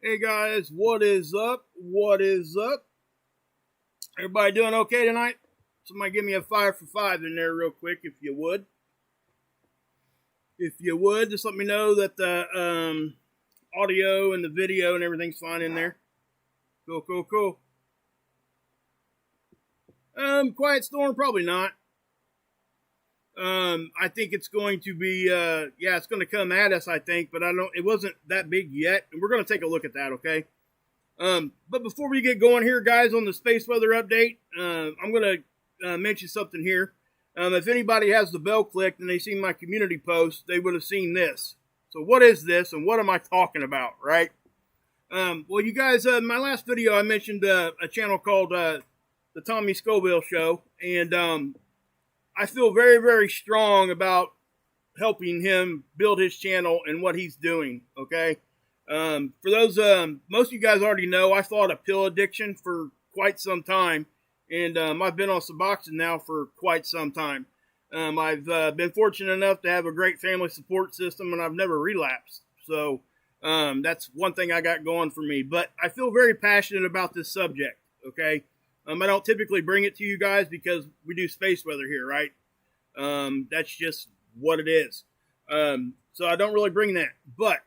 Hey guys, what is up? What is up? Everybody doing okay tonight? Somebody give me a 5 for 5 in there real quick if you would. If you would, just let me know that the audio and the video and everything's fine in there. Cool. Quiet storm, probably not. I think it's going to be, it's going to come at us, I think, but it wasn't that big yet, and we're going to take a look at that, okay? But before we get going here, guys, on the space weather update, I'm going to mention something here. If anybody has the bell clicked and they see my community post, they would have seen this. So what is this, and what am I talking about, right? Well, you guys, in my last video, I mentioned a channel called The Tommy Scoville Show, and I feel very, very strong about helping him build his channel and what he's doing, okay? For those, most of you guys already know, I fought a pill addiction for quite some time, and I've been on Suboxone now for quite some time. I've been fortunate enough to have a great family support system, and I've never relapsed. So that's one thing I got going for me. But I feel very passionate about this subject, okay? I don't typically bring it to you guys because we do space weather here, right? That's just what it is. So I don't really bring that. But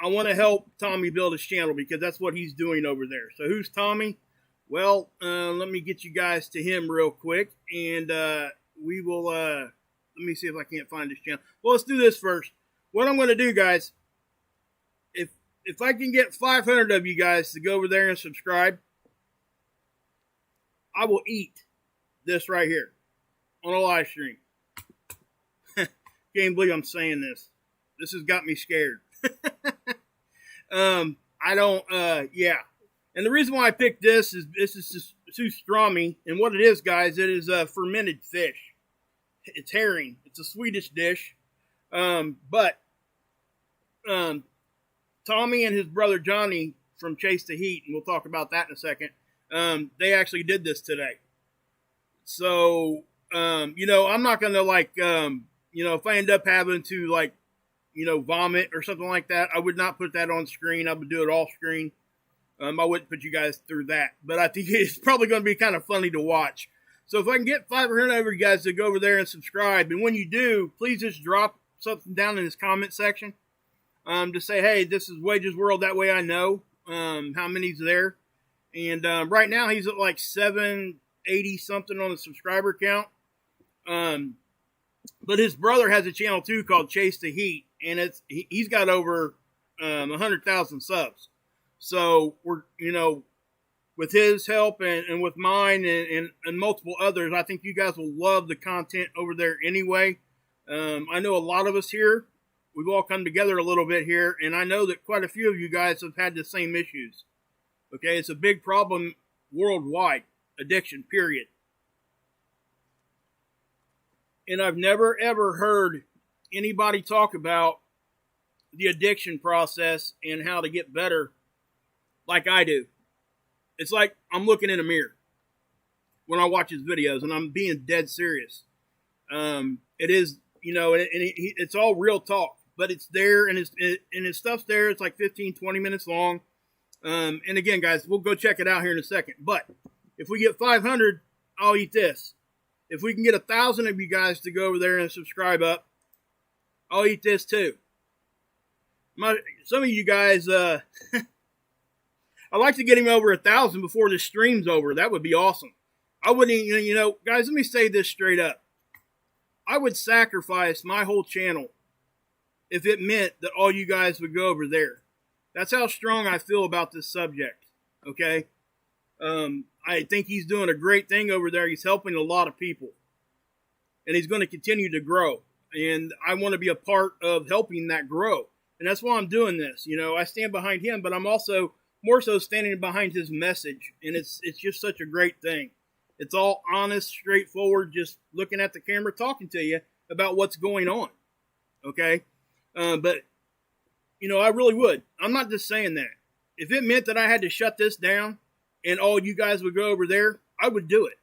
I want to help Tommy build his channel because that's what he's doing over there. So who's Tommy? Well, let me get you guys to him real quick. And we will, let me see if I can't find his channel. Well, let's do this first. What I'm going to do, guys, if I can get 500 of you guys to go over there and subscribe, I will eat this right here on a live stream. Can't believe I'm saying this. This has got me scared. I don't, And the reason why I picked this is just pastrami. And what it is, guys, it is fermented fish. It's herring. It's a Swedish dish. But Tommy and his brother Johnny from Chase the Heat, and we'll talk about that in a second, they actually did this today. So, I'm not going to if I end up having to vomit or something like that, I would not put that on screen. I would do it off screen. I wouldn't put you guys through that, but I think it's probably going to be kind of funny to watch. So if I can get 500 of you guys to go over there and subscribe, and when you do, please just drop something down in this comment section. To say, hey, this is Wages World. That way I know how many's there. And right now he's at like 780 something on the subscriber count. But his brother has a channel too called Chase the Heat, and he's got over 100,000 subs. So we're with his help and with mine and multiple others, I think you guys will love the content over there anyway. I know a lot of us here, we've all come together a little bit here, and I know that quite a few of you guys have had the same issues. Okay, it's a big problem worldwide, addiction, period. And I've never, ever heard anybody talk about the addiction process and how to get better like I do. It's like I'm looking in a mirror when I watch his videos, and I'm being dead serious. It is, it's all real talk, but it's there, and his stuff's there. It's like 15, 20 minutes long. And again, guys, we'll go check it out here in a second. But if we get 500, I'll eat this. If we can get 1,000 of you guys to go over there and subscribe up, I'll eat this too. Some of you guys, I'd like to get him over 1,000 before this stream's over. That would be awesome. I wouldn't, guys, let me say this straight up. I would sacrifice my whole channel if it meant that all you guys would go over there. That's how strong I feel about this subject, okay? I think he's doing a great thing over there. He's helping a lot of people. And he's going to continue to grow. And I want to be a part of helping that grow. And that's why I'm doing this. I stand behind him, but I'm also more so standing behind his message. And it's just such a great thing. It's all honest, straightforward, just looking at the camera, talking to you about what's going on. Okay? But, I really would. I'm not just saying that. If it meant that I had to shut this down and all you guys would go over there, I would do it.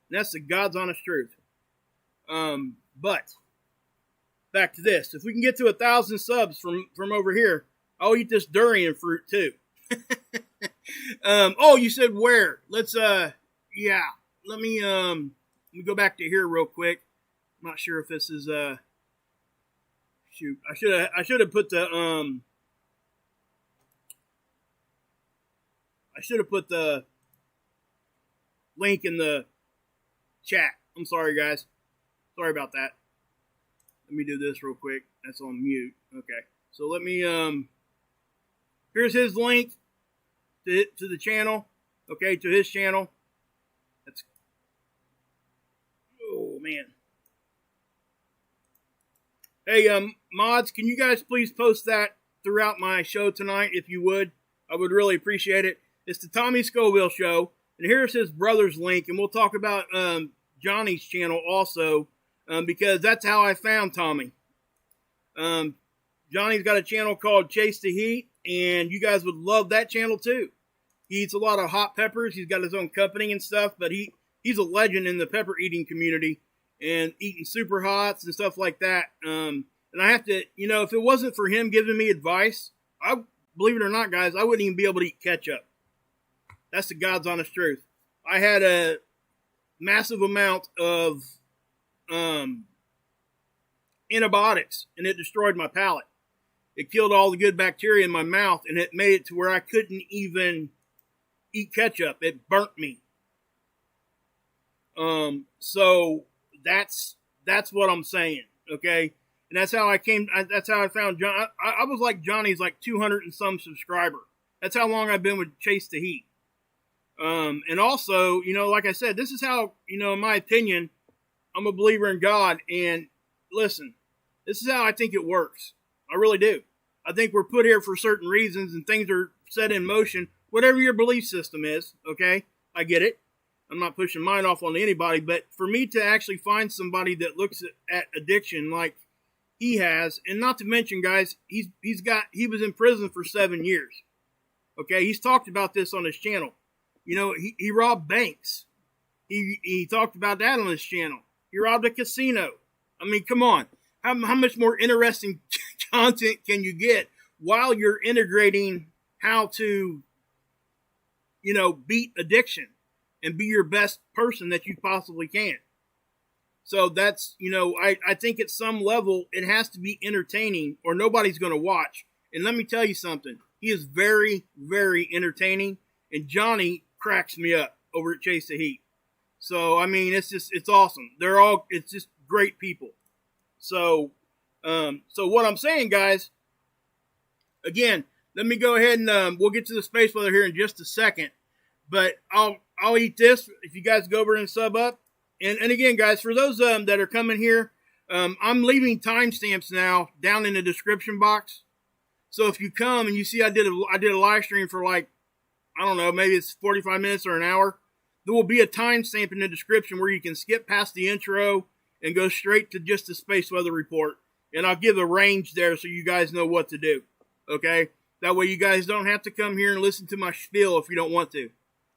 And that's the God's honest truth. But back to this. If we can get to 1,000 subs from over here, I'll eat this durian fruit too. You said where? Let's, yeah. Let me go back to here real quick. I'm not sure if this is, shoot. I should have put the, link in the chat. I'm sorry, guys. Sorry about that. Let me do this real quick. That's on mute. Okay. So let me, here's his link to the channel. Okay, to his channel. Oh, man. Hey, mods, can you guys please post that throughout my show tonight, if you would? I would really appreciate it. It's the Tommy Scoville Show, and here's his brother's link, and we'll talk about Johnny's channel also, because that's how I found Tommy. Johnny's got a channel called Chase the Heat, and you guys would love that channel too. He eats a lot of hot peppers. He's got his own company and stuff, but he's a legend in the pepper eating community and eating super hots and stuff like that. And I have to, if it wasn't for him giving me advice, believe it or not, guys, I wouldn't even be able to eat ketchup. That's the God's honest truth. I had a massive amount of antibiotics, and it destroyed my palate. It killed all the good bacteria in my mouth, and it made it to where I couldn't even eat ketchup. It burnt me. So that's what I'm saying, okay? And that's how that's how I found John. I was like Johnny's like 200 and some subscriber. That's how long I've been with Chase the Heat. And also, like I said, this is how, in my opinion, I'm a believer in God. And listen, this is how I think it works. I really do. I think we're put here for certain reasons and things are set in motion, whatever your belief system is. Okay. I get it. I'm not pushing mine off on anybody, but for me to actually find somebody that looks at addiction like he has, and not to mention, guys, he was in prison for 7 years. Okay. He's talked about this on his channel. He robbed banks. He talked about that on his channel. He robbed a casino. I mean, come on. How much more interesting content can you get while you're integrating how to, beat addiction and be your best person that you possibly can? So that's, I think at some level it has to be entertaining or nobody's going to watch. And let me tell you something. He is very, very entertaining. And Johnny cracks me up over at Chase the Heat. So, I mean, it's awesome. It's just great people. So what I'm saying, guys, again, let me go ahead and, we'll get to the space weather here in just a second, but I'll eat this if you guys go over and sub up. And again, guys, for those, that are coming here, I'm leaving timestamps now down in the description box. So if you come and you see, I did a live stream for like, I don't know, maybe it's 45 minutes or an hour. There will be a timestamp in the description where you can skip past the intro and go straight to just the space weather report. And I'll give a range there so you guys know what to do. Okay? That way you guys don't have to come here and listen to my spiel if you don't want to.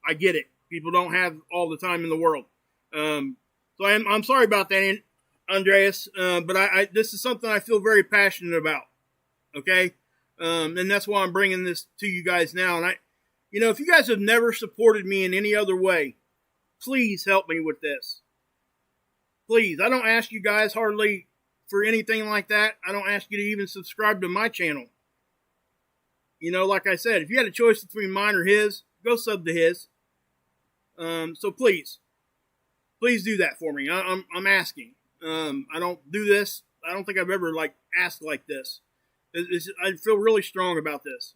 I get it. People don't have all the time in the world. So I'm sorry about that, Andreas, but this is something I feel very passionate about. Okay? And that's why I'm bringing this to you guys now. And if you guys have never supported me in any other way, please help me with this. Please. I don't ask you guys hardly for anything like that. I don't ask you to even subscribe to my channel. Like I said, if you had a choice between mine or his, go sub to his. So please do that for me. I'm asking. I don't do this. I don't think I've ever asked like this. I feel really strong about this.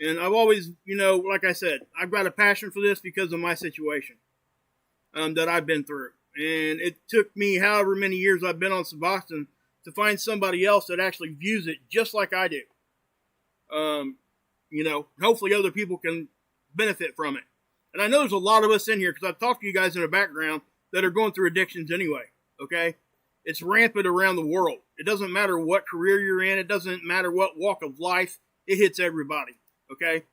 And I've always, like I said, I've got a passion for this because of my situation that I've been through. And it took me however many years I've been on Suboxone to find somebody else that actually views it just like I do. Hopefully other people can benefit from it. And I know there's a lot of us in here, because I've talked to you guys in the background, that are going through addictions anyway, okay? It's rampant around the world. It doesn't matter what career you're in. It doesn't matter what walk of life. It hits everybody, okay?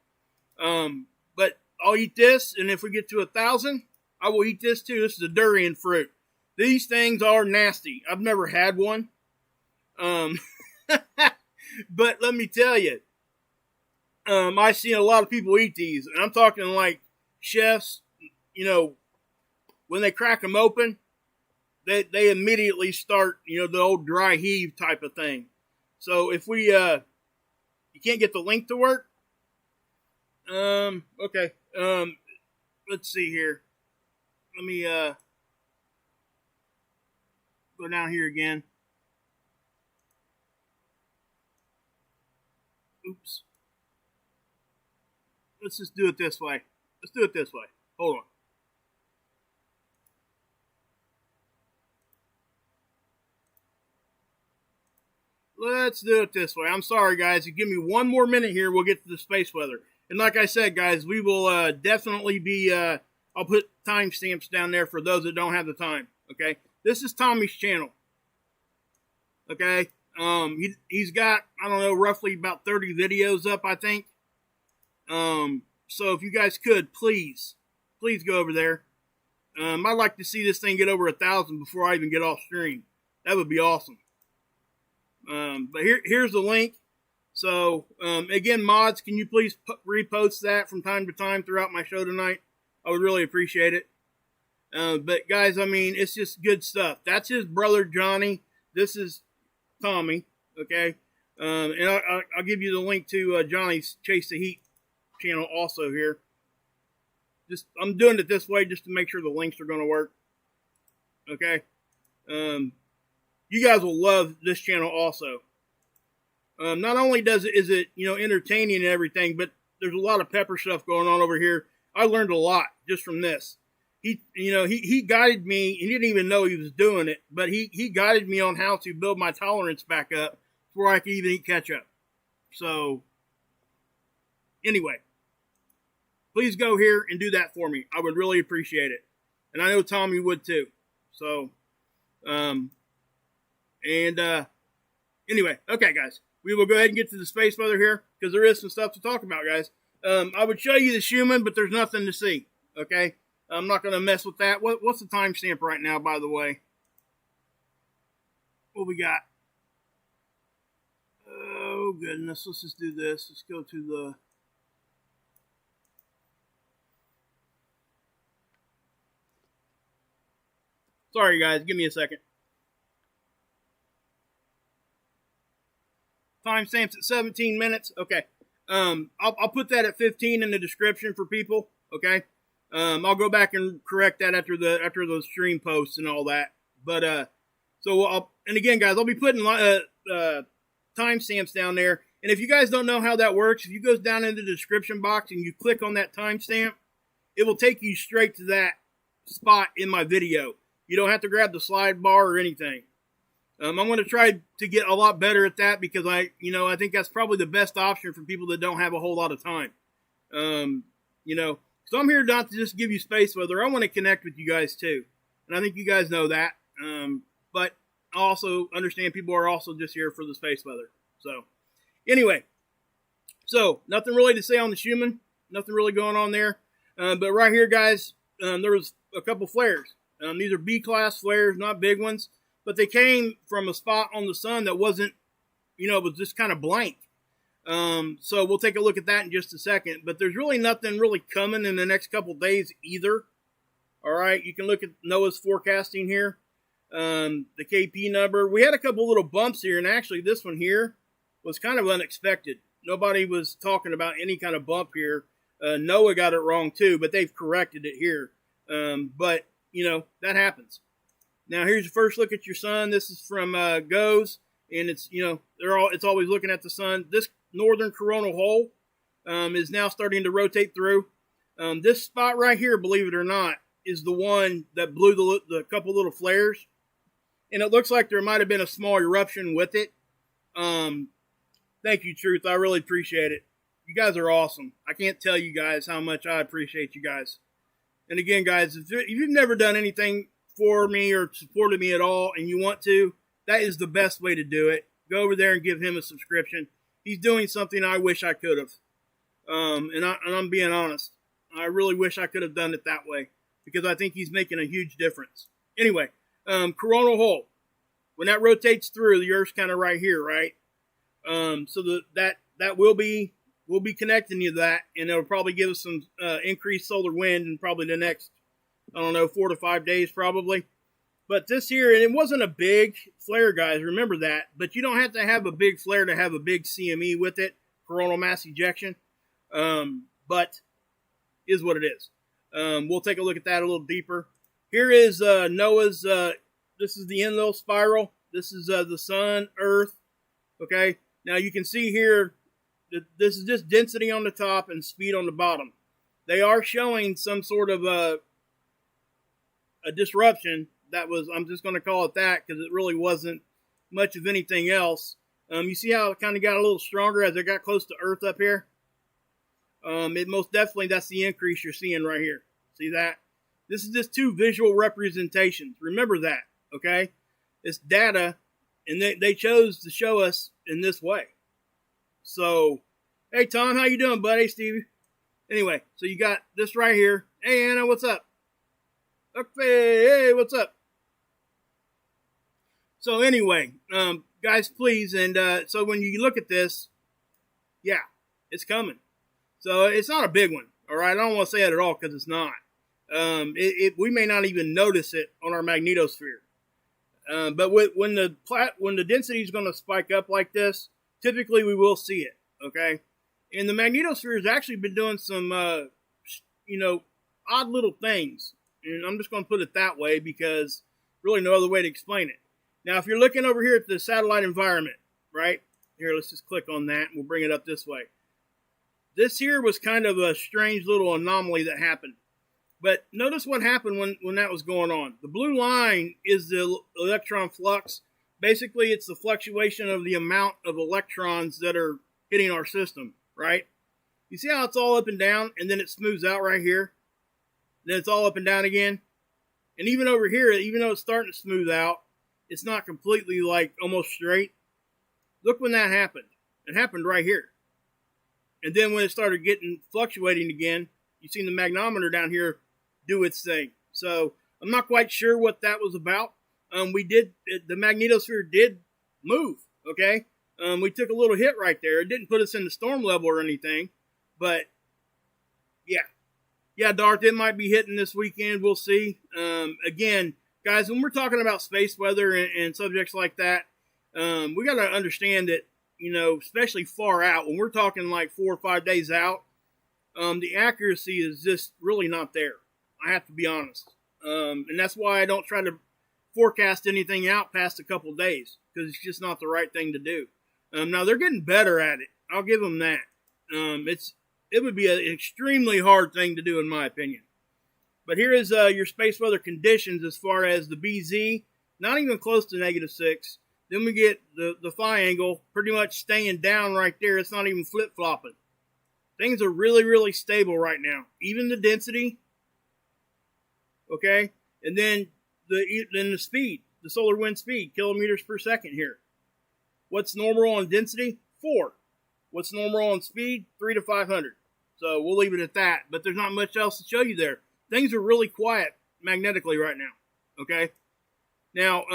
But I'll eat this, and if we get to 1,000, I will eat this too. This is a durian fruit. These things are nasty. I've never had one. But let me tell you, I've seen a lot of people eat these, and I'm talking like chefs, when they crack them open, they immediately start, the old dry heave type of thing. So if we, you can't get the link to work, okay, let's see here. Let me, go down here again. Oops. Let's just do it this way. Let's do it this way. Hold on. Let's do it this way. I'm sorry, guys. You give me one more minute here, we'll get to the space weather. And like I said, guys, we will definitely be, I'll put timestamps down there for those that don't have the time. Okay? This is Tommy's channel. Okay? He's got, I don't know, roughly about 30 videos up, I think. So if you guys could, please go over there. I'd like to see this thing get over 1,000 before I even get off stream. That would be awesome. But here's the link. So, again, mods, can you please repost that from time to time throughout my show tonight? I would really appreciate it. But guys, I mean, it's just good stuff. That's his brother, Johnny. This is Tommy. Okay. And I'll give you the link to Johnny's Chase the Heat channel also here. I'm doing it this way just to make sure the links are going to work. Okay. You guys will love this channel also. Not only is it entertaining and everything, but there's a lot of pepper stuff going on over here. I learned a lot just from this. He guided me. He didn't even know he was doing it, but he guided me on how to build my tolerance back up before I could even eat ketchup. So, anyway, please go here and do that for me. I would really appreciate it. And I know Tommy would too. So, anyway, okay, guys. We will go ahead and get to the space weather here, because there is some stuff to talk about, guys. I would show you the Schumann, but there's nothing to see, okay? I'm not going to mess with that. What's the timestamp right now, by the way? What we got? Oh, goodness. Let's just do this. Let's go to the... Sorry, guys. Give me a second. Timestamps at 17 minutes. Okay. I'll put that at 15 in the description for people. Okay. I'll go back and correct that after those stream posts and all that. But and again, guys, I'll be putting timestamps down there. And if you guys don't know how that works, if you go down in the description box and you click on that timestamp, it will take you straight to that spot in my video. You don't have to grab the slide bar or anything. I'm going to try to get a lot better at that, because I think that's probably the best option for people that don't have a whole lot of time. So I'm here not to just give you space weather. I want to connect with you guys too. And I think you guys know that. But I also understand people are also just here for the space weather. So anyway, So nothing really to say on the Schumann. Nothing really going on there. But right here, guys, there was a couple flares. These are B-class flares, not big ones. But they came from a spot on the sun that wasn't, it was just kind of blank. So we'll take a look at that in just a second. But there's really nothing really coming in the next couple days either. All right, you can look at NOAA's forecasting here. The KP number. We had a couple little bumps here, and actually this one here was kind of unexpected. Nobody was talking about any kind of bump here. NOAA got it wrong too, but they've corrected it here. But, that happens. Now, here's your first look at your sun. This is from GOES, and it's, it's always looking at the sun. This northern coronal hole is now starting to rotate through. This spot right here, believe it or not, is the one that blew the couple little flares. And it looks like there might have been a small eruption with it. Thank you, Truth. I really appreciate it. You guys are awesome. I can't tell you guys how much I appreciate you guys. And again, guys, if you've never done anything for me or supported me at all and you want to, that is the best way to do it. Go over there and give him a subscription. He's doing something I wish I could have. And I'm being honest. I really wish I could have done it that way because I think he's making a huge difference. Anyway, coronal hole. When that rotates through, the Earth's kind of right here, right? So that will be connecting you to that, and it'll probably give us some increased solar wind in probably the next, 4 to 5 days probably. But this here, and it wasn't a big flare, guys, remember that. But you don't have to have a big flare to have a big CME with it, coronal mass ejection. But is what it is. We'll take a look at that a little deeper. Here is NOAA's, this is the Enlil spiral. This is the sun, Earth. Okay, now you can see here that this is just density on the top and speed on the bottom. They are showing some sort of a disruption. That was, I'm just going to call it that because it really wasn't much of anything else. You see how it kind of got a little stronger as it got close to Earth up here? It most definitely, that's the increase you're seeing right here. See that? This is just two visual representations. Remember that, okay? It's data, and they chose to show us in this way. So, hey, Tom, how you doing, buddy? Stevie? Anyway, so you got this right here. Hey, Anna, what's up? Okay, hey, what's up? So anyway, guys, please, and so when you look at this, yeah, it's coming. So it's not a big one, all right? I don't want to say it at all because it's not. We may not even notice it on our magnetosphere. But when the density is going to spike up like this, typically we will see it, okay? And the magnetosphere has actually been doing some, odd little things. And I'm just going to put it that way because really no other way to explain it. Now, if you're looking over here at the satellite environment, right? Here, let's just click on that and we'll bring it up this way. This here was kind of a strange little anomaly that happened. But notice what happened when that was going on. The blue line is the electron flux. Basically, it's the fluctuation of the amount of electrons that are hitting our system, right? You see how it's all up and down, and then it smooths out right here? Then it's all up and down again. And even over here, even though it's starting to smooth out, it's not completely like almost straight. Look when that happened. It happened right here. And then when it started getting fluctuating again, you seen the magnometer down here do its thing. So I'm not quite sure what that was about. The magnetosphere did move, okay? We took a little hit right there. It didn't put us in the storm level or anything, but yeah. Yeah, Darth, it might be hitting this weekend. We'll see. Again, guys, when we're talking about space weather and subjects like that, we got to understand that, especially far out, when we're talking like 4 or 5 days out, the accuracy is just really not there. I have to be honest. And that's why I don't try to forecast anything out past a couple of days, because it's just not the right thing to do. Now, they're getting better at it. I'll give them that. It would be an extremely hard thing to do, in my opinion. But here is your space weather conditions as far as the BZ, not even close to -6. Then we get the phi angle pretty much staying down right there. It's not even flip-flopping. Things are really, really stable right now. Even the density, okay? And then the speed, the solar wind speed, kilometers per second here. What's normal on density? 4. What's normal on speed? 3 to 500. So we'll leave it at that. But there's not much else to show you there. Things are really quiet magnetically right now. Okay? Now,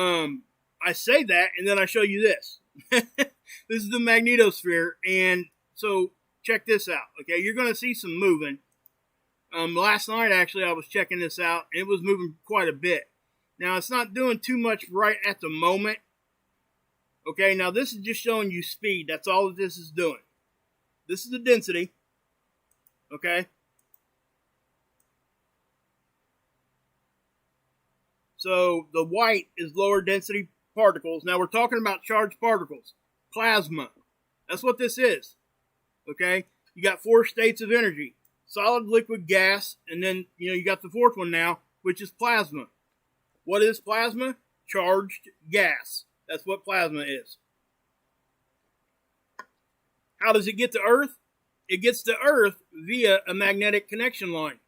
I say that, and then I show you this. This is the magnetosphere, and so check this out. Okay, you're going to see some moving. Last night, actually, I was checking this out, and it was moving quite a bit. Now, it's not doing too much right at the moment. Okay, now this is just showing you speed. That's all that this is doing. This is the density. Okay. So the white is lower density particles. Now we're talking about charged particles. Plasma. That's what this is. Okay. You got 4 states of energy. Solid, liquid, gas. And then, you got the 4th one now, which is plasma. What is plasma? Charged gas. That's what plasma is. How does it get to Earth? It gets to Earth via a magnetic connection line.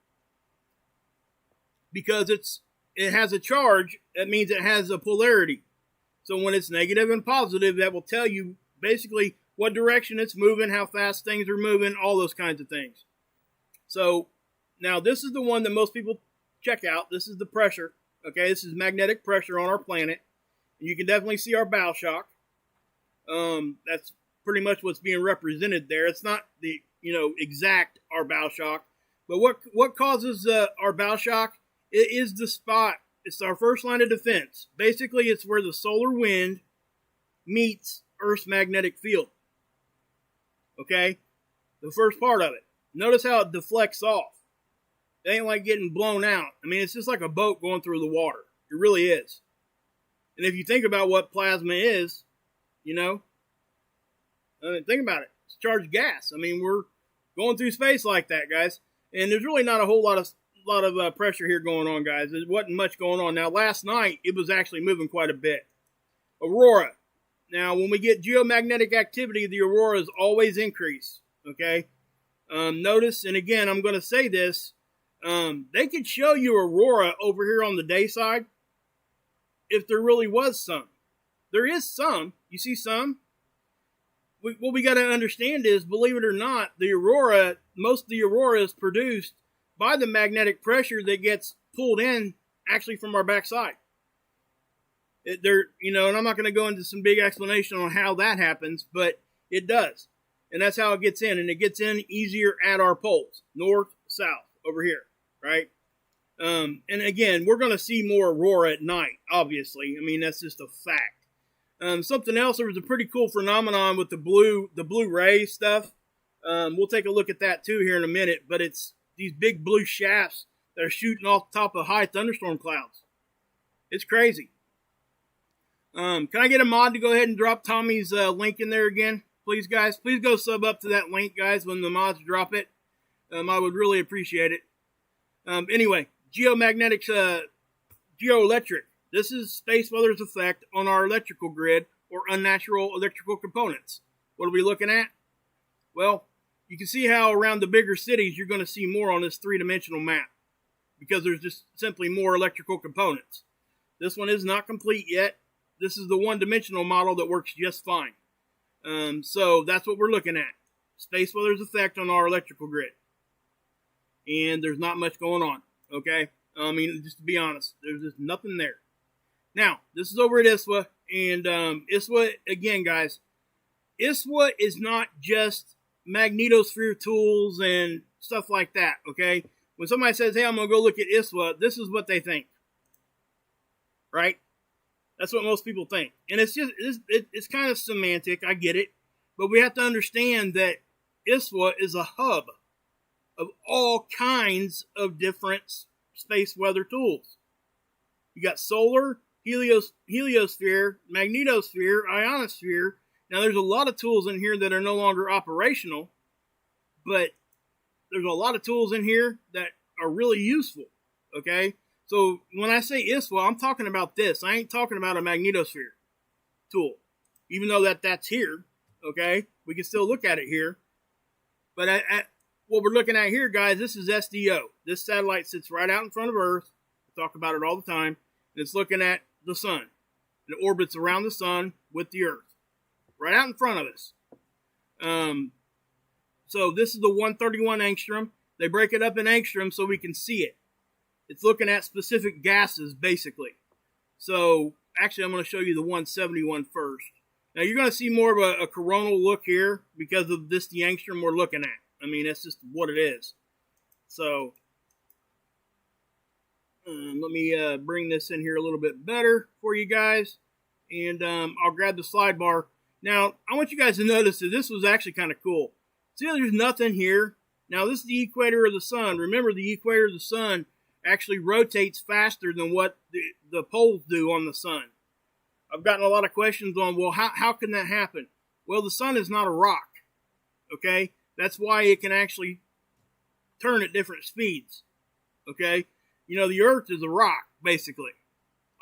Because it has a charge, that means it has a polarity. So when it's negative and positive, that will tell you basically what direction it's moving, how fast things are moving, all those kinds of things. So now this is the one that most people check out. This is the pressure. Okay, this is magnetic pressure on our planet. And you can definitely see our bow shock. That's pretty much what's being represented there. It's not the exact our bow shock, but what causes our bow shock? It is the spot. It's our first line of defense. Basically, it's where the solar wind meets Earth's magnetic field. Okay? The first part of it. Notice how it deflects off. It ain't like getting blown out. I mean, it's just like a boat going through the water. It really is. And if you think about what plasma is, think about it. It's charged gas. I mean, we're going through space like that, guys. And there's really not a whole lot of pressure here going on, guys. There wasn't much going on. Now, last night, it was actually moving quite a bit. Aurora. Now, when we get geomagnetic activity, the auroras always increase. Okay? Notice, and again, I'm going to say this, they could show you aurora over here on the day side if there really was some. There is some. You see some? What we got to understand is, believe it or not, most of the aurora is produced by the magnetic pressure that gets pulled in actually from our backside. And I'm not going to go into some big explanation on how that happens, but it does. And that's how it gets in. And it gets in easier at our poles, north, south, over here, right? And again, we're going to see more aurora at night, obviously. I mean, that's just a fact. Something else, there was a pretty cool phenomenon with the blue ray stuff. We'll take a look at that too here in a minute, but it's these big blue shafts that are shooting off the top of high thunderstorm clouds. It's crazy. Can I get a mod to go ahead and drop Tommy's link in there again? Please, guys. Please go sub up to that link, guys, when the mods drop it. I would really appreciate it. Anyway, geoelectric. This is space weather's effect on our electrical grid or unnatural electrical components. What are we looking at? Well, you can see how around the bigger cities you're going to see more on this 3-dimensional map because there's just simply more electrical components. This one is not complete yet. This is the 1-dimensional model that works just fine. So that's what we're looking at. Space weather's effect on our electrical grid. And there's not much going on. Okay? I mean, just to be honest, there's just nothing there. Now, this is over at ISWA. And ISWA, again, guys, ISWA is not just magnetosphere tools and stuff like that, okay? When somebody says, hey, I'm going to go look at ISWA, this is what they think. Right? That's what most people think. And it's kind of semantic, I get it. But we have to understand that ISWA is a hub of all kinds of different space weather tools. You got solar, heliosphere, magnetosphere, ionosphere. Now, there's a lot of tools in here that are no longer operational, but there's a lot of tools in here that are really useful, okay? So when I say ISWA, I'm talking about this. I ain't talking about a magnetosphere tool, even though that's here, okay? We can still look at it here. But at what we're looking at here, guys, this is SDO. This satellite sits right out in front of Earth. We talk about it all the time. And it's looking at the sun. It orbits around the sun with the Earth. Right out in front of us. So this is the 131 angstrom. They break it up in angstrom so we can see it. It's looking at specific gases, basically. So, actually, I'm going to show you the 171 first. Now, you're going to see more of a coronal look here because of the angstrom we're looking at. I mean, that's just what it is. So, let me bring this in here a little bit better for you guys. And I'll grab the slide bar. Now, I want you guys to notice that this was actually kind of cool. See, there's nothing here. Now, this is the equator of the sun. Remember, the equator of the sun actually rotates faster than what the poles do on the sun. I've gotten a lot of questions on, well, how can that happen? Well, the sun is not a rock, okay? That's why it can actually turn at different speeds, okay? You know, the Earth is a rock, basically.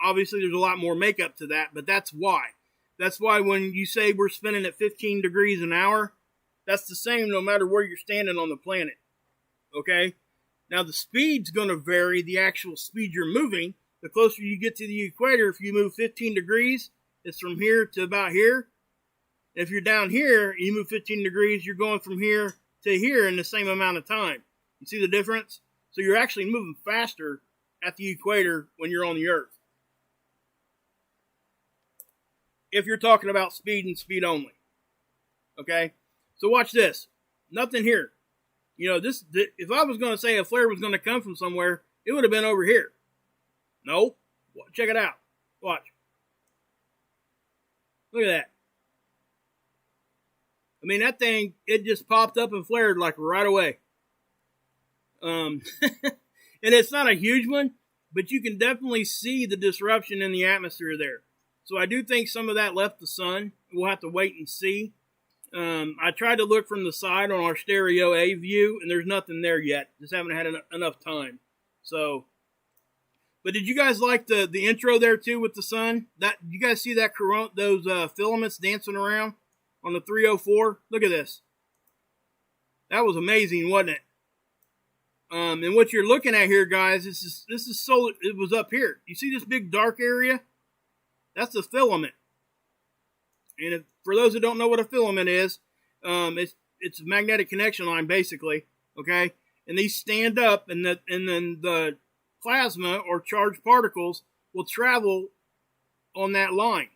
Obviously, there's a lot more makeup to that, but that's why. That's why when you say we're spinning at 15 degrees an hour, that's the same no matter where you're standing on the planet, okay? Now, the speed's going to vary, the actual speed you're moving. The closer you get to the equator, if you move 15 degrees, it's from here to about here. If you're down here, you move 15 degrees, you're going from here to here in the same amount of time. You see the difference? So you're actually moving faster at the equator when you're on the Earth. If you're talking about speed and speed only. Okay? So watch this. Nothing here. You know, if I was going to say a flare was going to come from somewhere, it would have been over here. No. Check it out. Watch. Look at that. I mean, that thing, it just popped up and flared like right away. And it's not a huge one, but you can definitely see the disruption in the atmosphere there. So I do think some of that left the sun. We'll have to wait and see. I tried to look from the side on our stereo A view, and there's nothing there yet. Just haven't had enough time. So, but did you guys like the intro there too with the sun? You guys see that those filaments dancing around on the 304? Look at this. That was amazing, wasn't it? And what you're looking at here, guys, this is solar. It was up here. You see this big dark area? That's the filament. And for those who don't know what a filament is, it's a magnetic connection line, basically. Okay, and these stand up, and then the plasma or charged particles will travel on that line.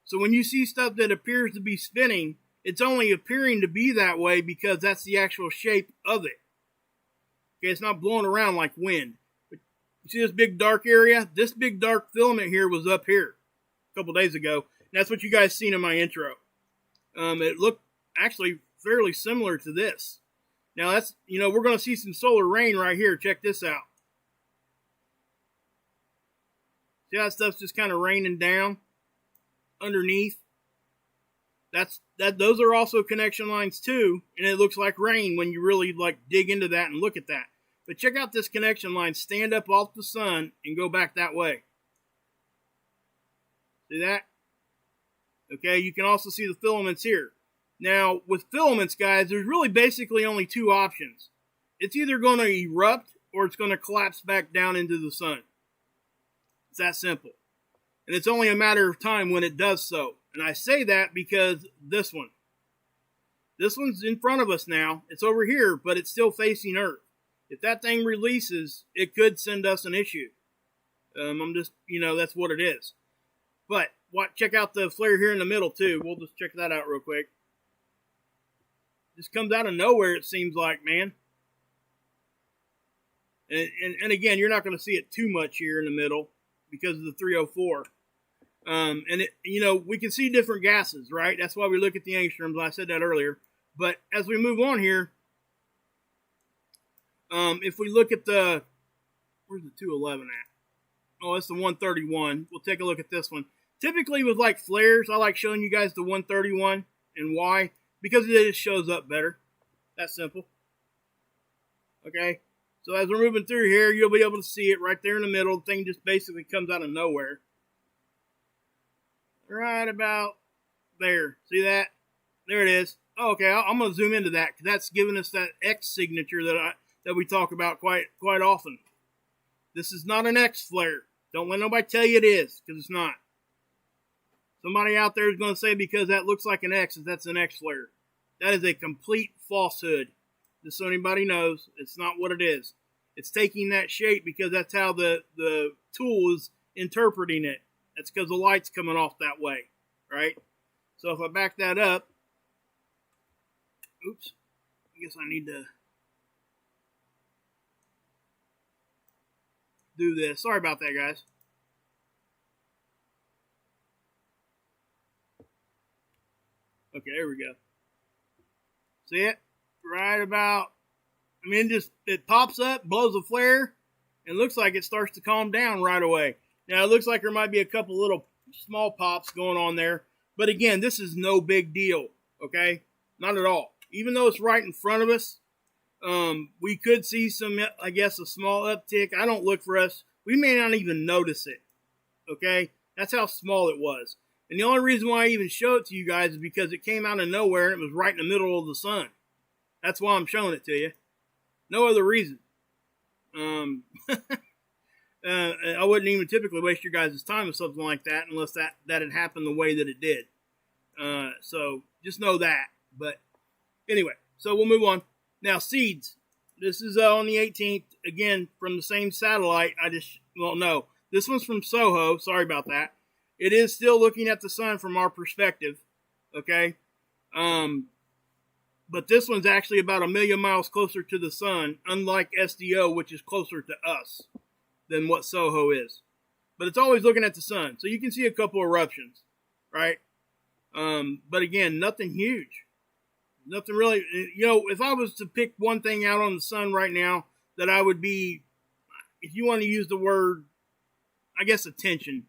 So when you see stuff that appears to be spinning, it's only appearing to be that way because that's the actual shape of it. Okay, it's not blowing around like wind. But you see this big dark area? This big dark filament here was up here a couple days ago. And that's what you guys seen in my intro. It looked actually fairly similar to this. Now that's, we're going to see some solar rain right here. Check this out. See how that stuff's just kind of raining down underneath? Those are also connection lines too, and it looks like rain when you really dig into that and look at that. But check out this connection line. Stand up off the sun and go back that way. See that? Okay, you can also see the filaments here. Now, with filaments, guys, there's really basically only two options. It's either going to erupt or it's going to collapse back down into the sun. It's that simple. And it's only a matter of time when it does so. And I say that because this one's in front of us now. It's over here, but it's still facing Earth. If that thing releases, it could send us an issue. I'm just, that's what it is. But check out the flare here in the middle too. We'll just check that out real quick. Just comes out of nowhere, it seems like, man. And again, you're not going to see it too much here in the middle because of the 304. And we can see different gases, right? That's why we look at the angstroms. I said that earlier. But as we move on here, if we look at where's the 211 at? Oh, it's the 131. We'll take a look at this one. Typically with flares, I like showing you guys the 131 and why. Because it just shows up better. That's simple. Okay. So as we're moving through here, you'll be able to see it right there in the middle. The thing just basically comes out of nowhere. Right about there. See that? There it is. Oh, okay, I'm going to zoom into that because that's giving us that X signature that we talk about quite often. This is not an X flare. Don't let nobody tell you it is, because it's not. Somebody out there is going to say because that looks like an X, that's an X flare. That is a complete falsehood. Just so anybody knows, it's not what it is. It's taking that shape because that's how the tool is interpreting it. That's because the light's coming off that way, right? So if I back that up, oops, I guess I need to do this. Sorry about that, guys. Okay, there we go. See it? Right about, I mean, it pops up, blows a flare, and looks like it starts to calm down right away. Now, it looks like there might be a couple little small pops going on there. But again, this is no big deal, okay? Not at all. Even though it's right in front of us, we could see some, I guess, a small uptick. I don't look for us. We may not even notice it, okay? That's how small it was. And the only reason why I even show it to you guys is because it came out of nowhere and it was right in the middle of the sun. That's why I'm showing it to you. No other reason. I wouldn't even typically waste your guys' time with something like that unless that had happened the way that it did. So just know that. But anyway, so we'll move on. Now, seeds. This is on the 18th. Again, from the same satellite. No. This one's from Soho. Sorry about that. It is still looking at the sun from our perspective. Okay? But this one's actually about 1 million miles closer to the sun, unlike SDO, which is closer to us than what Soho is. But it's always looking at the sun. So you can see a couple eruptions, right? But again, nothing huge. Nothing really, if I was to pick one thing out on the sun right now that I would be, if you want to use the word, I guess attention,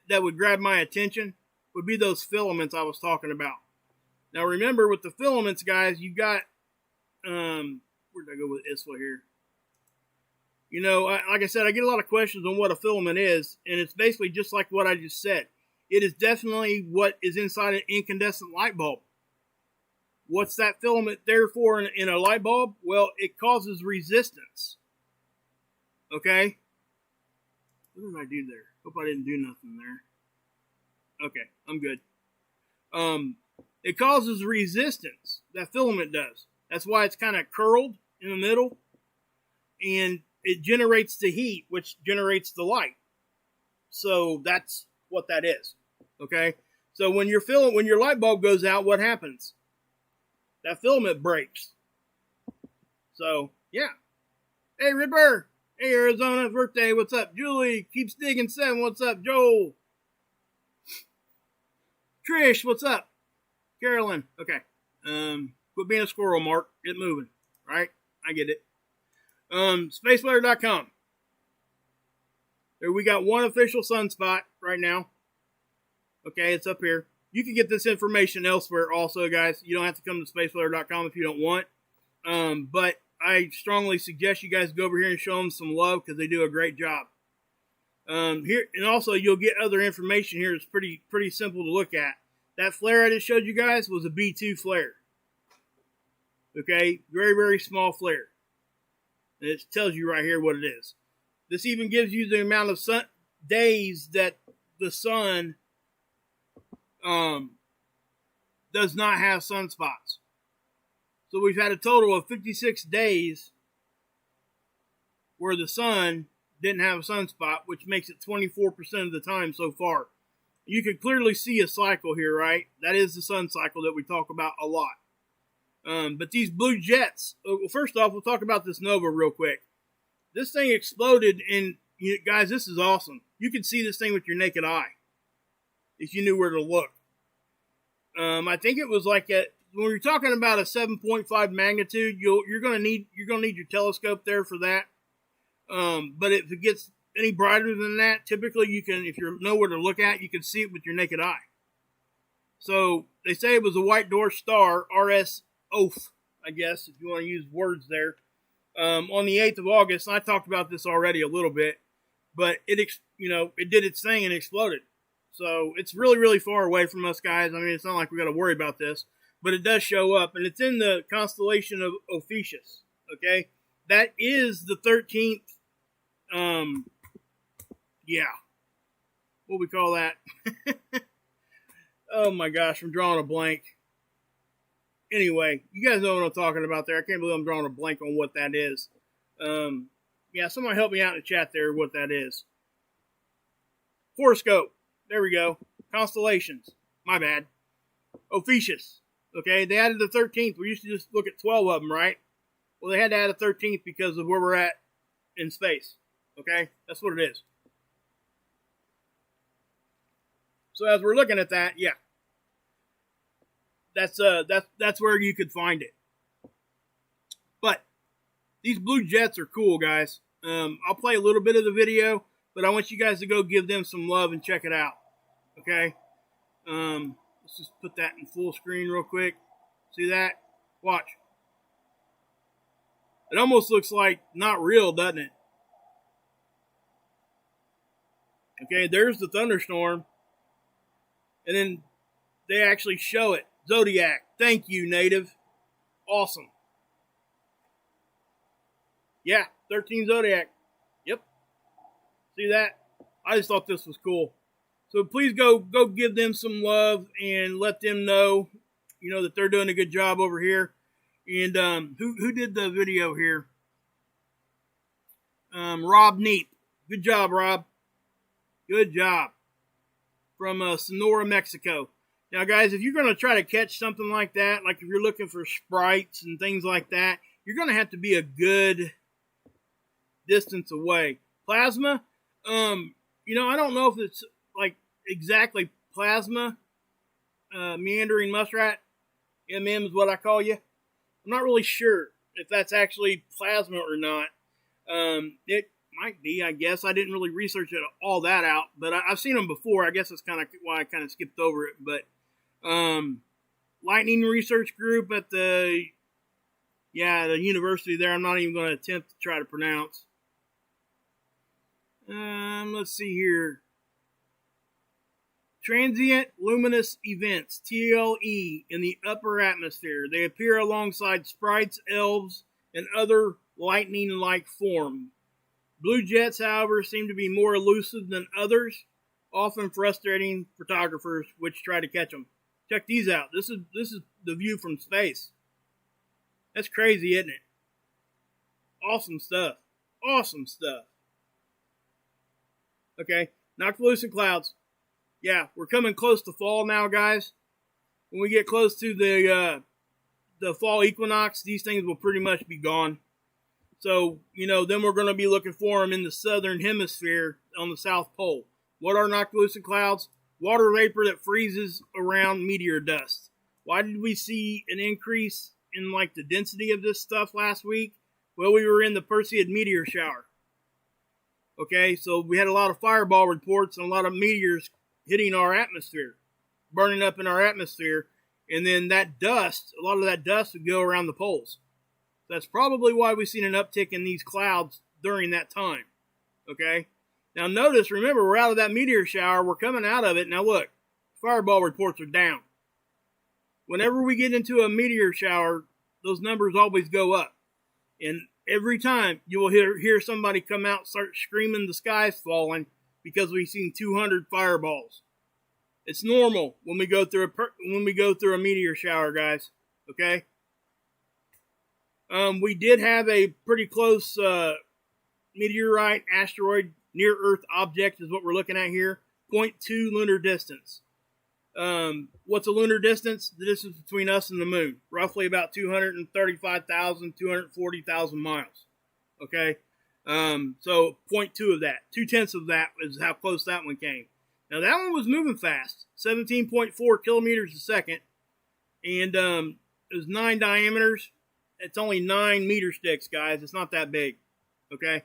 that would grab my attention, would be those filaments I was talking about. Now remember, with the filaments, guys, you got, where did I go with ISWA here? Like I said, I get a lot of questions on what a filament is, and it's basically just like what I just said. It is definitely what is inside an incandescent light bulb. What's that filament there for in a light bulb? Well, it causes resistance. Okay? What did I do there? Hope I didn't do nothing there. Okay, I'm good. It causes resistance. That filament does. That's why it's kind of curled in the middle. And it generates the heat, which generates the light. So that's what that is. Okay? So when your light bulb goes out, what happens? That filament breaks. So, yeah. Hey, Ripper. Hey, Arizona. Birthday. What's up? Julie. Keeps digging 7. What's up? Joel. Trish. What's up? Carolyn. Okay. Quit being a squirrel, Mark. Get moving. Right? I get it. Spaceweather.com. There we got one official sunspot right now. Okay, it's up here. You can get this information elsewhere also, guys. You don't have to come to spaceweather.com if you don't want. But I strongly suggest you guys go over here and show them some love because they do a great job. Here, and also you'll get other information here. It's pretty simple to look at. That flare I just showed you guys was a B2 flare. Okay, very, very small flare. And it tells you right here what it is. This even gives you the amount of days that the sun does not have sunspots. So we've had a total of 56 days where the sun didn't have a sunspot, which makes it 24% of the time so far. You can clearly see a cycle here, right? That is the sun cycle that we talk about a lot. But these blue jets, well, first off, we'll talk about this nova real quick. This thing exploded, and guys, this is awesome. You can see this thing with your naked eye if you knew where to look. I think it was like when you're talking about a 7.5 magnitude, you're gonna need your telescope there for that. But if it gets any brighter than that, typically you can, if you know where to look at, you can see it with your naked eye. So they say it was a white dwarf star, RS OF, I guess, if you want to use words there. On the 8th of August, and I talked about this already a little bit, but it did its thing and exploded. So it's really, really far away from us, guys. I mean, it's not like we got to worry about this, but it does show up, and it's in the constellation of Ophiuchus. Okay, that is the 13th. What we call that? Oh my gosh, I'm drawing a blank. Anyway, you guys know what I'm talking about there. I can't believe I'm drawing a blank on what that is. Yeah, somebody help me out in the chat there what that is. Horoscope. There we go. Constellations. My bad. Ophiuchus. Okay, they added the 13th. We used to just look at 12 of them, right? Well, they had to add a 13th because of where we're at in space. Okay, that's what it is. So as we're looking at that, yeah, that's where you could find it. But these blue jets are cool, guys. I'll play a little bit of the video, but I want you guys to go give them some love and check it out. Okay. Let's just put that in full screen real quick. See that? Watch. It almost looks like not real, doesn't it? Okay, there's the thunderstorm. And then they actually show it. Zodiac. Thank you, Native. Awesome. Yeah, 13 Zodiac. Yep. See that? I just thought this was cool. So please go give them some love and let them know, that they're doing a good job over here. And who did the video here? Rob Neep. Good job, Rob. Good job. From Sonora, Mexico. Now, guys, if you're going to try to catch something like that, like if you're looking for sprites and things like that, you're going to have to be a good distance away. Plasma, I don't know if it's like exactly plasma, meandering muskrat, MM is what I call you. I'm not really sure if that's actually plasma or not. It might be, I guess. I didn't really research all that out, but I've seen them before. I guess that's kind of why I kind of skipped over it. But Lightning Research Group at the university there. I'm not even going to attempt to try to pronounce. Let's see here. Transient luminous events, TLE, in the upper atmosphere. They appear alongside sprites, elves, and other lightning-like form. Blue jets, however, seem to be more elusive than others, often frustrating photographers which try to catch them. Check these out. This is the view from space. That's crazy, isn't it? Awesome stuff. Awesome stuff. Okay, noctilucent clouds. Yeah, we're coming close to fall now, guys. When we get close to the fall equinox, these things will pretty much be gone. So, then we're going to be looking for them in the southern hemisphere on the South Pole. What are noctilucent clouds? Water vapor that freezes around meteor dust. Why did we see an increase in the density of this stuff last week? Well, we were in the Perseid meteor shower. Okay, so we had a lot of fireball reports and a lot of meteors hitting our atmosphere, burning up in our atmosphere, and then that dust, a lot of that dust would go around the poles. That's probably why we've seen an uptick in these clouds during that time. Okay? Now notice, remember, we're out of that meteor shower. We're coming out of it. Now look, fireball reports are down. Whenever we get into a meteor shower, those numbers always go up. And every time you will hear somebody come out and start screaming the sky's falling because we've seen 200 fireballs. It's normal when we go through a meteor shower, guys. Okay? We did have a pretty close meteorite, asteroid, near-Earth object is what we're looking at here. 0.2 lunar distance. What's a lunar distance? The distance between us and the moon. Roughly about 235,000, 240,000 miles. Okay? So 0.2 of that. 0.2 of that is how close that one came. Now that one was moving fast. 17.4 kilometers a second. And it was 9 diameters. It's only 9 meter sticks, guys. It's not that big. Okay?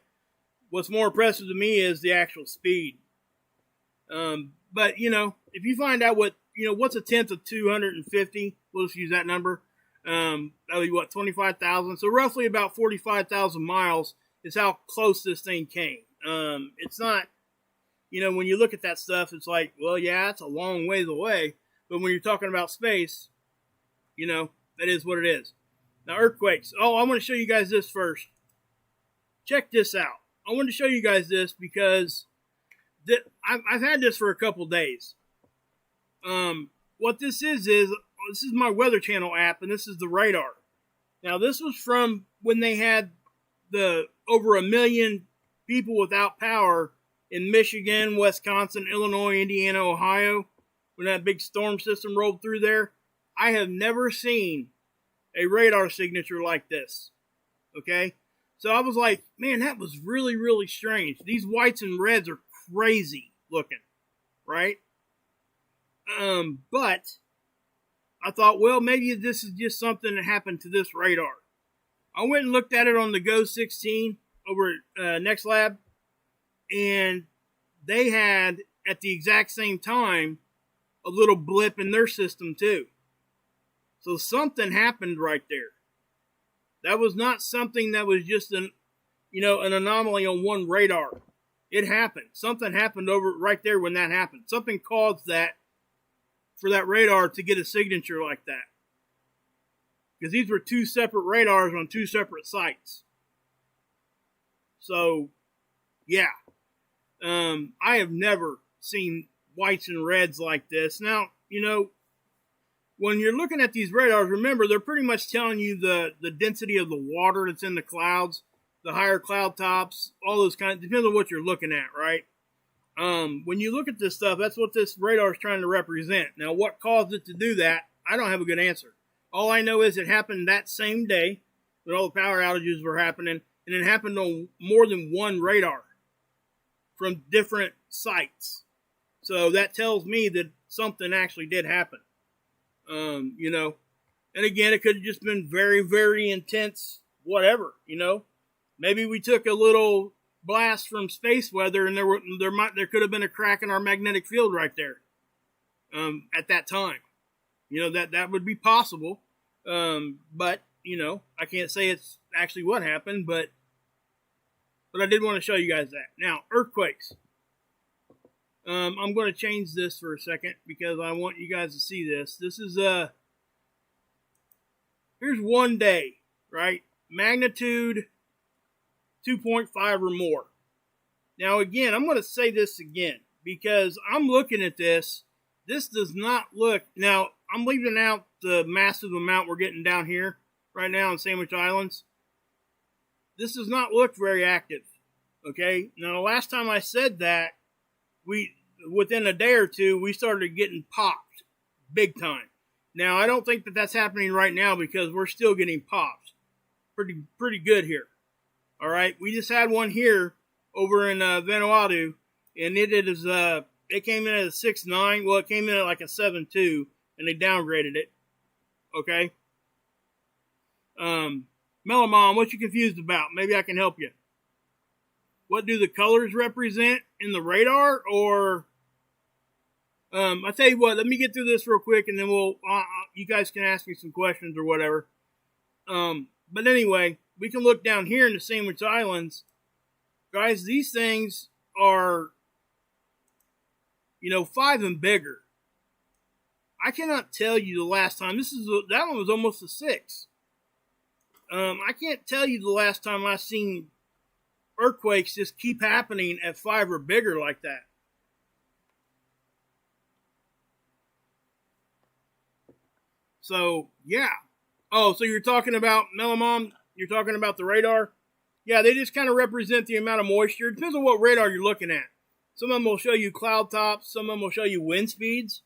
What's more impressive to me is the actual speed. But, if you find out what's a tenth of 250, we'll just use that number. That'll be 25,000. So roughly about 45,000 miles is how close this thing came. It's not, when you look at that stuff, it's like, well, yeah, it's a long ways away. But when you're talking about space, that is what it is. Now, earthquakes. Oh, I want to show you guys this first. Check this out. I want to show you guys this because I've had this for a couple days. What this is this is my Weather Channel app, and this is the radar. Now, this was from when they had the over 1 million people without power in Michigan, Wisconsin, Illinois, Indiana, Ohio, when that big storm system rolled through there. I have never seen a radar signature like this. Okay? So I was like, man, that was really, really strange. These whites and reds are crazy looking, right? But I thought, well, maybe this is just something that happened to this radar. I went and looked at it on the Go 16 over at NextLab, and they had, at the exact same time, a little blip in their system too. So something happened right there. That was not something that was just an anomaly on one radar. It happened. Something happened over right there when that happened. Something caused that for that radar to get a signature like that. Because these were two separate radars on two separate sites. So, yeah. I have never seen whites and reds like this. Now, when you're looking at these radars, remember, they're pretty much telling you the density of the water that's in the clouds, the higher cloud tops, all those kinds, depends on what you're looking at, right? When you look at this stuff, that's what this radar is trying to represent. Now, what caused it to do that, I don't have a good answer. All I know is it happened that same day when all the power outages were happening, and it happened on more than one radar from different sites. So that tells me that something actually did happen. And again, it could have just been very, very intense, whatever, Maybe we took a little blast from space weather, and there could have been a crack in our magnetic field right there at that time. That would be possible. But I can't say it's actually what happened, but I did want to show you guys that. Now, earthquakes. I'm going to change this for a second because I want you guys to see this. This is here's one day, right? Magnitude 2.5 or more. Now, again, I'm going to say this again because I'm looking at this. This does not look... Now, I'm leaving out the massive amount we're getting down here right now in Sandwich Islands. This does not look very active, okay? Now, the last time I said that, within a day or two, we started getting popped big time. Now, I don't think that that's happening right now because we're still getting popped pretty good here. All right, we just had one here over in Vanuatu, and it came in at a 6.9. Well, it came in at like a 7.2, and they downgraded it. Okay. Melamom, what you confused about? Maybe I can help you. What do the colors represent in the radar, or I tell you what, let me get through this real quick, and then you guys can ask me some questions or whatever. But anyway, we can look down here in the Sandwich Islands. Guys, these things are, 5 and bigger. I cannot tell you the last time. That one was almost a 6. I can't tell you the last time I've seen earthquakes just keep happening at 5 or bigger like that. So, yeah. Oh, so you're talking about, Melamom, you're talking about the radar? Yeah, they just kind of represent the amount of moisture. It depends on what radar you're looking at. Some of them will show you cloud tops. Some of them will show you wind speeds.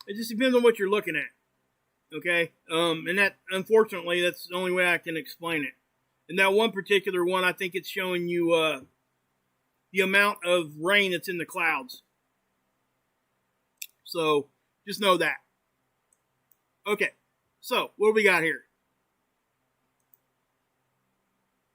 It just depends on what you're looking at. Okay? And that, unfortunately, that's the only way I can explain it. And that one particular one, I think it's showing you the amount of rain that's in the clouds. So, just know that. Okay. So, what do we got here?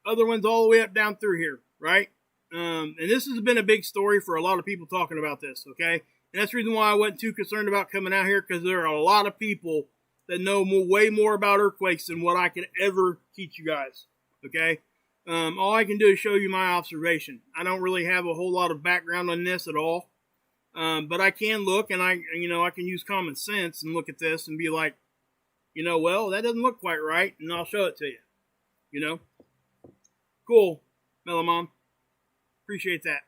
Other ones all the way up down through here, right? And this has been a big story for a lot of people talking about this, okay? And that's the reason why I wasn't too concerned about coming out here, because there are a lot of people that know way more about earthquakes than what I can ever teach you guys, okay? All I can do is show you my observation. I don't really have a whole lot of background on this at all, but I can look, and I can use common sense and look at this and be like, well, that doesn't look quite right, and I'll show it to you, Cool, Melamom. Appreciate that.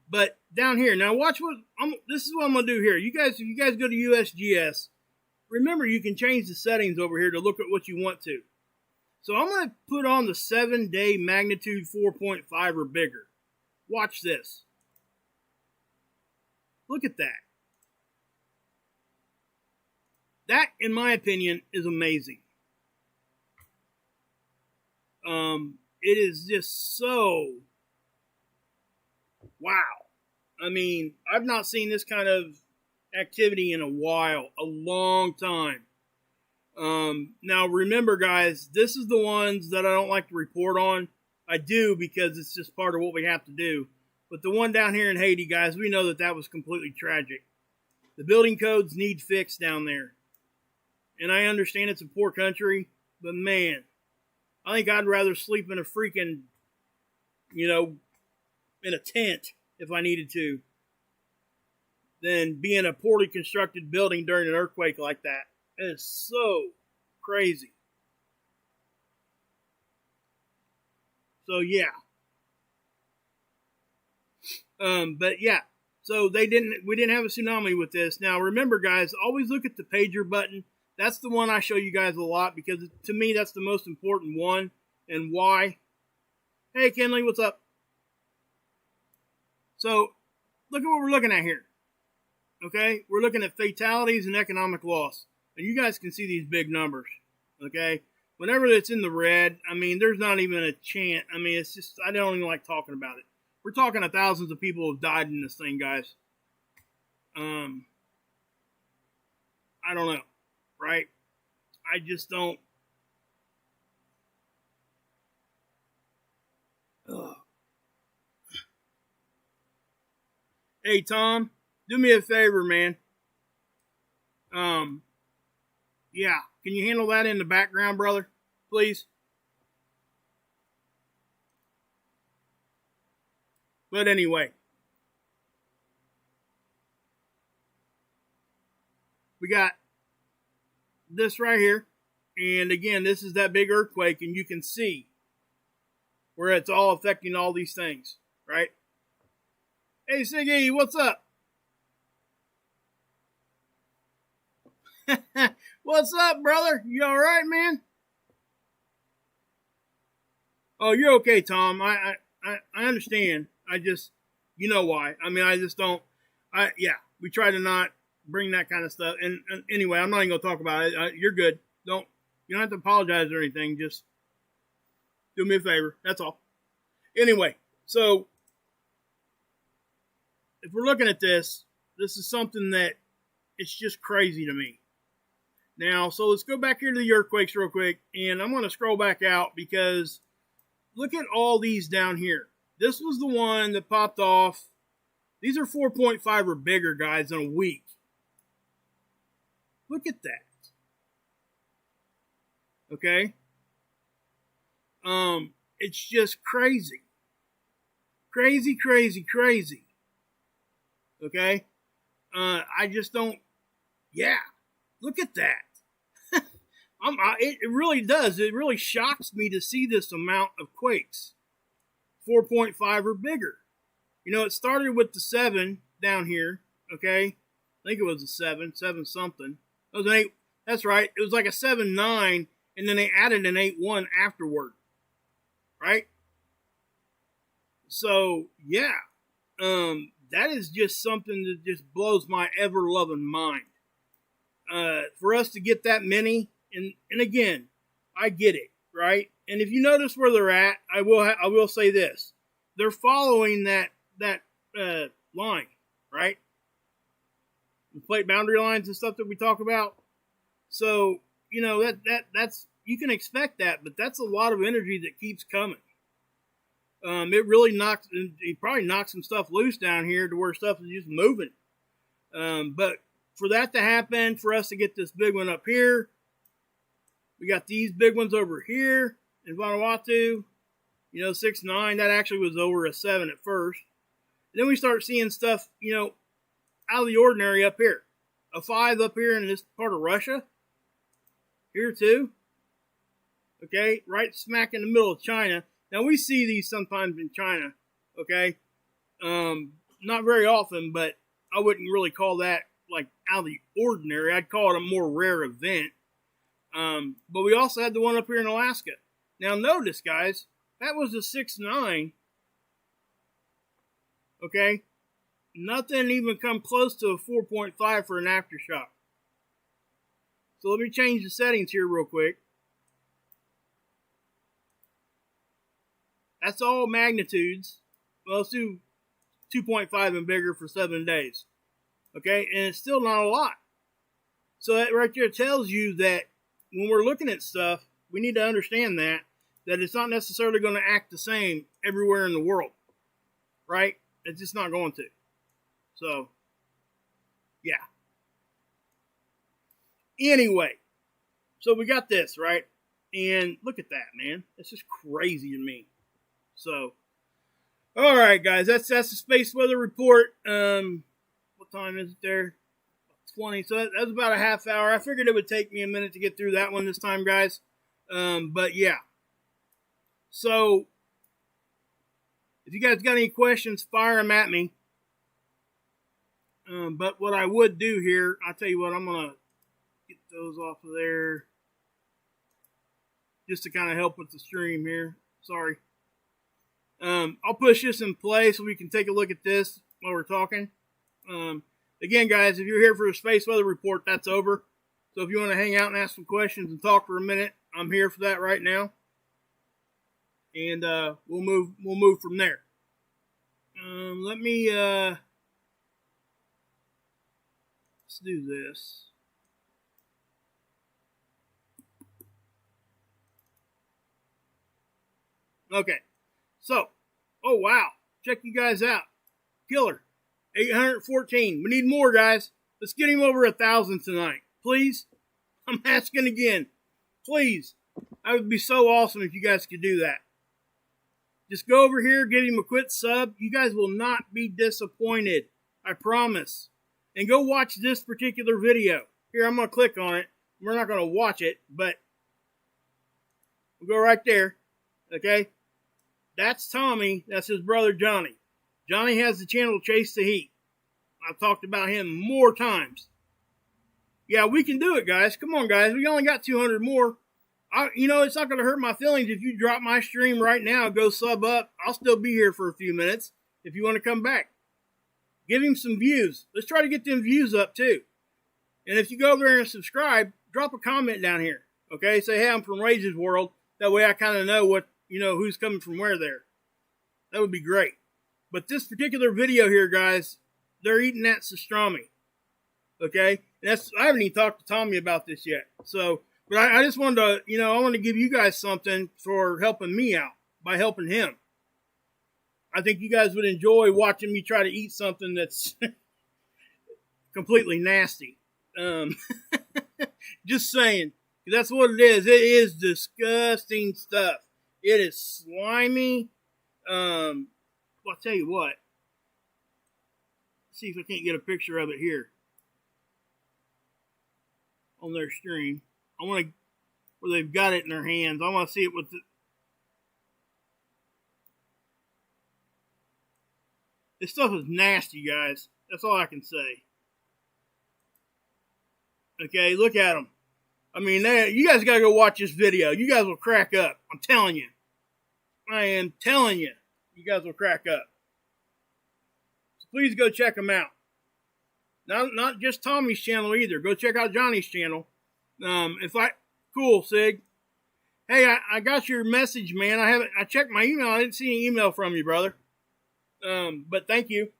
But down here, now watch this is what I'm going to do here. If you guys go to USGS, remember, you can change the settings over here to look at what you want to. So I'm going to put on the 7-day magnitude 4.5 or bigger. Watch this. Look at that. That, in my opinion, is amazing. It is just so wow. I mean, I've not seen this kind of activity in a while, a long time. Now remember, guys, this is the ones that I don't like to report on. I do because it's just part of what we have to do. But the one down here in Haiti, guys, we know that that was completely tragic. The building codes need fixed down there. And I understand it's a poor country, but man, I think I'd rather sleep in a freaking, in a tent if I needed to, than be in a poorly constructed building during an earthquake like that. It is so crazy. So yeah. But yeah. So we didn't have a tsunami with this. Now remember, guys, always look at the pager button. That's the one I show you guys a lot because to me that's the most important one. And why? Hey Kenley, what's up? So look at what we're looking at here. Okay, we're looking at fatalities and economic loss. And you guys can see these big numbers. Okay, whenever it's in the red, I mean, there's not even a chance. I mean, it's just, I don't even like talking about it. We're talking of thousands of people have died in this thing, guys. I don't know, right? I just don't. Ugh. Hey, Tom, do me a favor, man. Yeah, can you handle that in the background, brother? Please. But anyway, we got this right here. And again, this is that big earthquake, and you can see where it's all affecting all these things, right? Hey, Siggy, what's up? What's up, brother? You all right, man? Oh, you're okay, Tom. I understand. I just, you know why. I mean, I just don't. We try to not bring that kind of stuff. And anyway, I'm not even gonna talk about it. You're good. You don't have to apologize or anything. Just do me a favor. That's all. Anyway, so if we're looking at this is something that it's just crazy to me. Now, so let's go back here to the earthquakes real quick, and I'm going to scroll back out because look at all these down here. This was the one that popped off. These are 4.5 or bigger, guys, in a week. Look at that. Okay? It's just crazy. Crazy, crazy, crazy. Okay? I just don't, yeah. Look at that. It really does. It really shocks me to see this amount of quakes. 4.5 or bigger. It started with the 7 down here. Okay? I think it was a 7 something. It was an 8. That's right. It was like a 7-9, and then they added an 8-1 afterward. Right? So, yeah. That is just something that just blows my ever-loving mind. For us to get that many, and again, I get it, right? And if you notice where they're at, I will say this: they're following that line, right? The plate boundary lines and stuff that we talk about. So that's you can expect that, but that's a lot of energy that keeps coming. It really probably knocks some stuff loose down here to where stuff is just moving. But for that to happen, for us to get this big one up here, we got these big ones over here in Vanuatu, 6-9. That actually was over a 7 at first. And then we start seeing stuff, out of the ordinary up here. A 5 up here in this part of Russia. Here too. Okay, right smack in the middle of China. Now we see these sometimes in China. Okay, not very often, but I wouldn't really call that like out of the ordinary. I'd call it a more rare event. But we also had the one up here in Alaska. Now notice, guys, that was a 6.9. Okay? Nothing even come close to a 4.5 for an aftershock. So let me change the settings here real quick. That's all magnitudes. Well, let's do 2.5 and bigger for 7 days. Okay? And it's still not a lot. So that right there tells you that when we're looking at stuff, we need to understand that it's not necessarily going to act the same everywhere in the world. Right? It's just not going to. So, yeah. Anyway, so we got this, right? And look at that, man. That's just crazy to me. So, all right, guys. That's the space weather report. What time is it there? 20. So that's about a half hour. I figured it would take me a minute to get through that one this time, guys. But yeah. So, if you guys got any questions, fire them at me. But what I would do here, I'll tell you what, I'm going to get those off of there. Just to kind of help with the stream here. Sorry. I'll push this in play so we can take a look at this while we're talking. Again, guys, if you're here for a space weather report, that's over. So if you want to hang out and ask some questions and talk for a minute, I'm here for that right now. And we'll move from there. Let me let's do this. Okay. So, oh wow. Check you guys out. Killer. 814. We need more, guys. Let's get him over 1,000 tonight. Please. I'm asking again. Please. That would be so awesome if you guys could do that. Just go over here, give him a quick sub. You guys will not be disappointed. I promise. And go watch this particular video. Here, I'm going to click on it. We're not going to watch it, but we'll go right there. Okay? That's Tommy. That's his brother, Johnny. Johnny has the channel Chase the Heat. I've talked about him more times. Yeah, we can do it, guys. Come on, guys. We only got 200 more. It's not going to hurt my feelings if you drop my stream right now, go sub up. I'll still be here for a few minutes if you want to come back. Give him some views. Let's try to get them views up, too. And if you go over there and subscribe, drop a comment down here. Okay? Say, hey, I'm from Rage's World. That way I kind of know who's coming from where there. That would be great. But this particular video here, guys, they're eating that pastrami. Okay? I haven't even talked to Tommy about this yet. So, but I just wanted to, I want to give you guys something for helping me out by helping him. I think you guys would enjoy watching me try to eat something that's completely nasty. Just saying. That's what it is. It is disgusting stuff. It is slimy. Well, I'll tell you what. Let's see if I can't get a picture of it here on their stream. I want to, where they've got it in their hands. I want to see it with the. This stuff is nasty, guys. That's all I can say. Okay, look at them. I mean, you guys got to go watch this video. You guys will crack up. I'm telling you. I am telling you. You guys will crack up. So please go check them out. Not just Tommy's channel either. Go check out Johnny's channel. Cool, Sig. Hey, I got your message, man. I checked my email. I didn't see any email from you, brother. But thank you.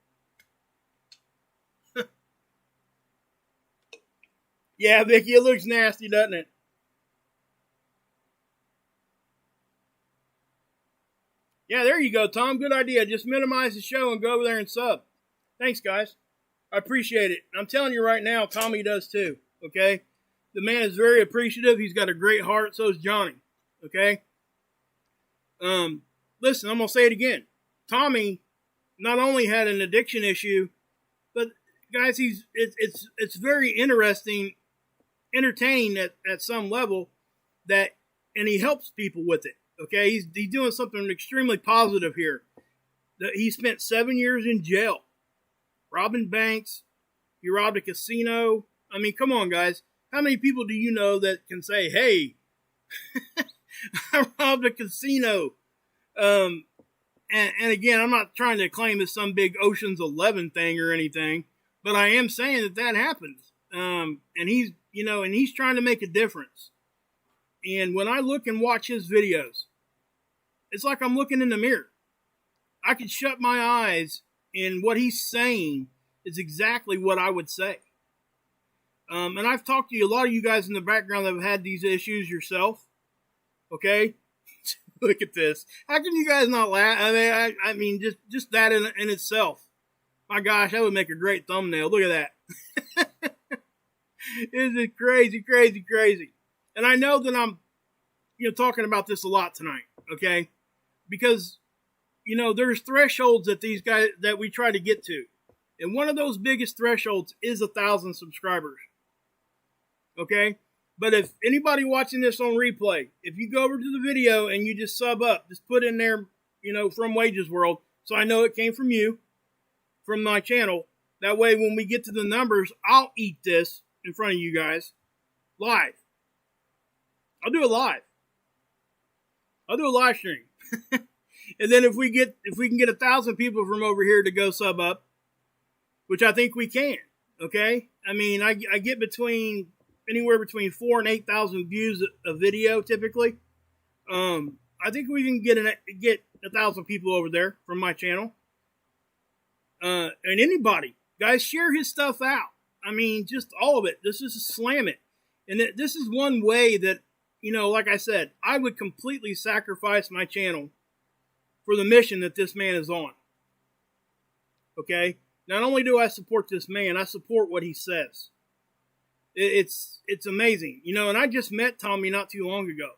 Yeah, Vicky, it looks nasty, doesn't it? Yeah, there you go, Tom. Good idea. Just minimize the show and go over there and sub. Thanks, guys. I appreciate it. I'm telling you right now, Tommy does too. Okay? The man is very appreciative. He's got a great heart. So is Johnny. Okay? Listen, I'm going to say it again. Tommy not only had an addiction issue, but guys, it's very interesting, entertaining at some level, and he helps people with it. Okay, he's doing something extremely positive here. He spent 7 years in jail, robbing banks, You robbed a casino. I mean, come on, guys. How many people do you know that can say, hey, I robbed a casino? And again, I'm not trying to claim it's some big Ocean's 11 thing or anything, but I am saying that that happens. And he's trying to make a difference. And when I look and watch his videos, it's like I'm looking in the mirror. I could shut my eyes, and what he's saying is exactly what I would say. And I've talked to you, a lot of you guys in the background that have had these issues yourself. Okay? Look at this. How can you guys not laugh? I mean, just that in itself. My gosh, that would make a great thumbnail. Look at that. This is crazy, crazy, crazy. And I know that I'm, talking about this a lot tonight, okay? Because, there's thresholds that these guys, that we try to get to. And one of those biggest thresholds is 1,000 subscribers. Okay? But if anybody watching this on replay, if you go over to the video and you just sub up, just put in there, from Wages World, so I know it came from you, from my channel. That way, when we get to the numbers, I'll eat this in front of you guys live. I'll do it live. I'll do a live stream. And then if we can get 1,000 people from over here to go sub up, which I think we can, okay? I mean, I get anywhere between 4,000 and 8,000 views a video typically. I think we can get 1,000 people over there from my channel. And anybody, guys, share his stuff out. I mean, just all of it. This is slam it. And this is one way that, like I said, I would completely sacrifice my channel for the mission that this man is on. Okay? Not only do I support this man, I support what he says. It's amazing. And I just met Tommy not too long ago.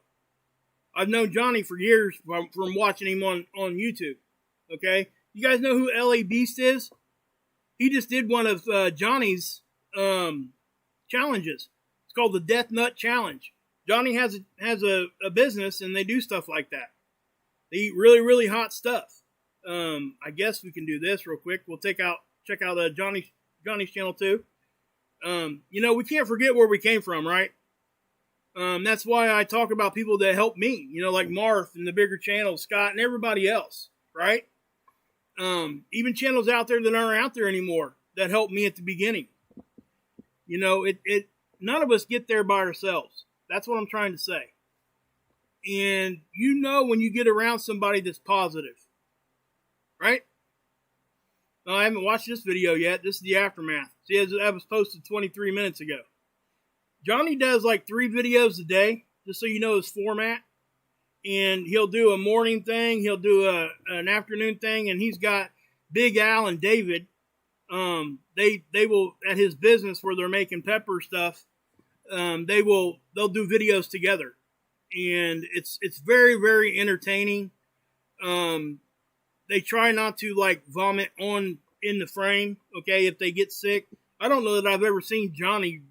I've known Johnny for years from watching him on YouTube. Okay? You guys know who LA Beast is? He just did one of Johnny's challenges. It's called the Death Nut Challenge. Johnny has a business, and they do stuff like that. They eat really, really hot stuff. I guess we can do this real quick. We'll check out Johnny's channel too. We can't forget where we came from, right? That's why I talk about people that help me, like Marth and the bigger channels, Scott and everybody else, right? Even channels out there that aren't out there anymore that helped me at the beginning. None of us get there by ourselves. That's what I'm trying to say. And when you get around somebody that's positive, right? I haven't watched this video yet. This is the aftermath. See, that was posted 23 minutes ago. Johnny does like 3 videos a day, just so you know his format. And he'll do a morning thing. He'll do an afternoon thing. And he's got Big Al and David. They will, at his business where they're making pepper stuff, they'll do videos together. And it's very, very entertaining. They try not to vomit in the frame, okay, if they get sick. I don't know that I've ever seen Johnny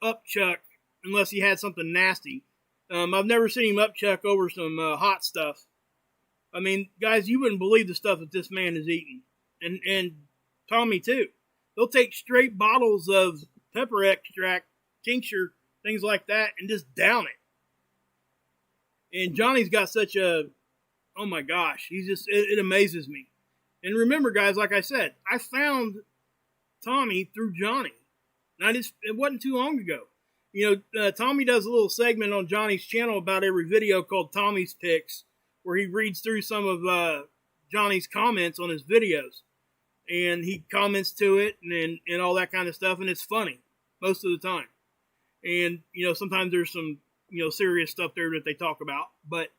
upchuck unless he had something nasty. I've never seen him upchuck over some hot stuff. I mean, guys, you wouldn't believe the stuff that this man is eating. And Tommy too. They'll take straight bottles of pepper extract, tincture, things like that, and just down it. And Johnny's got such oh my gosh, it amazes me. And remember, guys, like I said, I found Tommy through Johnny. And it wasn't too long ago. Tommy does a little segment on Johnny's channel about every video called Tommy's Picks, where he reads through some of Johnny's comments on his videos. And he comments to it and all that kind of stuff, and it's funny most of the time. And, sometimes there's some, serious stuff there that they talk about. But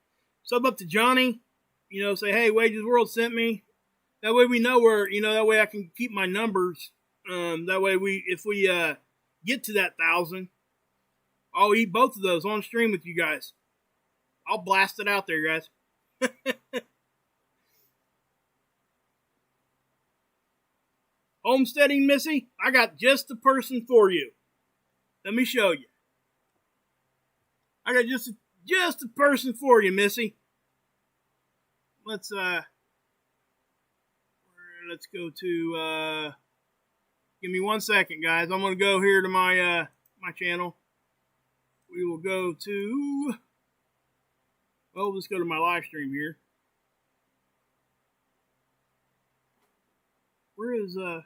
sub up to Johnny, say, hey, Wages World sent me. That way we know where, that way I can keep my numbers. That way if we get to that 1,000, I'll eat both of those on stream with you guys. I'll blast it out there, guys. Homesteading, Missy, I got just the person for you. Let me show you. I got just the person for you, Missy. Let's go to Give me 1 second, guys. I'm going to go here to my my channel. We will go to... Oh, let's go to my live stream here. Where is... Where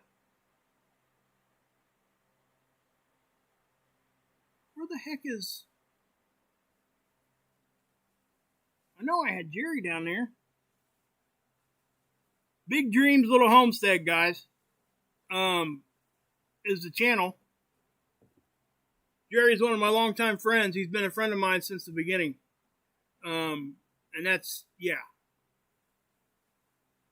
the heck is... I know I had Jerry down there. Big Dreams Little Homestead, guys. Is the channel. Jerry's one of my longtime friends. He's been a friend of mine since the beginning. And that's, yeah.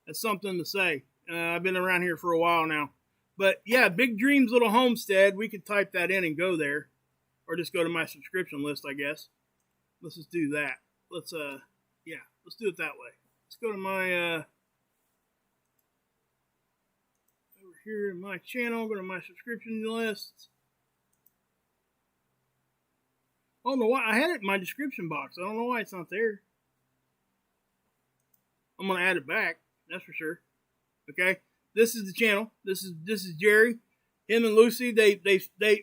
That's something to say. I've been around here for a while now. But yeah, Big Dreams Little Homestead. We could type that in and go there. Or just go to my subscription list, I guess. Let's just do that. Let's, yeah, let's do it that way. Let's go to my, over here in my channel, go to my subscription list. Oh, no, I had it in my description box. I don't know why it's not there. I'm going to add it back. That's for sure. Okay. This is the channel. This is Jerry. Him and Lucy, they,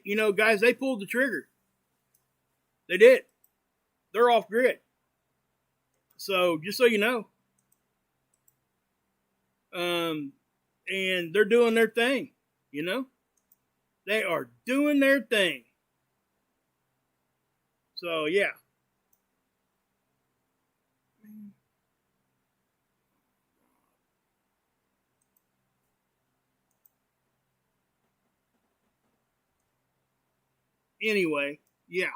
you know, guys, they pulled the trigger. They did. They're off grid. So, just so you know. And they're doing their thing, you know? They are doing their thing. So, yeah. Anyway, yeah.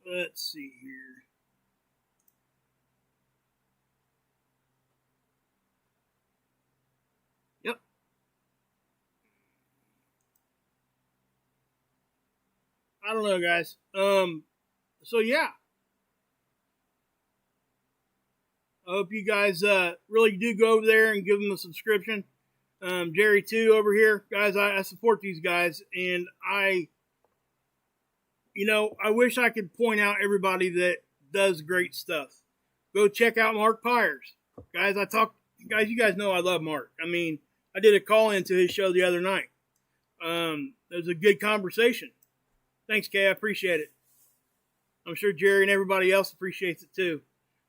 Let's see here. Yep. I don't know, guys. So yeah. I hope you guys really do go over there and give them a subscription. Jerry too over here. Guys, I support these guys, and you know, I wish I could point out everybody that does great stuff. Go check out Mark Pires. Guys, guys, you guys know I love Mark. I mean, I did a call into his show the other night. It was a good conversation. Thanks, Kay. I appreciate it. I'm sure Jerry and everybody else appreciates it too.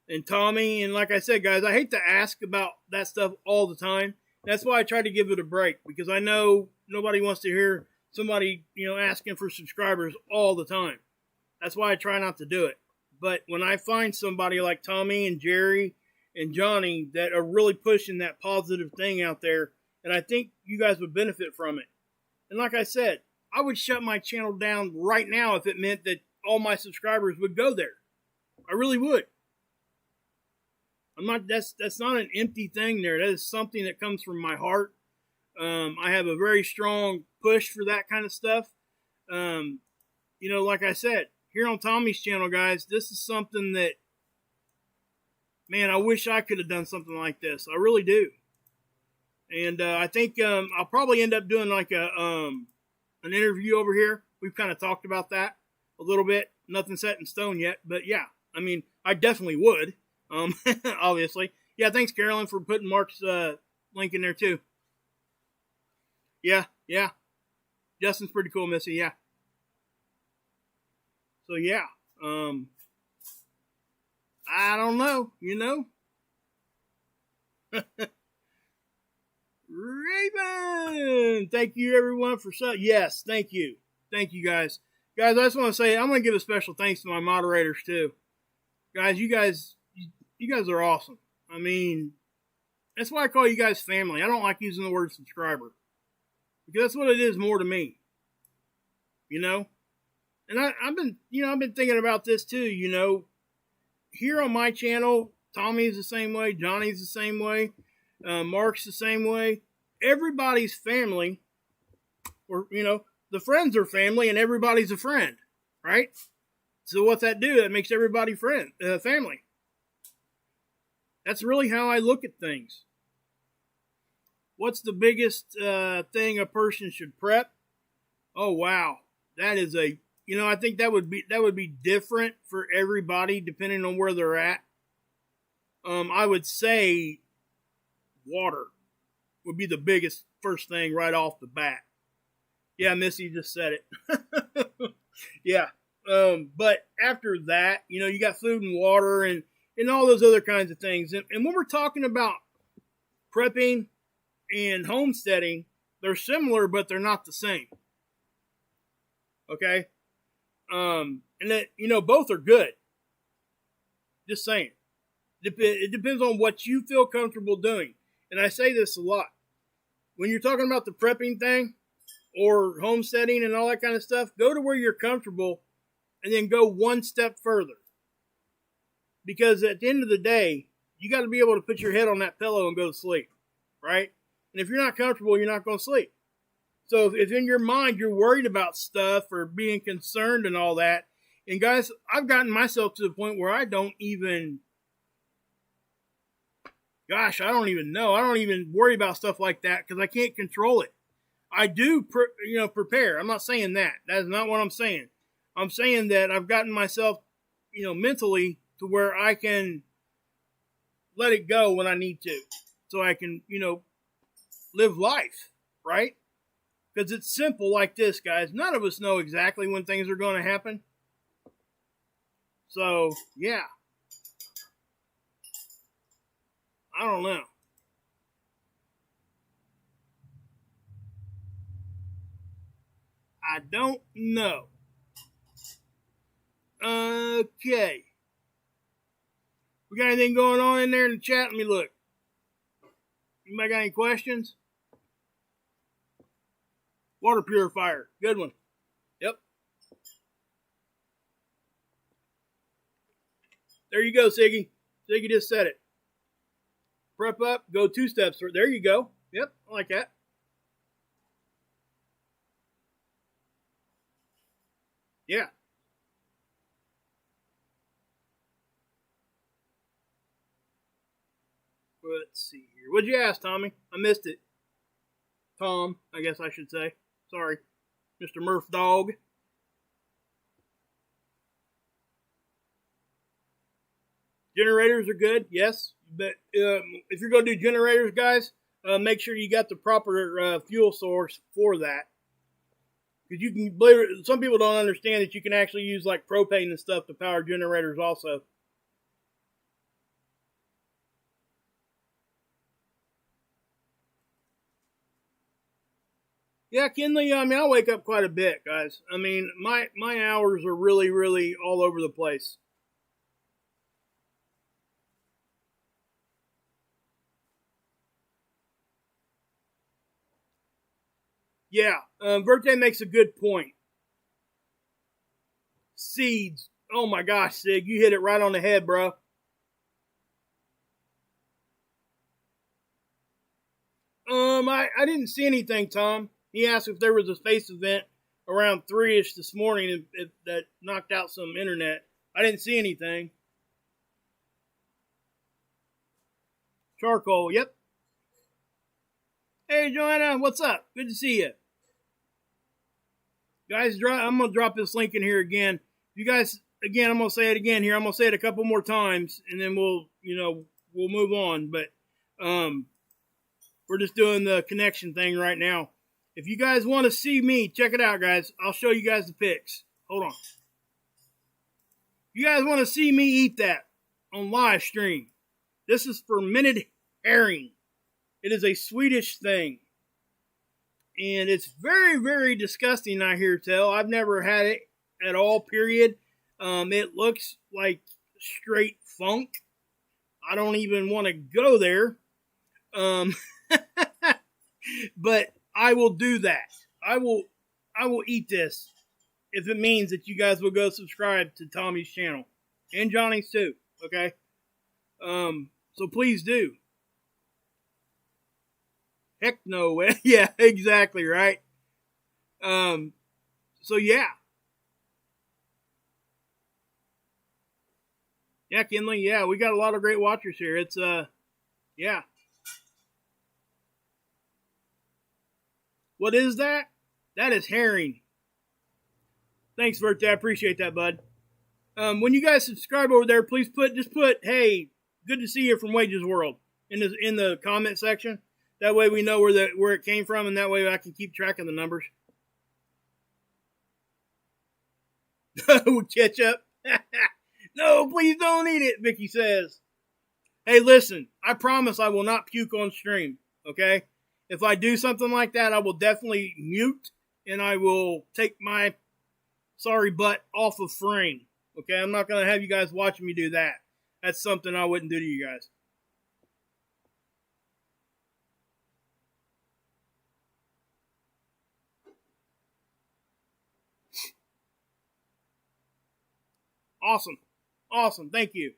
And Tommy, and like I said, guys, I hate to ask about that stuff all the time. That's why I try to give it a break, because I know nobody wants to hear somebody, you know, asking for subscribers all the time. That's why I try not to do it. But when I find somebody like Tommy and Jerry and Johnny that are really pushing that positive thing out there, and I think you guys would benefit from it. And like I said, I would shut my channel down right now if it meant that all my subscribers would go there. I really would. That's not an empty thing there. That is something that comes from my heart. I have a very strong push for that kind of stuff. You know, like I said, here on Tommy's channel, guys, this is something that, man, I wish I could have done something like this. I really do. And I think I'll probably end up doing like an interview over here. We've kind of talked about that a little bit. Nothing set in stone yet, but yeah, I mean, I definitely would. Obviously. Yeah, thanks, Carolyn, for putting Mark's link in there, too. Yeah. Justin's pretty cool, Missy, yeah. So, yeah. I don't know, you know? Raven! Thank you, everyone, for... Yes, thank you. Thank you, guys. Guys, I just want to say, I'm going to give a special thanks to my moderators, too. Guys, you guys are awesome. I mean, that's why I call you guys family. I don't like using the word subscriber, because that's what it is more to me. You know? And I've been thinking about this too, you know. Here on my channel, Tommy's the same way, Johnny's the same way, Mark's the same way. Everybody's family, or, you know, the friends are family and everybody's a friend, right? So what's that do? That makes everybody family. That's really how I look at things. What's the biggest thing a person should prep? Oh, wow. That is I think that would be different for everybody depending on where they're at. I would say water would be the biggest first thing right off the bat. Yeah, Missy just said it. Yeah. But after that, you got food and water and all those other kinds of things. And when we're talking about prepping and homesteading, they're similar, but they're not the same. Okay? And that, both are good. Just saying. It depends on what you feel comfortable doing. And I say this a lot. When you're talking about the prepping thing or homesteading and all that kind of stuff, go to where you're comfortable and then go one step further. Because at the end of the day, you got to be able to put your head on that pillow and go to sleep, right? And if you're not comfortable, you're not going to sleep. So if in your mind you're worried about stuff or being concerned and all that, and guys, I've gotten myself to the point where I don't even know. I don't even worry about stuff like that because I can't control it. I do, prepare. I'm not saying that. That is not what I'm saying. I'm saying that I've gotten myself, mentally to where I can let it go when I need to. So I can, live life, right? Because it's simple like this, guys. None of us know exactly when things are going to happen. So, yeah. I don't know. I don't know. Okay. We got anything going on in there in the chat? Let me look. Anybody got any questions? Water purifier. Good one. Yep. There you go, Siggy. Siggy just said it. Prep up, go 2 steps. There you go. Yep, I like that. Yeah. Let's see here. What'd you ask, Tommy? I missed it. Tom, I guess I should say. Sorry. Mr. Murph Dog. Generators are good, yes. But if you're going to do generators, guys, make sure you got the proper fuel source for that. Because you can, believe it, some people don't understand that you can actually use like propane and stuff to power generators also. Yeah, Kinley, I wake up quite a bit, guys. My hours are really, really all over the place. Yeah, Verte makes a good point. Seeds. Oh my gosh, Sig, you hit it right on the head, bro. I didn't see anything, Tom. He asked if there was a space event around 3-ish this morning if that knocked out some internet. I didn't see anything. Charcoal, yep. Hey, Joanna, what's up? Good to see you. Guys, I'm going to drop this link in here again. You guys, again, I'm going to say it again here. I'm going to say it a couple more times, and then we'll move on. But we're just doing the connection thing right now. If you guys want to see me, check it out, guys. I'll show you guys the pics. Hold on. If you guys want to see me eat that on live stream, this is fermented herring. It is a Swedish thing. And it's very, very disgusting, I hear tell. I've never had it at all, period. It looks like straight funk. I don't even want to go there. But I will do that. I will eat this if it means that you guys will go subscribe to Tommy's channel. And Johnny's too, okay? So please do. Heck no way. Yeah, exactly, right? So yeah. Yeah, Kinley, yeah, we got a lot of great watchers here. It's yeah. What is that? That is herring. Thanks, Verte. I appreciate that, bud. When you guys subscribe over there, please put, hey, good to see you from Wages World in the comment section. That way we know where it came from, and that way I can keep track of the numbers. With ketchup? No, please don't eat it, Vicky says. Hey, listen, I promise I will not puke on stream, okay? If I do something like that, I will definitely mute, and I will take my sorry butt off of frame, okay? I'm not going to have you guys watching me do that. That's something I wouldn't do to you guys. Awesome. Awesome. Thank you.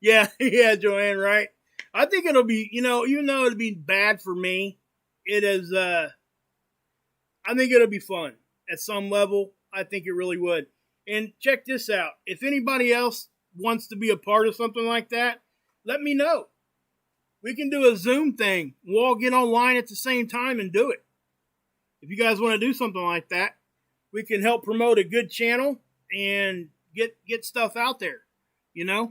Yeah, yeah, Joanne, right? I think it'll be, even though it'll be bad for me, it is, I think it'll be fun at some level. I think it really would. And check this out. If anybody else wants to be a part of something like that, let me know. We can do a Zoom thing. We'll all get online at the same time and do it. If you guys want to do something like that, we can help promote a good channel and get stuff out there, And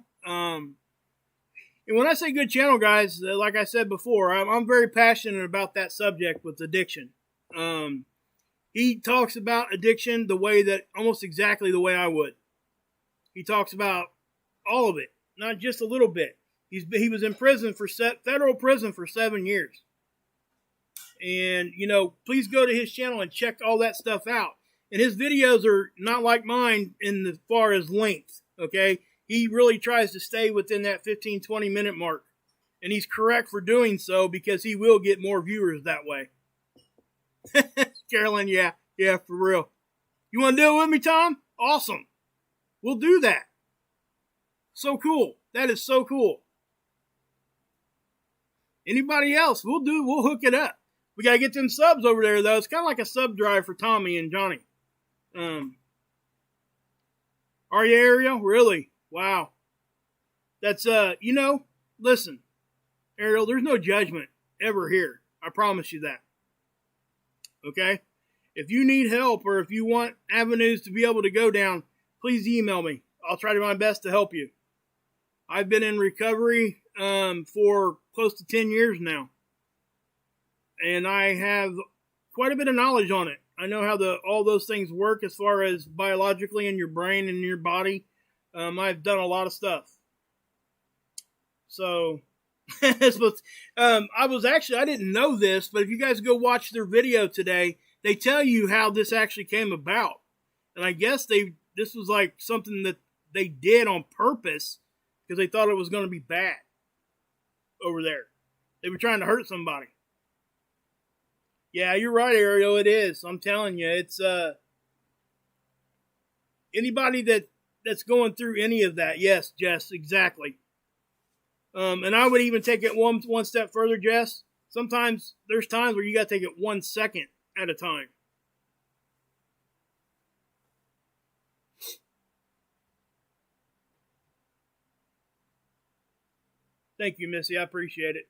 when I say good channel, guys, like I said before, I'm very passionate about that subject with addiction. He talks about addiction almost exactly the way I would. He talks about all of it, not just a little bit. He was in prison federal prison for 7 years. And, please go to his channel and check all that stuff out. And his videos are not like mine in as far as length, okay? He really tries to stay within that 15, 20-minute mark. And he's correct for doing so because he will get more viewers that way. Carolyn, yeah, for real. You want to do it with me, Tom? Awesome. We'll do that. So cool. That is so cool. Anybody else? We'll hook it up. We got to get them subs over there, though. It's kind of like a sub drive for Tommy and Johnny. Are you, Ariel? Really? Wow. That's, listen, Ariel, there's no judgment ever here. I promise you that. Okay? If you need help or if you want avenues to be able to go down, please email me. I'll try to do my best to help you. I've been in recovery for close to 10 years now. And I have quite a bit of knowledge on it. I know how all those things work as far as biologically in your brain and in your body. I've done a lot of stuff. So, I didn't know this, but if you guys go watch their video today, they tell you how this actually came about. And I guess this was like something that they did on purpose because they thought it was going to be bad over there. They were trying to hurt somebody. Yeah, you're right, Ariel. It is. I'm telling you, it's anybody that's going through any of that. Yes, Jess, exactly. And I would even take it one step further, Jess. Sometimes there's times where you got to take it 1 second at a time. Thank you, Missy. I appreciate it.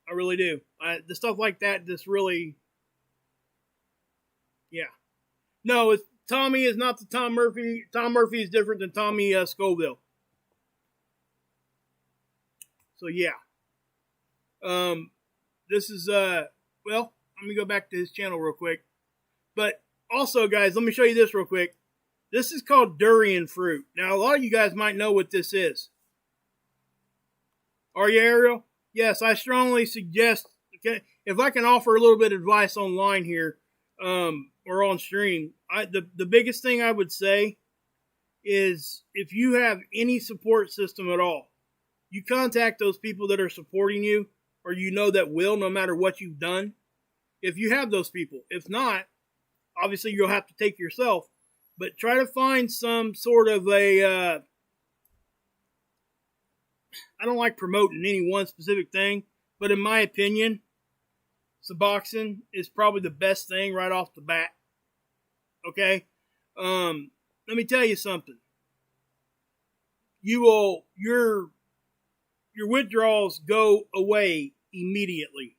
I really do. The stuff like that just really, yeah. No, Tommy is not the Tom Murphy. Tom Murphy is different than Tommy Scoville. So yeah. This is well, let me go back to his channel real quick. But also, guys, let me show you this real quick. This is called durian fruit. Now, a lot of you guys might know what this is. Are you, Ariel? Yes, I strongly suggest, okay, if I can offer a little bit of advice online here, or on stream, the biggest thing I would say is if you have any support system at all, you contact those people that are supporting you, or that will, no matter what you've done. If you have those people. If not, obviously you'll have to take yourself, but try to find some sort of a, I don't like promoting any one specific thing, but in my opinion, Suboxone is probably the best thing right off the bat. Okay? Let me tell you something. Your withdrawals go away immediately.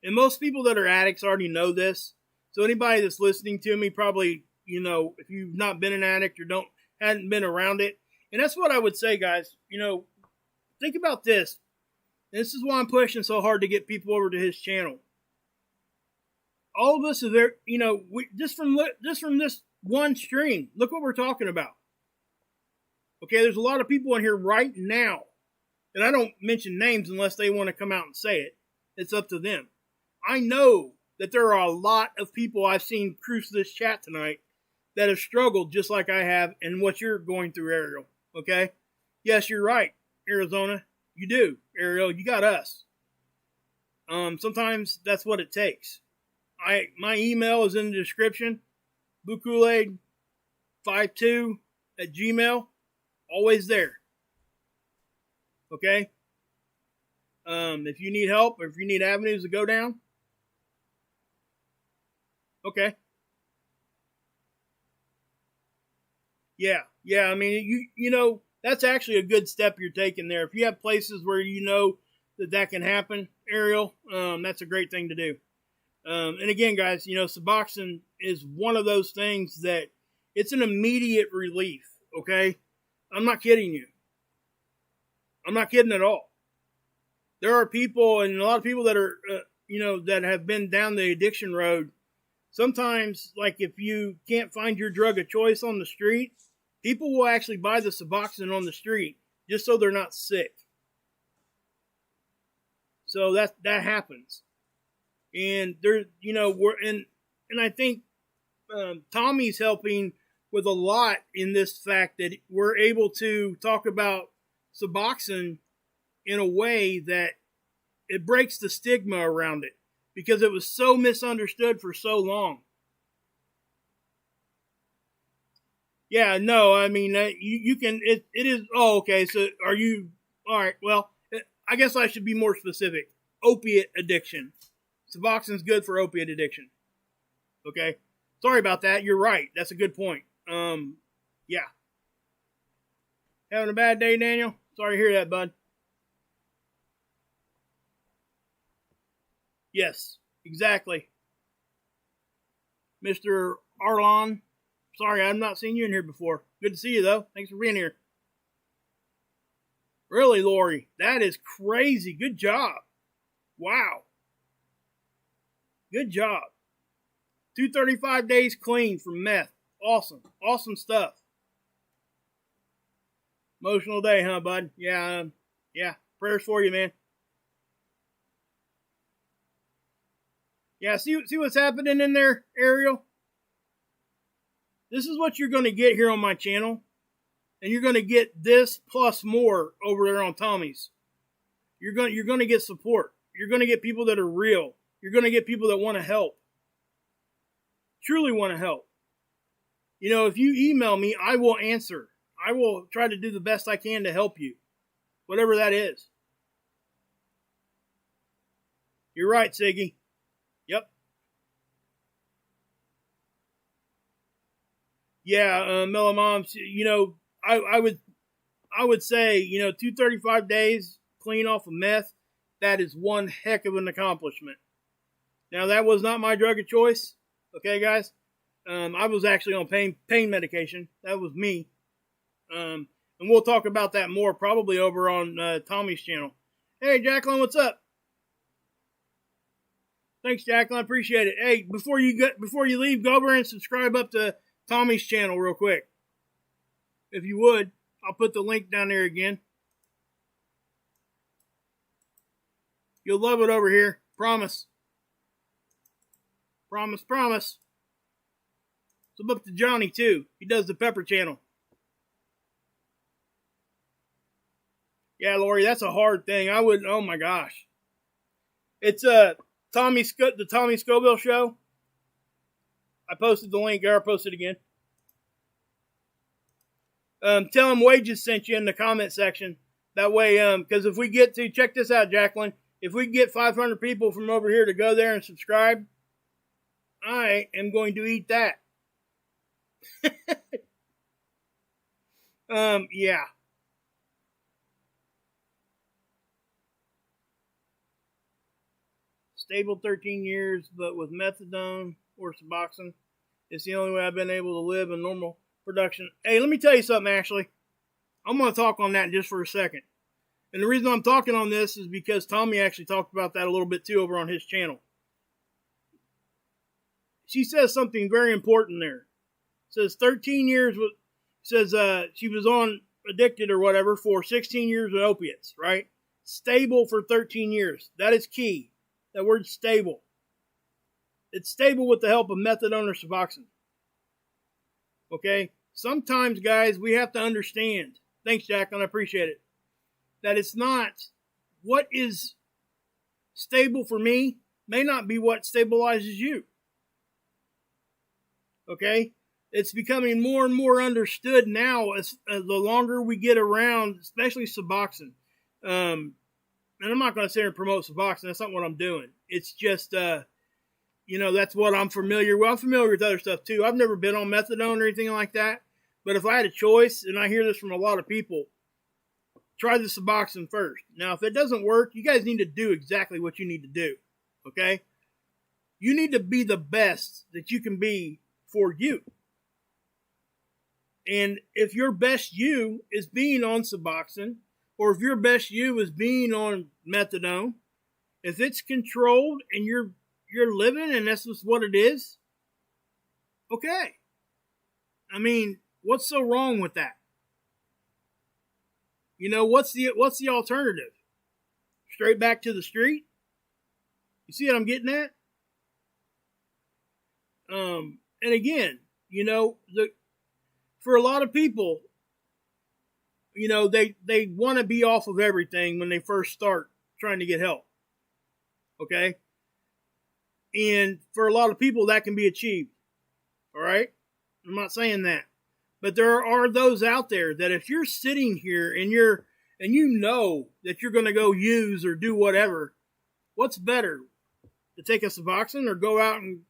And most people that are addicts already know this. So anybody that's listening to me probably, if you've not been an addict or hadn't been around it. And that's what I would say, guys. Think about this. This is why I'm pushing so hard to get people over to his channel. All of us are there, just from this one stream. Look what we're talking about. Okay, there's a lot of people in here right now, and I don't mention names unless they want to come out and say it. It's up to them. I know that there are a lot of people I've seen cruise this chat tonight that have struggled just like I have and what you're going through, Ariel. Okay? Yes, you're right, Arizona. You do, Ariel. You got us. Sometimes that's what it takes. My email is in the description. BlueKool-Aid52@gmail. Always there. Okay? If you need help or if you need avenues to go down. Okay. Yeah. I mean, that's actually a good step you're taking there. If you have places where you know that can happen, Ariel, that's a great thing to do. And again, guys, Suboxone is one of those things that it's an immediate relief. Okay. I'm not kidding you. I'm not kidding at all. There are people, and a lot of people that are, that have been down the addiction road. Sometimes, like if you can't find your drug of choice on the street, people will actually buy the Suboxone on the street just so they're not sick. So that happens. And there, and I think Tommy's helping with a lot in this fact that we're able to talk about Suboxone in a way that it breaks the stigma around it because it was so misunderstood for so long. Yeah, no, I mean, you can, it is, okay, so are you, all right, well, I guess I should be more specific. Opiate addiction. Suboxone's good for opiate addiction. Okay? Sorry about that, you're right, that's a good point. Yeah. Having a bad day, Daniel? Sorry to hear that, bud. Yes, exactly. Mr. Arlon, sorry, I've not seen you in here before. Good to see you, though. Thanks for being here. Really, Lori? That is crazy. Good job. Wow. Good job. 235 days clean from meth. Awesome. Awesome stuff. Emotional day, huh, bud? Yeah. Prayers for you, man. Yeah, see what's happening in there, Ariel? This is what you're going to get here on my channel. And you're going to get this plus more over there on Tommy's. You're going to get support. You're going to get people that are real. You're going to get people that want to help. Truly want to help. If you email me, I will answer. I will try to do the best I can to help you. Whatever that is. You're right, Siggy. Yep. Yeah, Mellow Moms, I would say, 235 days clean off of meth, that is one heck of an accomplishment. Now, that was not my drug of choice. Okay, guys? I was actually on pain medication. That was me. And we'll talk about that more probably over on Tommy's channel. Hey, Jacqueline, what's up? Thanks, Jacqueline. I appreciate it. Hey, before you leave, go over and subscribe up to Tommy's channel real quick. If you would, I'll put the link down there again. You'll love it over here. Promise. Promise. So up to Johnny, too. He does the Pepper channel. Yeah, Lori, that's a hard thing. Oh my gosh. It's the Tommy Scoville show. I posted the link. I'll post it again. Tell him Wages sent you in the comment section. That way, because if we get to, check this out, Jacqueline. If we get 500 people from over here to go there and subscribe, I am going to eat that. Yeah. Stable 13 years, but with methadone or Suboxone, it's the only way I've been able to live in normal production. Hey, let me tell you something, Ashley. I'm going to talk on that just for a second. And the reason I'm talking on this is because Tommy actually talked about that a little bit too over on his channel. She says something very important there. It says 13 years, says she was on addicted or whatever for 16 years with opiates, right? Stable for 13 years. That is key. That word stable. It's stable with the help of methadone or Suboxone. Okay? Sometimes, guys, we have to understand. Thanks, Jacqueline. I appreciate it. That it's not what is stable for me may not be what stabilizes you. Okay? It's becoming more and more understood now as the longer we get around, especially Suboxone. And I'm not going to sit here and promote Suboxone. That's not what I'm doing. It's just, that's what I'm familiar with. I'm familiar with other stuff too. I've never been on methadone or anything like that. But if I had a choice, and I hear this from a lot of people, try the Suboxone first. Now, if it doesn't work, you guys need to do exactly what you need to do. Okay? You need to be the best that you can be for you. And if your best you is being on Suboxone, or if your best you is being on methadone, if it's controlled and you're living and that's just what it is, okay. I mean, what's so wrong with that? What's the alternative? Straight back to the street? You see what I'm getting at? And again, for a lot of people, they want to be off of everything when they first start trying to get help. Okay? And for a lot of people, that can be achieved. All right? I'm not saying that. But there are those out there that if you're sitting here and you know that you're going to go use or do whatever, what's better? To take a Suboxone or go out and,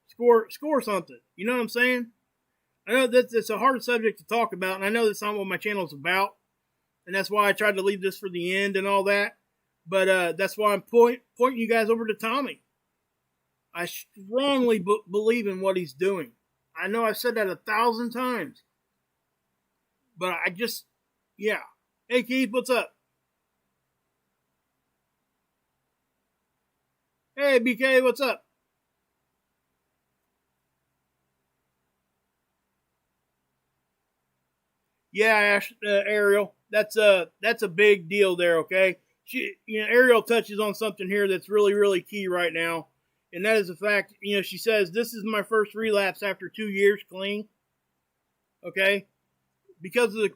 score something? You know what I'm saying? I know that's a hard subject to talk about, and I know that's not what my channel is about, and that's why I tried to leave this for the end and all that. But that's why I'm pointing you guys over to Tommy. I strongly believe in what he's doing. I know I've said that 1,000 times, but I just, yeah. Hey Keith, what's up? Hey BK, what's up? Yeah, Ariel, that's a big deal there. Okay, Ariel touches on something here that's really, really key right now, and that is the fact. She says this is my first relapse after 2 years clean. Okay, because of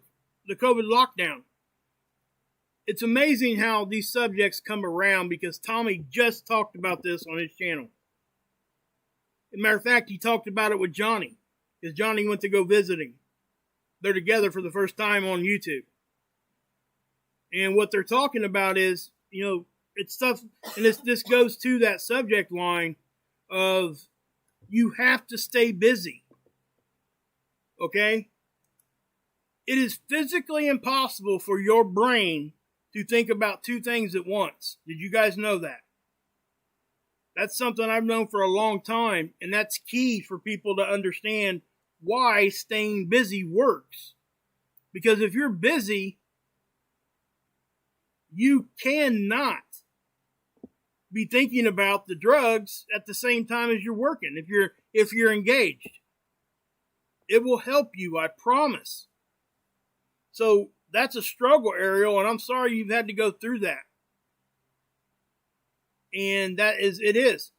the COVID lockdown. It's amazing how these subjects come around because Tommy just talked about this on his channel. As a matter of fact, he talked about it with Johnny, because Johnny went to go visit him. They're together for the first time on YouTube. And what they're talking about is, it's stuff, and this goes to that subject line of you have to stay busy. Okay? It is physically impossible for your brain to think about two things at once. Did you guys know that? That's something I've known for a long time, and that's key for people to understand why staying busy works. Because if you're busy, you cannot be thinking about the drugs at the same time as you're working. If you're engaged, it will help you, I promise. So that's a struggle, Ariel, and I'm sorry you've had to go through that. And it is.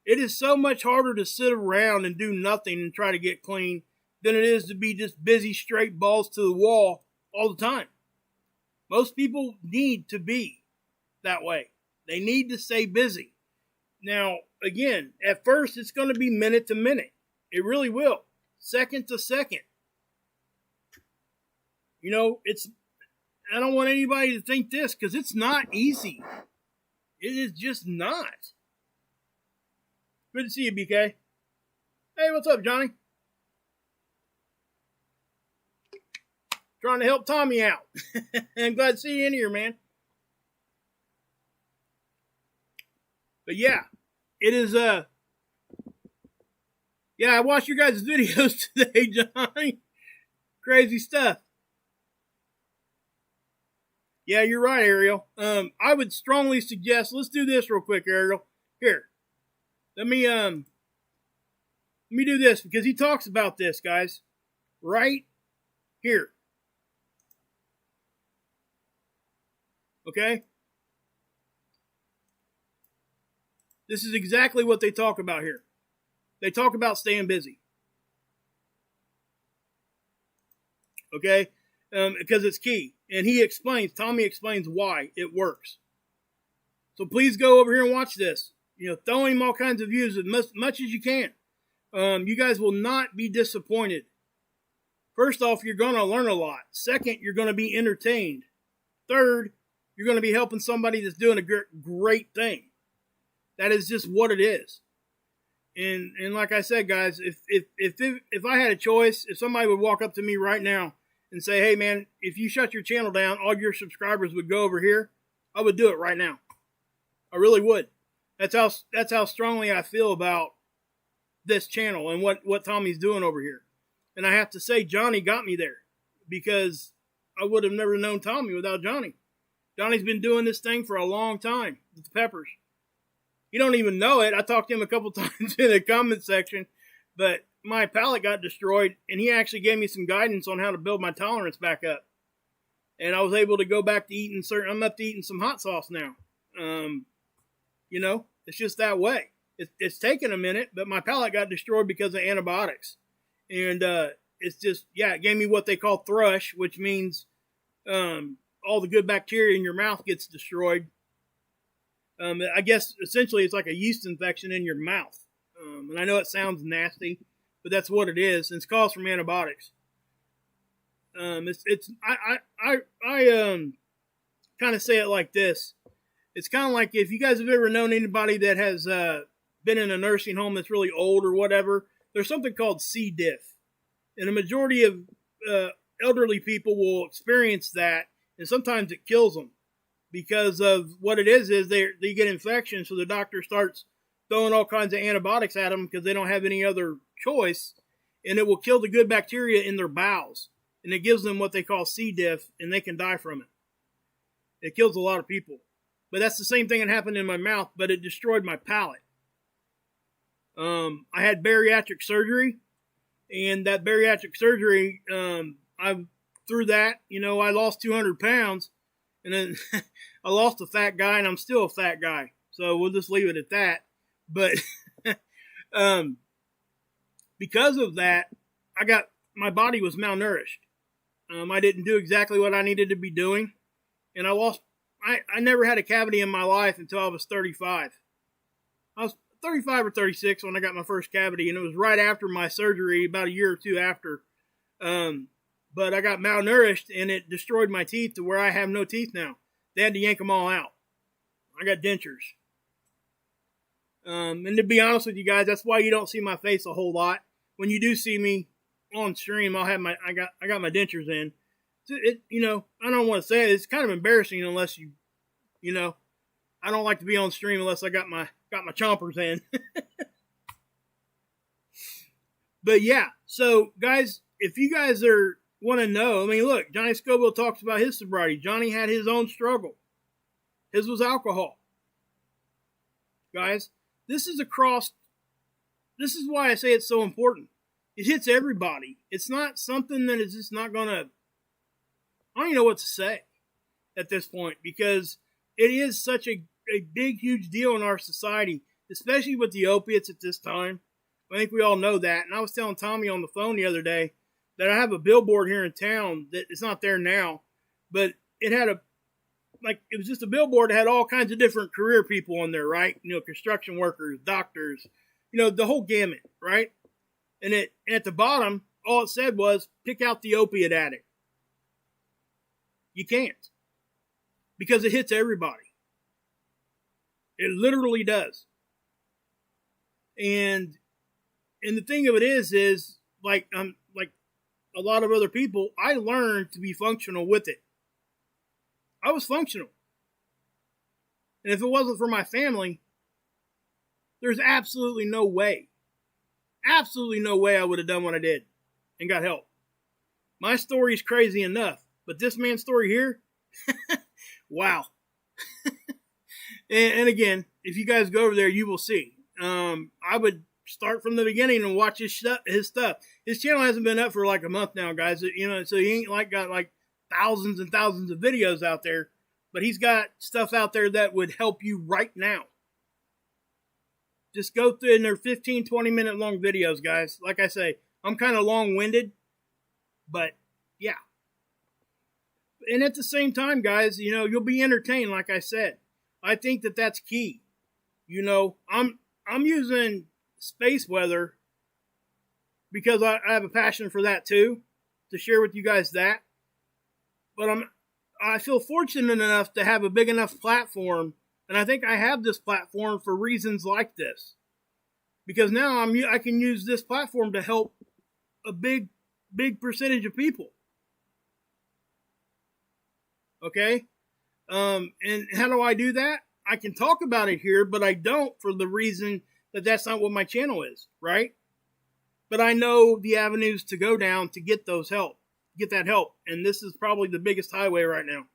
It is so much harder to sit around and do nothing and try to get clean than it is to be just busy, straight balls to the wall all the time. Most people need to be that way. They need to stay busy. Now, again, at first it's going to be minute to minute. It really will. Second to second. I don't want anybody to think this, because it's not easy. It is just not. Good to see you, BK. Hey, what's up, Johnny? Trying to help Tommy out. I'm glad to see you in here, man. But yeah, it is, I watched your guys' videos today, Johnny. Crazy stuff. Yeah, you're right, Ariel. I would strongly suggest, let's do this real quick, Ariel. Here, let me do this because he talks about this, guys, right here. Okay? This is exactly what they talk about here. They talk about staying busy. Okay? Because it's key. And Tommy explains why it works. So please go over here and watch this. Throw him all kinds of views as much as you can. You guys will not be disappointed. First off, you're going to learn a lot. Second, you're going to be entertained. Third, you're going to be helping somebody that's doing a great thing. That is just what it is. And like I said, guys, if I had a choice, if somebody would walk up to me right now and say, hey, man, if you shut your channel down, all your subscribers would go over here, I would do it right now. I really would. That's how strongly I feel about this channel and what Tommy's doing over here. And I have to say, Johnny got me there because I would have never known Tommy without Johnny. Johnny's been doing this thing for a long time with the peppers. You don't even know it. I talked to him a couple times in the comment section, but my palate got destroyed, and he actually gave me some guidance on how to build my tolerance back up. And I was able to go back to eating I'm up to eating some hot sauce now. It's just that way. It's taken a minute, but my palate got destroyed because of antibiotics. And it's just, it gave me what they call thrush, which means all the good bacteria in your mouth gets destroyed. I guess essentially it's like a yeast infection in your mouth. And I know it sounds nasty, but that's what it is. And it's caused from antibiotics. I kind of say it like this. It's kind of like if you guys have ever known anybody that has been in a nursing home that's really old or whatever, there's something called C. diff. And a majority of elderly people will experience that, and sometimes it kills them. Because of what it is they get infections, so the doctor starts throwing all kinds of antibiotics at them because they don't have any other choice, and it will kill the good bacteria in their bowels, and it gives them what they call C. diff, and they can die from it. It kills a lot of people. But that's the same thing that happened in my mouth, but it destroyed my palate. I had bariatric surgery, and that bariatric surgery, through that, I lost 200 pounds. And then I lost a fat guy, and I'm still a fat guy. So we'll just leave it at that. But because of that, my body was malnourished. I didn't do exactly what I needed to be doing. And I never had a cavity in my life until I was 35. I was 35 or 36 when I got my first cavity, and it was right after my surgery, about a year or two after. But I got malnourished, and it destroyed my teeth to where I have no teeth now. They had to yank them all out. I got dentures. And to be honest with you guys, that's why you don't see my face a whole lot. When you do see me on stream, I got my dentures in. I don't want to say it. It's kind of embarrassing unless I don't like to be on stream unless I got my chompers in. But yeah, so guys, if you guys want to know, look, Johnny Scoville talks about his sobriety. Johnny had his own struggle. His was alcohol. Guys, this is why I say it's so important. It hits everybody. It's not something that is just not going to, I don't even know what to say at this point, because it is such a big, huge deal in our society, especially with the opiates at this time. I think we all know that. And I was telling Tommy on the phone the other day that I have a billboard here in town that it's not there now, but it was just a billboard that had all kinds of different career people on there, right? Construction workers, doctors, the whole gamut, right? And at the bottom, all it said was, pick out the opiate addict. You can't. Because it hits everybody. It literally does. And the thing of it is like a lot of other people, I learned to be functional with it. I was functional. And if it wasn't for my family, there's absolutely no way I would have done what I did and got help. My story's crazy enough, but this man's story here, Wow. And again, if you guys go over there, you will see. I would start from the beginning and watch his stuff. His channel hasn't been up for like a month now, guys. You know, so he ain't like got like thousands and thousands of videos out there, but he's got stuff out there that would help you right now. Just go through, and they're 15, 20-minute long videos, guys. Like I say, I'm kind of long-winded, but yeah. And at the same time, guys, you know, you'll be entertained, like I said. I think that that's key. You know, I'm using space weather because I have a passion for that too, to share with you guys that. But I feel fortunate enough to have a big enough platform, and I think I have this platform for reasons like this. Because now I can use this platform to help a big percentage of people. Okay? And how do I do that? I can talk about it here, but I don't, for the reason that that's not what my channel is, right? But I know the avenues to go down to get that help. And this is probably the biggest highway right now,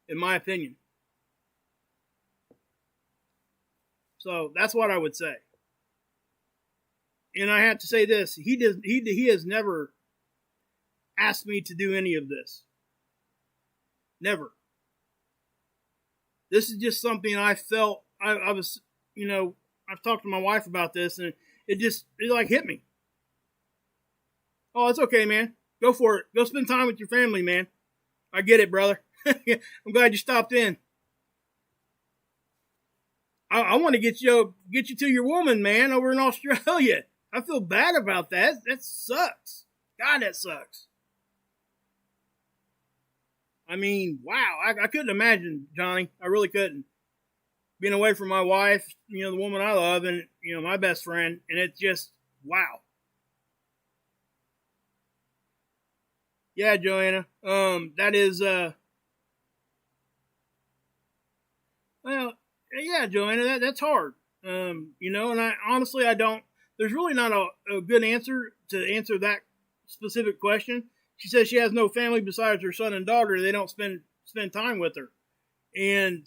in my opinion. So that's what I would say. And I have to say this, he has never asked me to do any of this. Never. This is just something I felt, I was, you know, I've talked to my wife about this, and it like hit me. Oh, it's okay, man. Go for it. Go spend time with your family, man. I get it, brother. I'm glad you stopped in. I want to get you to your woman, man, over in Australia. I feel bad about that. That sucks. God, that sucks. I mean, wow. I couldn't imagine, Johnny. I really couldn't. Being away from my wife, you know, the woman I love, and, you know, my best friend. And it's just, wow. Yeah, Joanna. That is, well, yeah, Joanna, that's hard. You know, and I don't, there's really not a good answer to answer that specific question. She says she has no family besides her son and daughter. They don't spend time with her. And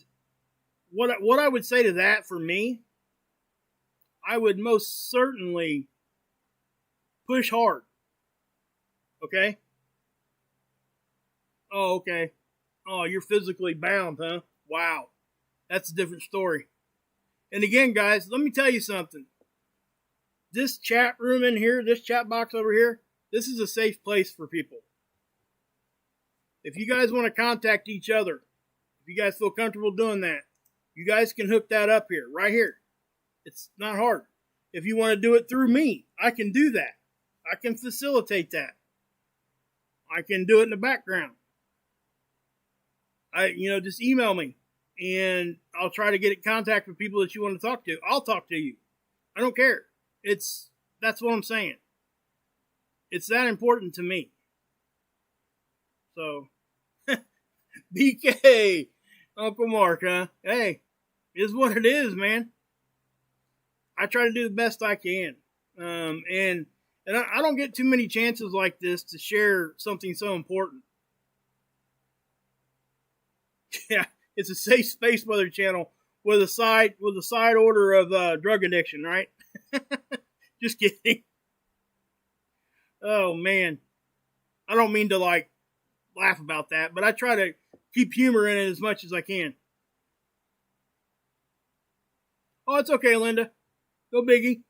what I would say to that, for me, I would most certainly push hard. Okay? Oh, okay. Oh, you're physically bound, huh? Wow. That's a different story. And again, guys, let me tell you something. This chat room in here, this chat box over here, this is a safe place for people. If you guys want to contact each other, if you guys feel comfortable doing that, you guys can hook that up here, right here. It's not hard. If you want to do it through me, I can do that. I can facilitate that. I can do it in the background. Just email me, and I'll try to get in contact with people that you want to talk to. I'll talk to you. I don't care. That's what I'm saying. It's that important to me. So, BK, Uncle Mark, huh? Hey, is what it is, man. I try to do the best I can. And I don't get too many chances like this to share something so important. Yeah, it's a safe space weather channel with a side order of drug addiction, right? Just kidding. Oh man, I don't mean to laugh about that, but I try to keep humor in it as much as I can. Oh, it's okay, Linda. No biggie.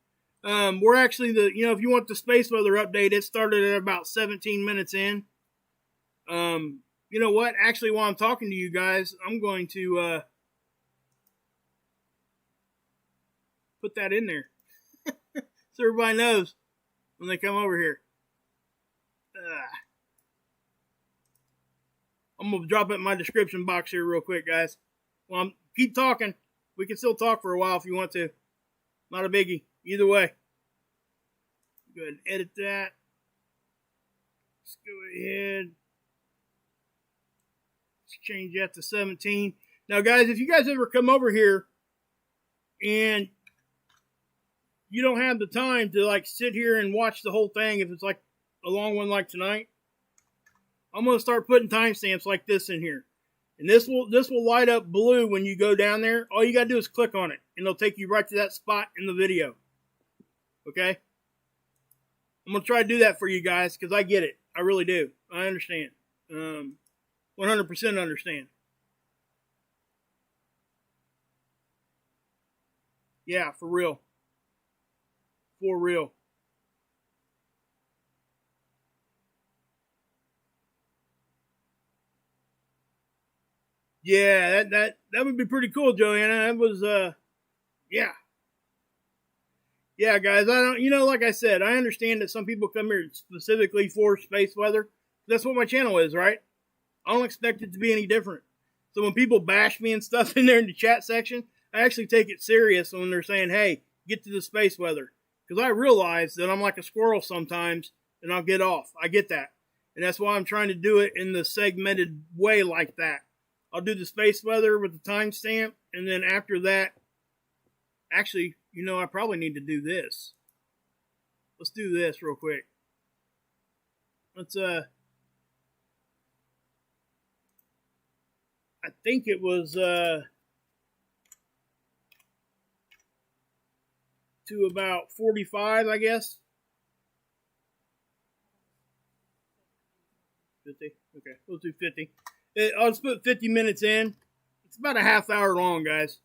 We're actually if you want the space weather update, it started at about 17 minutes in. You know what? Actually, while I'm talking to you guys, I'm going to put that in there so everybody knows when they come over here. I'm going to drop it in my description box here real quick, guys. Well, keep talking. We can still talk for a while if you want to. Not a biggie. Either way. Go ahead and edit that. Let's go ahead. Let's change that to 17. Now, guys, if you guys ever come over here and you don't have the time to sit here and watch the whole thing, if it's like a long one like tonight, I'm going to start putting timestamps like this in here. And this will light up blue when you go down there. All you got to do is click on it, and it'll take you right to that spot in the video. Okay? I'm going to try to do that for you guys because I get it. I really do. I understand. 100% understand. Yeah, for real. For real. Yeah, that would be pretty cool, Joanna. That was yeah. Yeah, guys, I don't, like I said, I understand that some people come here specifically for space weather. That's what my channel is, right? I don't expect it to be any different. So when people bash me and stuff in there in the chat section, I actually take it serious when they're saying, hey, get to the space weather. Because I realize that I'm like a squirrel sometimes, and I'll get off. I get that. And that's why I'm trying to do it in the segmented way like that. I'll do the space weather with the timestamp, and then after that, actually, I probably need to do this. Let's do this real quick. Let's, I think it was, to about 45, I guess. 50? Okay, we'll do 50. I'll just put 50 minutes in. It's about a half hour long, guys.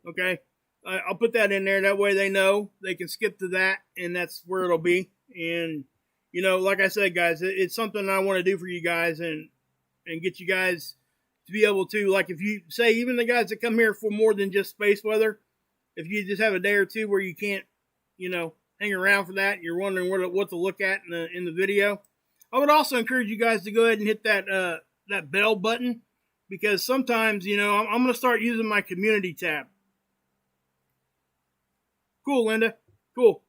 Okay, I'll put that in there. That way they know they can skip to that, and that's where it'll be. And, like I said, guys, it's something I want to do for you guys and get you guys to be able to, like, if you say, even the guys that come here for more than just space weather, if you just have a day or two where you can't, hang around for that, and you're wondering what to look at in the video, I would also encourage you guys to go ahead and hit that that bell button, because sometimes, I'm going to start using my community tab. Cool, Linda. Cool.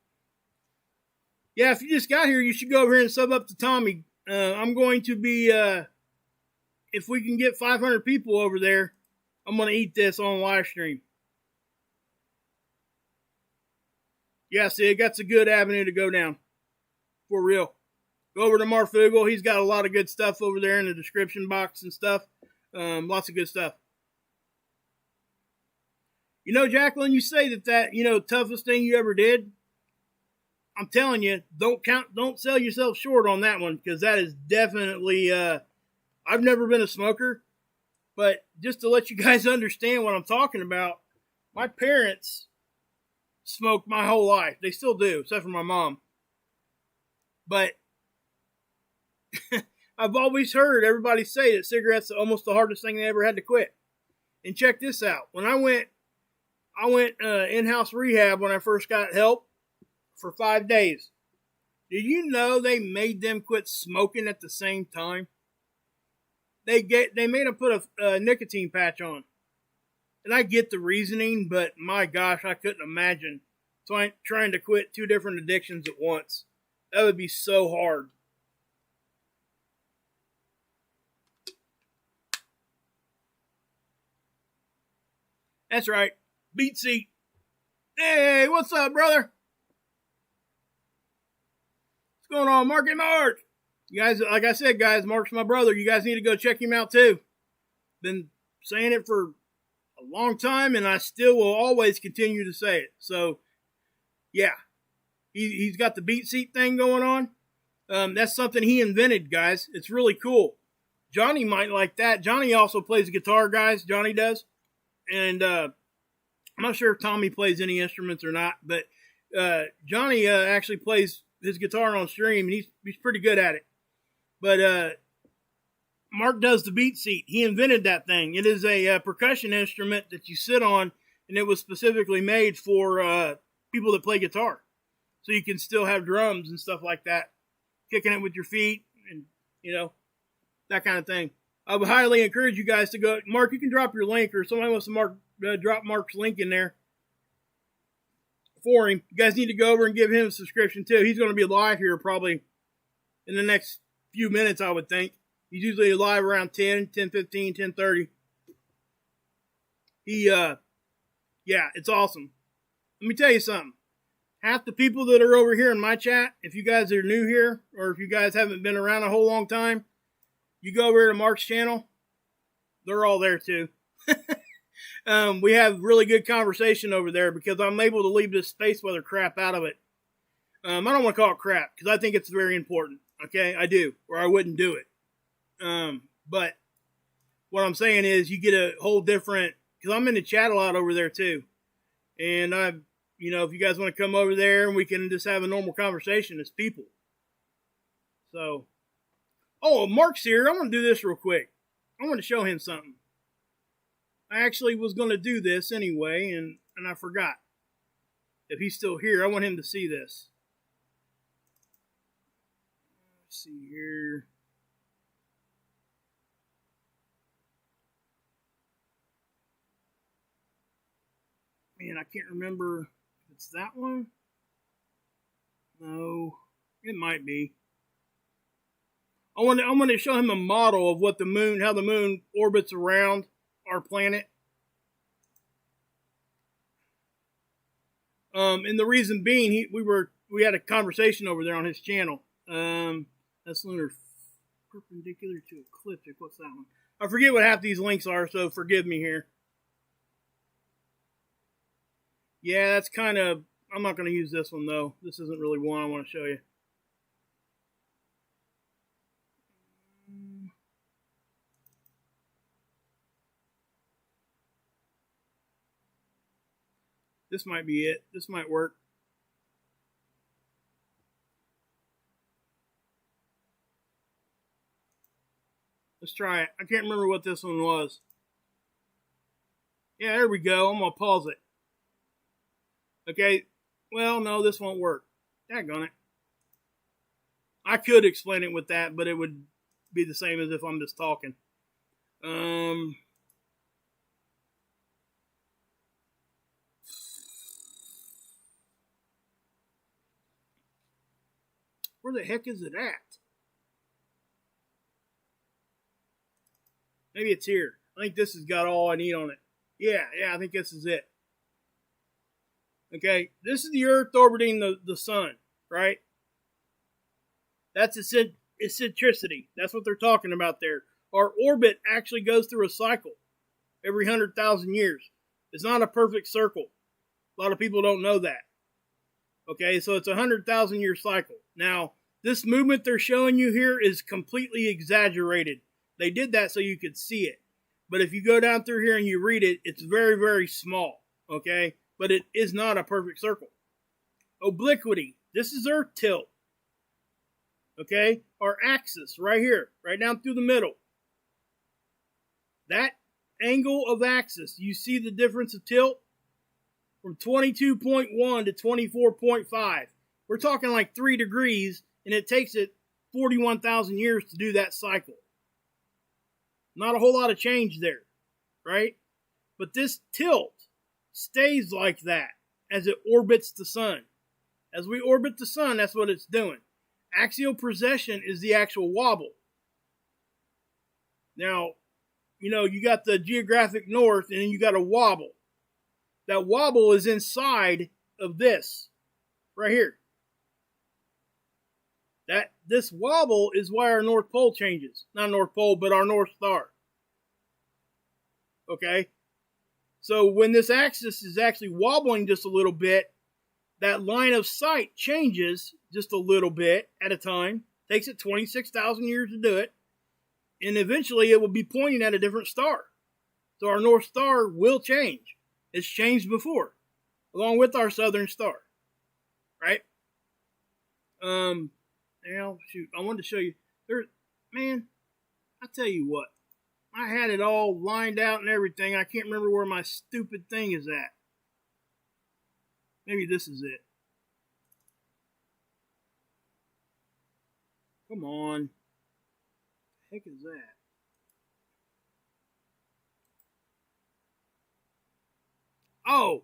Yeah, if you just got here, you should go over here and sub up to Tommy. I'm going to be, if we can get 500 people over there, I'm going to eat this on live stream. Yeah, see, that's a good avenue to go down. For real. Go over to Mark Fugel. He's got a lot of good stuff over there in the description box and stuff. Lots of good stuff. Jacqueline, you say that, toughest thing you ever did. I'm telling you, don't sell yourself short on that one, because that is definitely, I've never been a smoker, but just to let you guys understand what I'm talking about, my parents smoked my whole life. They still do, except for my mom. But I've always heard everybody say that cigarettes are almost the hardest thing they ever had to quit. And check this out. When I went in-house rehab when I first got help for 5 days. Did you know they made them quit smoking at the same time? They made them put a nicotine patch on. And I get the reasoning, but my gosh, I couldn't imagine trying to quit 2 different addictions at once. That would be so hard. That's right. Beat seat. Hey, what's up, brother? What's going on, Mark and Mark? You guys, like I said, guys, Mark's my brother. You guys need to go check him out, too. Been saying it for a long time, and I still will always continue to say it. So, yeah. He's got the beat seat thing going on. That's something he invented, guys. It's really cool. Johnny might like that. Johnny also plays guitar, guys. Johnny does. And I'm not sure if Tommy plays any instruments or not, but Johnny actually plays his guitar on stream, and he's pretty good at it. But Mark does the beat seat. He invented that thing. It is a percussion instrument that you sit on, and it was specifically made for people that play guitar. So you can still have drums and stuff like that, kicking it with your feet, and, that kind of thing. I would highly encourage you guys to go. Mark, you can drop your link, or somebody wants to drop Mark's link in there for him. You guys need to go over and give him a subscription too. He's going to be live here probably in the next few minutes, I would think. He's usually live around 10:15, 10:30. Yeah, it's awesome. Let me tell you something. half the people that are over here in my chat, if you guys are new here, or if you guys haven't been around a whole long time, you go over to Mark's channel, they're all there too. We have really good conversation over there because I'm able to leave this space weather crap out of it. I don't want to call it crap because I think it's very important. Okay, I do, or I wouldn't do it. But what I'm saying is you get a whole different, because I'm in the chat a lot over there too. And if you guys want to come over there and we can just have a normal conversation as people. So, Mark's here. I want to do this real quick. I want to show him something. I actually was going to do this anyway, and I forgot. If he's still here, I want him to see this. Let's see here. Man, I can't remember if it's that one. No, it might be. I want to show him a model of what how the moon orbits around our planet. And the reason being, we had a conversation over there on his channel. That's lunar perpendicular to ecliptic. What's that one? I forget what half these links are, so forgive me here. Yeah, that's kind of, I'm not going to use this one though. This isn't really one I want to show you. This might be it. This might work. Let's try it. I can't remember what this one was. Yeah, there we go. I'm going to pause it. Okay. Well, no, this won't work. Daggone it. I could explain it with that, but it would be the same as if I'm just talking. Where the heck is it at? Maybe it's here. I think this has got all I need on it. Yeah, I think this is it. Okay, this is the Earth orbiting the Sun, right? That's eccentricity. That's what they're talking about there. Our orbit actually goes through a cycle every 100,000 years. It's not a perfect circle. A lot of people don't know that. Okay, so it's a 100,000 year cycle. Now, this movement they're showing you here is completely exaggerated. They did that so you could see it. But if you go down through here and you read it, it's very, very small. Okay, but it is not a perfect circle. Obliquity. This is Earth tilt. Okay, our axis right here, right down through the middle. That angle of axis, you see the difference of tilt? From 22.1 to 24.5. We're talking like 3 degrees, and it takes it 41,000 years to do that cycle. Not a whole lot of change there, right? But this tilt stays like that as it orbits the sun. As we orbit the sun, that's what it's doing. Axial precession is the actual wobble. Now, you got the geographic north, and then you got a wobble. That wobble is inside of this, right here. This wobble is why our North Pole changes. Not North Pole, but our North Star. Okay? So when this axis is actually wobbling just a little bit, that line of sight changes just a little bit at a time. Takes it 26,000 years to do it. And eventually it will be pointing at a different star. So our North Star will change. It's changed before, along with our Southern Star. Right? Now, shoot, I wanted to show you. Man, I tell you what. I had it all lined out and everything. I can't remember where my stupid thing is at. Maybe this is it. Come on. What the heck is that? Oh,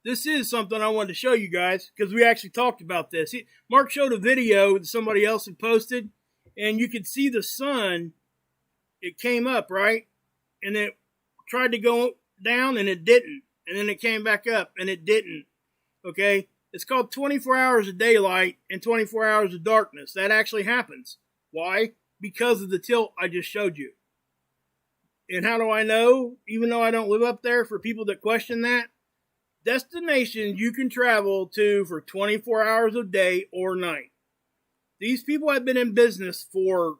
this is something I wanted to show you guys because we actually talked about this. Mark showed a video that somebody else had posted, and you could see the sun. It came up, right? And it tried to go down, and it didn't. And then it came back up, and it didn't. Okay? It's called 24 hours of daylight and 24 hours of darkness. That actually happens. Why? Because of the tilt I just showed you. And how do I know? Even though I don't live up there, for people that question that, destinations you can travel to for 24 hours of day or night. These people have been in business for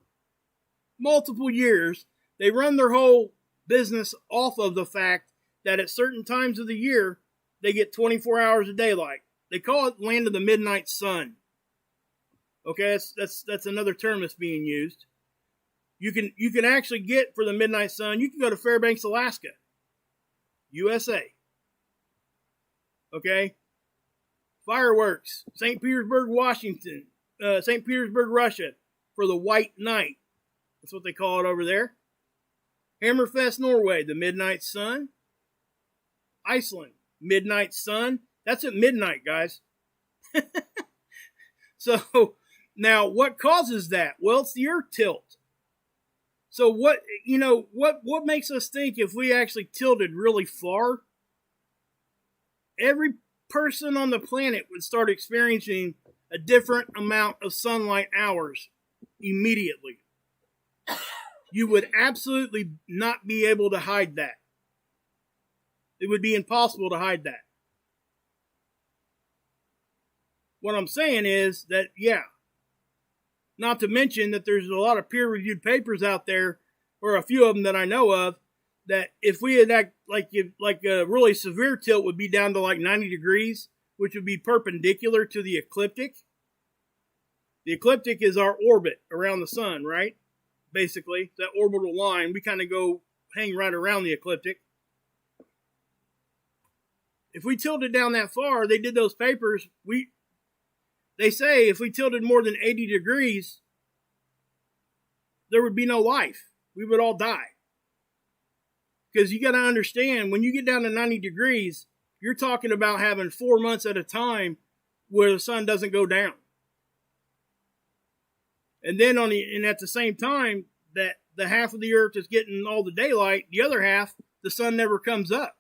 multiple years. They run their whole business off of the fact that at certain times of the year, they get 24 hours of daylight. They call it land of the midnight sun. Okay, that's another term that's being used. You can actually get, for the midnight sun, you can go to Fairbanks, Alaska, USA. Okay? Fireworks, St. Petersburg, Washington, St. Petersburg, Russia, for the white night. That's what they call it over there. Hammerfest, Norway, the midnight sun. Iceland, midnight sun. That's at midnight, guys. So, now, what causes that? Well, it's the Earth tilt. So what makes us think if we actually tilted really far, every person on the planet would start experiencing a different amount of sunlight hours immediately. You would absolutely not be able to hide that. It would be impossible to hide that. What I'm saying is that, yeah, not to mention that there's a lot of peer-reviewed papers out there, or a few of them that I know of, that if we had like a really severe tilt would be down to like 90 degrees, which would be perpendicular to the ecliptic. The ecliptic is our orbit around the sun, right? Basically, that orbital line, we kind of go hang right around the ecliptic. If we tilted down that far, they did those papers, they say if we tilted more than 80 degrees, there would be no life. We would all die. Because you got to understand, when you get down to 90 degrees, you're talking about having 4 months at a time where the sun doesn't go down. And then and at the same time, that the half of the earth is getting all the daylight, the other half, the sun never comes up.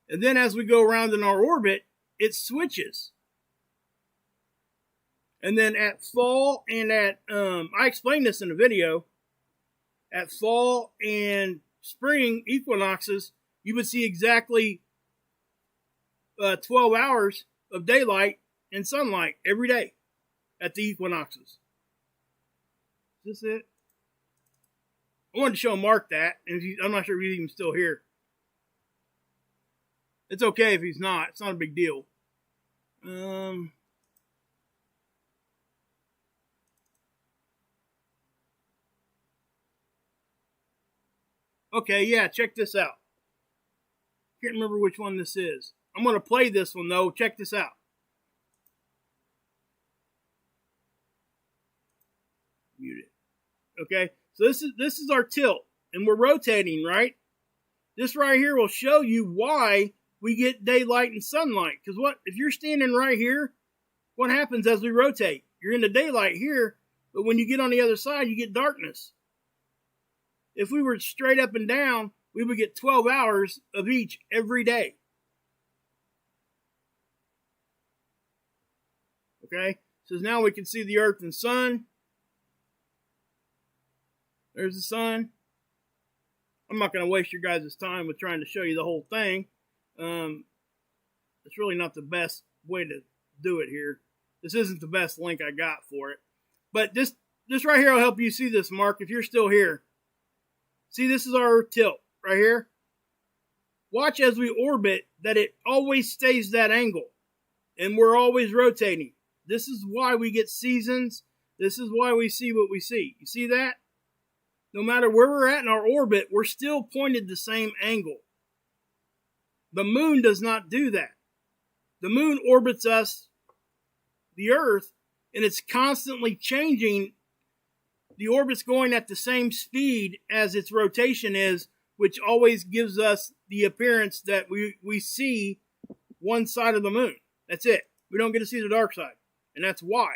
And then as we go around in our orbit, it switches. And then at fall and I explained this in a video, at fall and spring equinoxes, you would see exactly 12 hours of daylight and sunlight every day at the equinoxes. Is this it? I wanted to show Mark that, and I'm not sure if he's even still here. It's okay if he's not. It's not a big deal. Okay, yeah, check this out. Can't remember which one this is. I'm going to play this one, though. Check this out. Mute it. Okay, so this is our tilt, and we're rotating, right? This right here will show you why we get daylight and sunlight. Because if you're standing right here, what happens as we rotate? You're in the daylight here, but when you get on the other side, you get darkness. If we were straight up and down, we would get 12 hours of each every day. Okay? So now we can see the earth and sun. There's the sun. I'm not going to waste your guys' time with trying to show you the whole thing. It's really not the best way to do it here. This isn't the best link I got for it. But this right here will help you see this, Mark, if you're still here. See, this is our tilt right here. Watch as we orbit that it always stays that angle. And we're always rotating. This is why we get seasons. This is why we see what we see. You see that? No matter where we're at in our orbit, we're still pointed the same angle. The moon does not do that. The moon orbits us, the Earth, and it's constantly changing. The orbit's going at the same speed as its rotation is, which always gives us the appearance that we see one side of the moon. That's it. We don't get to see the dark side. And that's why.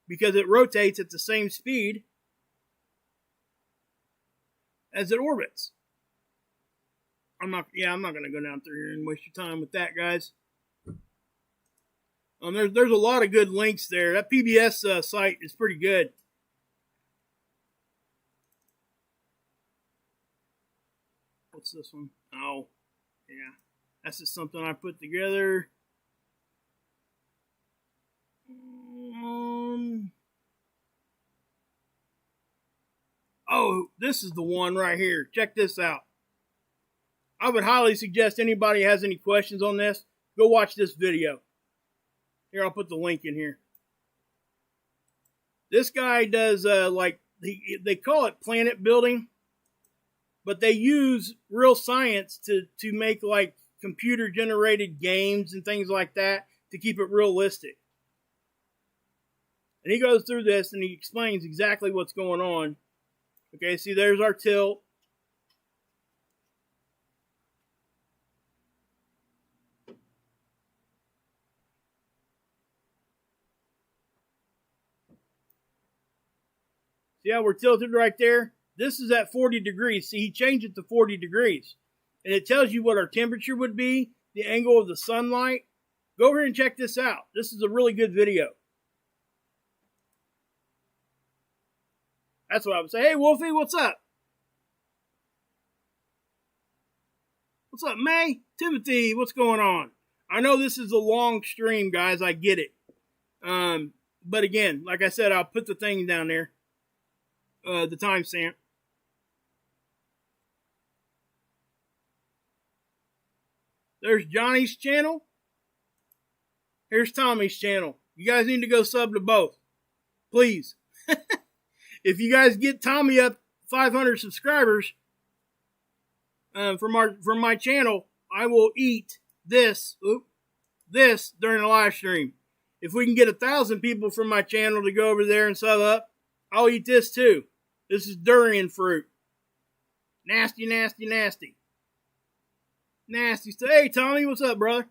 Because it rotates at the same speed as it orbits. I'm not going to go down through here and waste your time with that, guys. There's a lot of good links there. That PBS site is pretty good. What's this one? Oh, yeah. That's just something I put together. Oh, this is the one right here. Check this out. I would highly suggest anybody has any questions on this, go watch this video. Here, I'll put the link in here. This guy does, they call it planet building, but they use real science to make, like, computer-generated games and things like that to keep it realistic. And he goes through this and he explains exactly what's going on. Okay, see, there's our tilt. See how we're tilted right there? This is at 40 degrees. See, he changed it to 40 degrees. And it tells you what our temperature would be, the angle of the sunlight. Go over here and check this out. This is a really good video. That's what I would say. Hey, Wolfie, what's up? What's up, May? Timothy, what's going on? I know this is a long stream, guys. I get it. But again, like I said, I'll put the thing down there. The timestamp. There's Johnny's channel. Here's Tommy's channel. You guys need to go sub to both. Please. If you guys get Tommy up 500 subscribers from my channel, I will eat this during the live stream. If we can get 1,000 people from my channel to go over there and sub up, I'll eat this too. This is durian fruit. Nasty, nasty, nasty. Nasty stuff. Hey, Tommy, what's up, brother?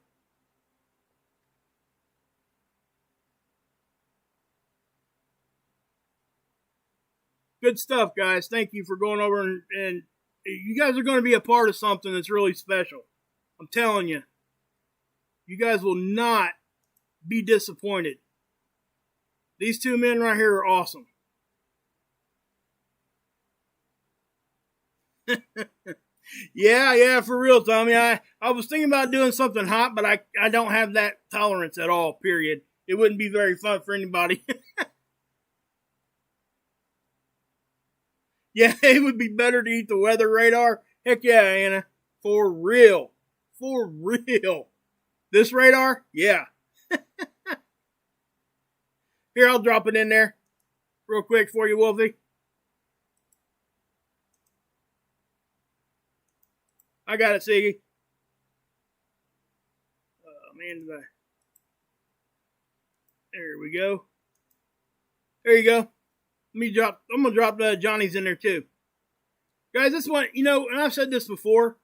Good stuff, guys. Thank you for going over and you guys are going to be a part of something that's really special. I'm telling you. You guys will not be disappointed. These two men right here are awesome. Yeah, for real, Tommy. I was thinking about doing something hot, but I don't have that tolerance at all, period. It wouldn't be very fun for anybody. Yeah, it would be better to eat the weather radar. Heck yeah, Anna. For real. For real. This radar? Yeah. Here, I'll drop it in there real quick for you, Wolfie. I got it, Siggy. Oh, man, there we go. There you go. I'm going to drop Johnny's in there too. Guys, this one, and I've said this before.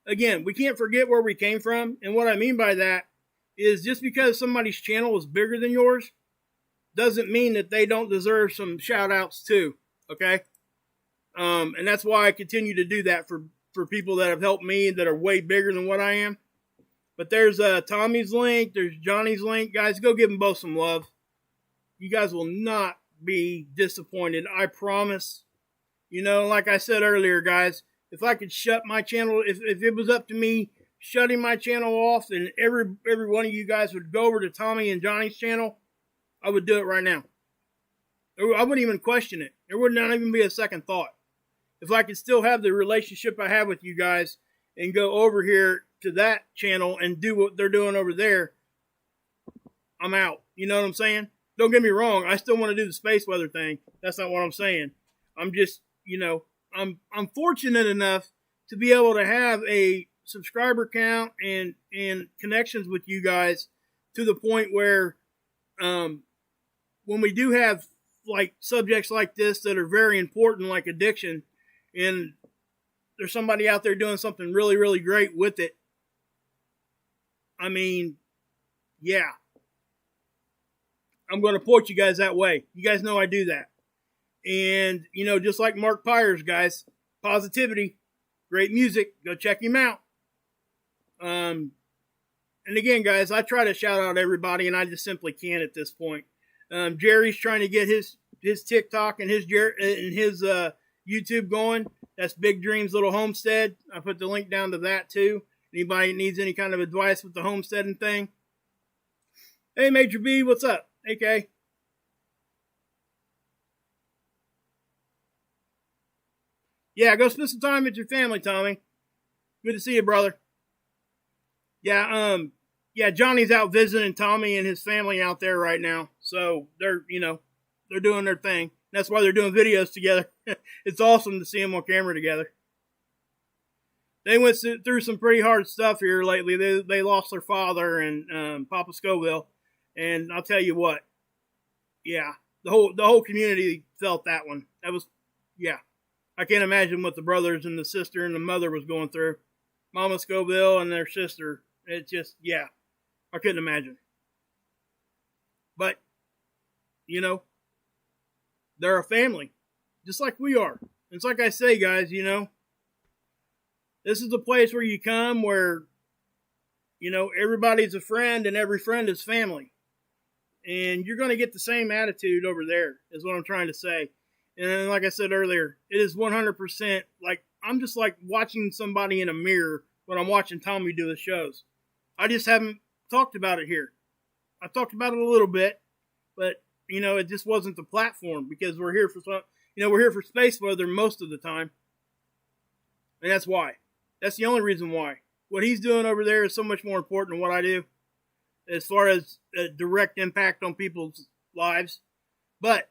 Again, we can't forget where we came from. And what I mean by that is just because somebody's channel is bigger than yours doesn't mean that they don't deserve some shout outs too. Okay? And that's why I continue to do that for people that have helped me that are way bigger than what I am. But there's Tommy's link. There's Johnny's link. Guys, go give them both some love. You guys will not be disappointed. I promise. Like I said earlier, guys, if I could shut my channel, if it was up to me shutting my channel off and every one of you guys would go over to Tommy and Johnny's channel, I would do it right now. I wouldn't even question it. There would not even be a second thought. If I could still have the relationship I have with you guys and go over here to that channel and do what they're doing over there, I'm out. You know what I'm saying? Don't get me wrong. I still want to do the space weather thing. That's not what I'm saying. I'm just, I'm fortunate enough to be able to have a subscriber count and connections with you guys to the point where, when we do have like subjects like this that are very important, like addiction, and there's somebody out there doing something really, really great with it. I mean, yeah. I'm going to point you guys that way. You guys know I do that. And, just like Mark Pires, guys, positivity, great music. Go check him out. And And again, guys, I try to shout out everybody, and I just simply can't at this point. Jerry's trying to get his TikTok and his YouTube going. That's Big Dreams Little Homestead. I put the link down to that too. Anybody needs any kind of advice with the homesteading thing? Hey, Major B, what's up? Hey, Kay. Yeah, go spend some time with your family, Tommy. Good to see you, brother. Yeah, Johnny's out visiting Tommy and his family out there right now. So they're doing their thing. That's why they're doing videos together. It's awesome to see them on camera together. They went through some pretty hard stuff here lately. They lost their father and Papa Scoville, and I'll tell you what, yeah, the whole community felt that one. That was, yeah, I can't imagine what the brothers and the sister and the mother was going through. Mama Scoville and their sister. It's just, yeah, I couldn't imagine. But they're a family, just like we are. It's like I say, guys, this is the place where you come where, everybody's a friend and every friend is family. And you're going to get the same attitude over there, is what I'm trying to say. And like I said earlier, it is 100% like, I'm just like watching somebody in a mirror when I'm watching Tommy do the shows. I just haven't talked about it here. I talked about it a little bit, but, it just wasn't the platform because we're here for space weather most of the time. And that's why. That's the only reason why. What he's doing over there is so much more important than what I do as far as a direct impact on people's lives. But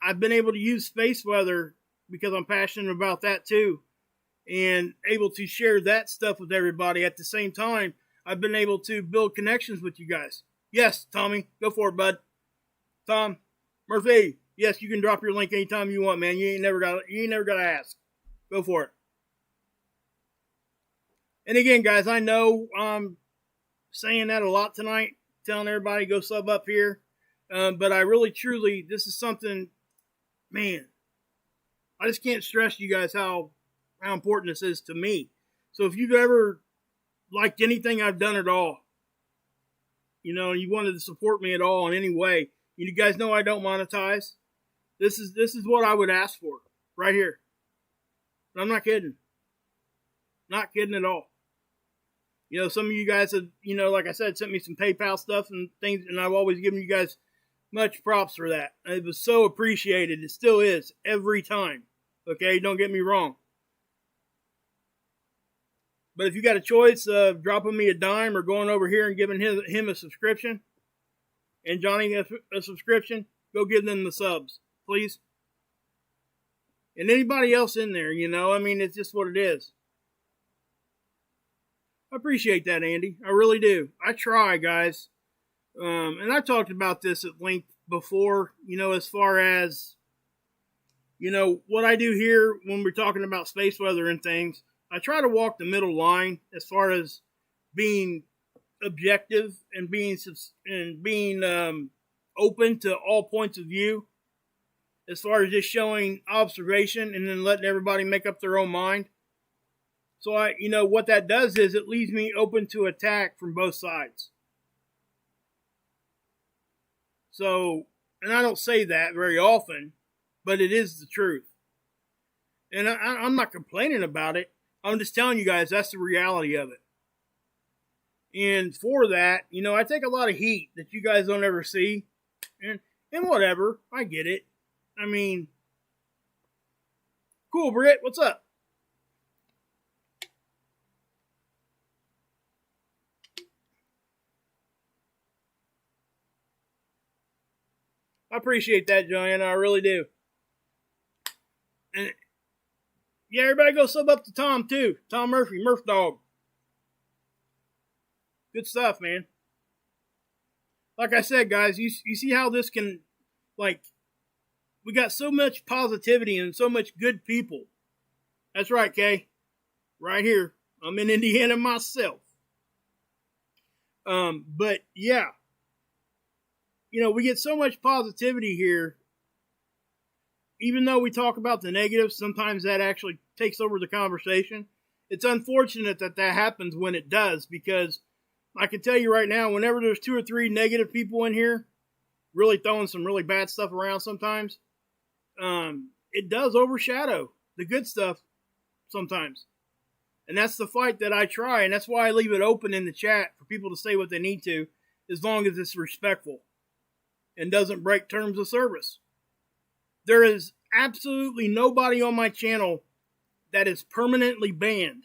I've been able to use space weather because I'm passionate about that too and able to share that stuff with everybody. At the same time, I've been able to build connections with you guys. Yes, Tommy, go for it, bud. Tom, Murphy, yes, you can drop your link anytime you want, man. You ain't never got to ask. Go for it. And again, guys, I know I'm saying that a lot tonight, telling everybody go sub up here. But I really, truly, this is something, man, I just can't stress you guys how important this is to me. So if you've ever liked anything I've done at all, and you wanted to support me at all in any way, you guys know I don't monetize. This is what I would ask for right here. And I'm not kidding. Not kidding at all. Some of you guys have, like I said, sent me some PayPal stuff and things, and I've always given you guys much props for that. It was so appreciated. It still is every time. Okay, don't get me wrong. But if you got a choice of dropping me a dime or going over here and giving him a subscription and Johnny a subscription, go give them the subs, please. And anybody else in there, it's just what it is. I appreciate that, Andy. I really do. I try, guys. And I talked about this at length before, as far as, what I do here when we're talking about space weather and things. I try to walk the middle line as far as being objective and being open to all points of view, as far as just showing observation and then letting everybody make up their own mind. So what that does is it leaves me open to attack from both sides. So, and I don't say that very often, but it is the truth. And I'm not complaining about it. I'm just telling you guys that's the reality of it. And for that, I take a lot of heat that you guys don't ever see. And whatever, I get it. I mean, cool, Britt, what's up? I appreciate that, Joanna. I really do. And yeah, everybody go sub up to Tom too. Tom Murphy, Murph Dog. Good stuff, man. Like I said, guys, you see how this can, we got so much positivity and so much good people. That's right, Kay. Right here. I'm in Indiana myself. But yeah. We get so much positivity here. Even though we talk about the negatives, sometimes that actually takes over the conversation. It's unfortunate that happens when it does, because I can tell you right now, whenever there's 2 or 3 negative people in here, really throwing some really bad stuff around sometimes, it does overshadow the good stuff sometimes. And that's the fight that I try, and that's why I leave it open in the chat for people to say what they need to, as long as it's respectful and doesn't break terms of service. There is absolutely nobody on my channel that is permanently banned.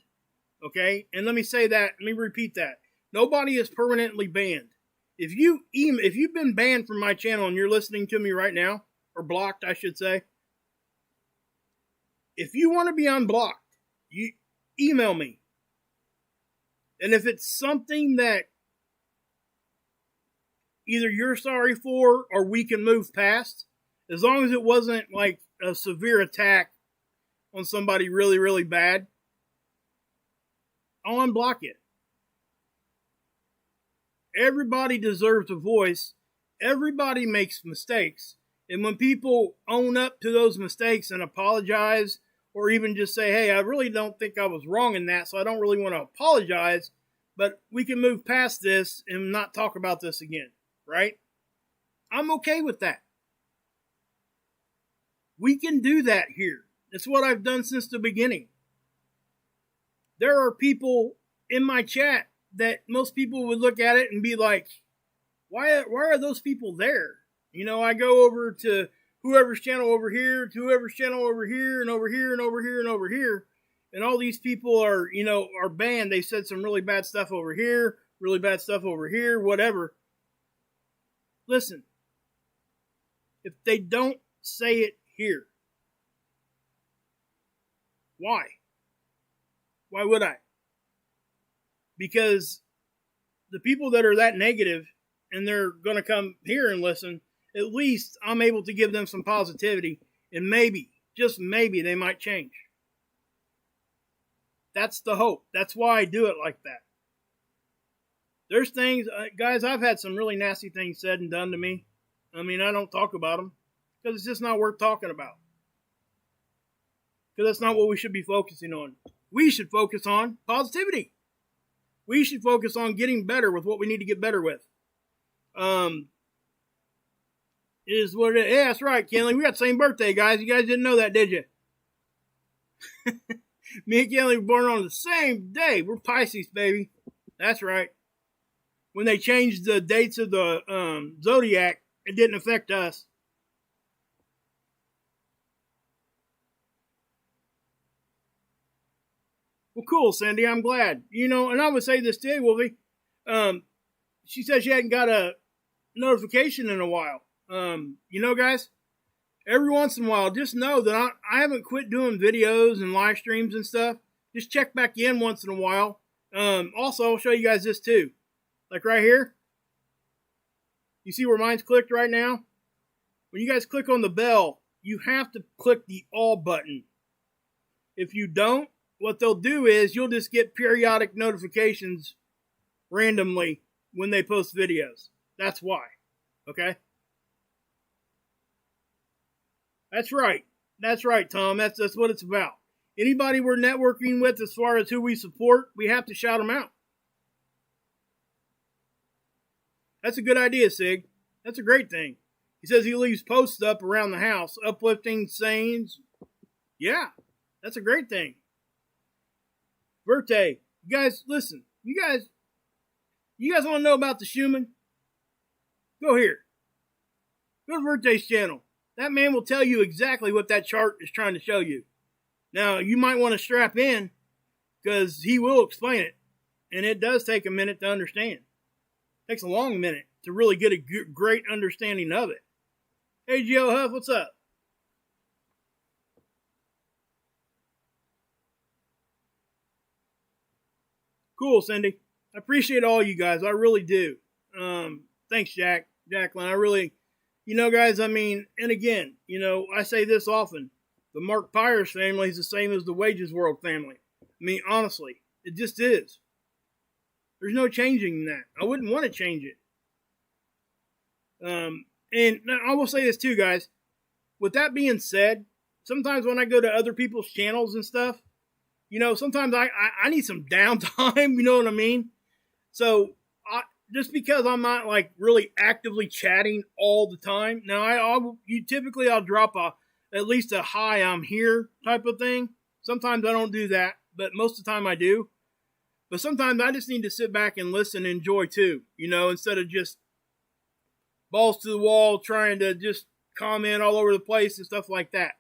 Okay? And let me say that, let me repeat that. Nobody is permanently banned. If you've been banned from my channel and you're listening to me right now, or blocked, I should say, if you want to be unblocked, you email me. And if it's something that either you're sorry for or we can move past, as long as it wasn't like a severe attack on somebody really, really bad, I'll unblock it. Everybody deserves a voice. Everybody makes mistakes. And when people own up to those mistakes and apologize, or even just say, hey, I really don't think I was wrong in that, so I don't really want to apologize, but we can move past this and not talk about this again, right? I'm okay with that. We can do that here. It's what I've done since the beginning. There are people in my chat that most people would look at it and be like, why are those people there? You know, I go over to whoever's channel over here, to whoever's channel over here, and over here, and over here, and over here. And all these people are, you know, are banned. They said some really bad stuff over here, really bad stuff over here, whatever. Listen, if they don't say it here, why? Why would I? Because the people that are that negative and they're going to come here and listen, at least I'm able to give them some positivity, and maybe, just maybe, they might change. That's the hope. That's why I do it like that. There's things, guys, I've had some really nasty things said and done to me. I mean, I don't talk about them because it's just not worth talking about. Because that's not what we should be focusing on. We should focus on positivity. We should focus on getting better with what we need to get better with. Is what it is. Yeah, that's right, Kenley. We got the same birthday, guys. You guys didn't know that, did you? Me and Kenley were born on the same day. We're Pisces, baby. That's right. When they changed the dates of the zodiac, it didn't affect us. Well, cool, Cindy. I'm glad. You know, and I would say this too, Wolfie. She said she hadn't got a notification in a while. You know, guys, every once in a while, just know that I haven't quit doing videos and live streams and stuff. Just check back in once in a while. Also, I'll show you guys this too. Like right here. You see where mine's clicked right now? When you guys click on the bell, you have to click the all button. If you don't, what they'll do is you'll just get periodic notifications randomly when they post videos. That's why. Okay? That's right. That's right, Tom. That's what it's about. Anybody we're networking with as far as who we support, we have to shout them out. That's a good idea, Sig. That's a great thing. He says he leaves posts up around the house, uplifting sayings. Yeah, that's a great thing. Verte, you guys, listen. You guys want to know about the Schumann? Go here. Go to Verte's channel. That man will tell you exactly what that chart is trying to show you. Now, you might want to strap in because he will explain it. And it does take a minute to understand. It takes a long minute to really get a great understanding of it. Hey, Geo Huff, what's up? Cool, Cindy. I appreciate all you guys. I really do. Thanks, Jacqueline. I really, you know, guys, I mean, and again, you know, I say this often. The Mark Pires family is the same as the Wages World family. I mean, honestly, it just is. There's no changing that. I wouldn't want to change it. And I will say this too, guys. With that being said, sometimes when I go to other people's channels and stuff, you know, sometimes I need some downtime, you know what I mean? So just because I'm not like really actively chatting all the time. Now I'll drop at least a hi, I'm here type of thing. Sometimes I don't do that, but most of the time I do. But sometimes I just need to sit back and listen and enjoy too, instead of just balls to the wall trying to just comment all over the place and stuff like that.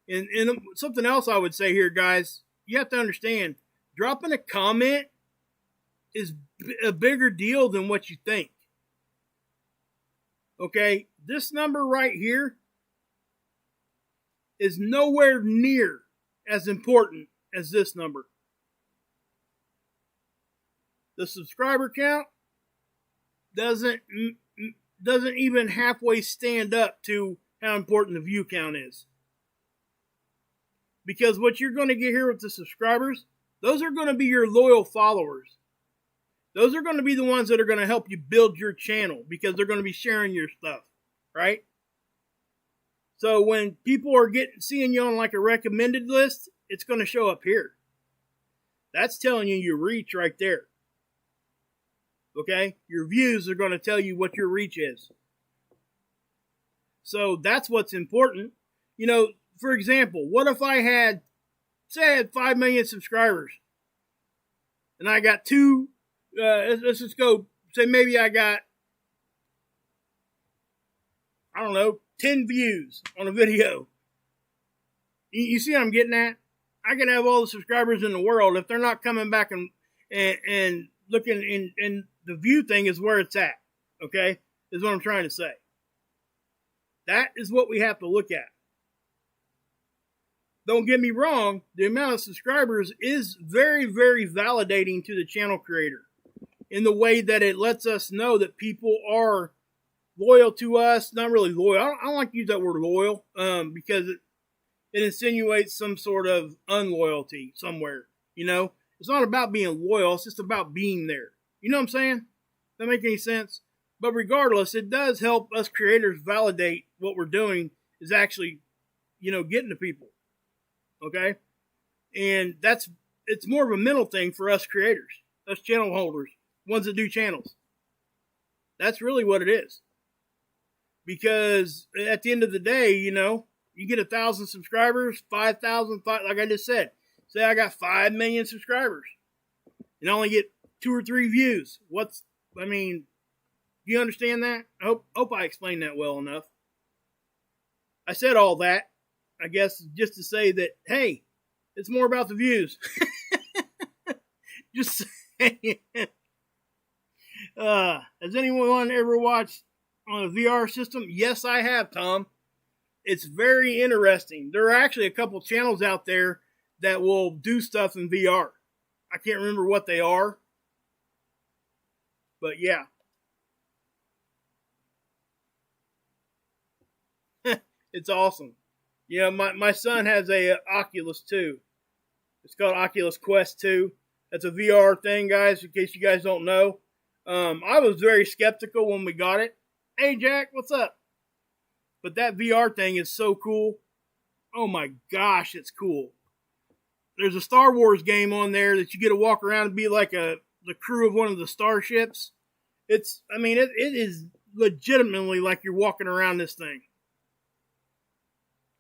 And something else I would say here, guys, you have to understand, dropping a comment is a bigger deal than what you think. Okay, this number right here is nowhere near as important as this number. The subscriber count doesn't even halfway stand up to how important the view count is. Because what you're going to get here with the subscribers, those are going to be your loyal followers. Those are going to be the ones that are going to help you build your channel because they're going to be sharing your stuff, right? So when people are seeing you on like a recommended list, it's going to show up here. That's telling you your reach right there. Okay? Your views are going to tell you what your reach is. So that's what's important. For example, what if I had 5 million subscribers and I got let's just go, say maybe I got, 10 views on a video. You see what I'm getting at? I can have all the subscribers in the world. If they're not coming back and looking, and the view thing is where it's at, okay? Is what I'm trying to say. That is what we have to look at. Don't get me wrong, the amount of subscribers is very, very validating to the channel creator in the way that it lets us know that people are loyal to us. Not really loyal. I don't like to use that word loyal because it insinuates some sort of unloyalty somewhere. It's not about being loyal. It's just about being there. You know what I'm saying? Does that make any sense? But regardless, it does help us creators validate what we're doing is actually, getting to people. Okay? And it's more of a mental thing for us creators, us channel holders, ones that do channels. That's really what it is. Because at the end of the day, you get 1,000 subscribers, 5,000, like I just said. Say I got 5 million subscribers and I only get 2 or 3 views. Do you understand that? I hope I explained that well enough. I said all that, I guess, just to say that, hey, it's more about the views. Just saying. Has anyone ever watched on a VR system? Yes, I have, Tom. It's very interesting. There are actually a couple channels out there that will do stuff in VR. I can't remember what they are. But yeah. It's awesome. My son has a Oculus 2. It's called Oculus Quest 2. That's a VR thing, guys, in case you guys don't know. I was very skeptical when we got it. Hey, Jack, what's up? But that VR thing is so cool. Oh my gosh, it's cool. There's a Star Wars game on there that you get to walk around and be like the crew of one of the starships. It is legitimately like you're walking around this thing.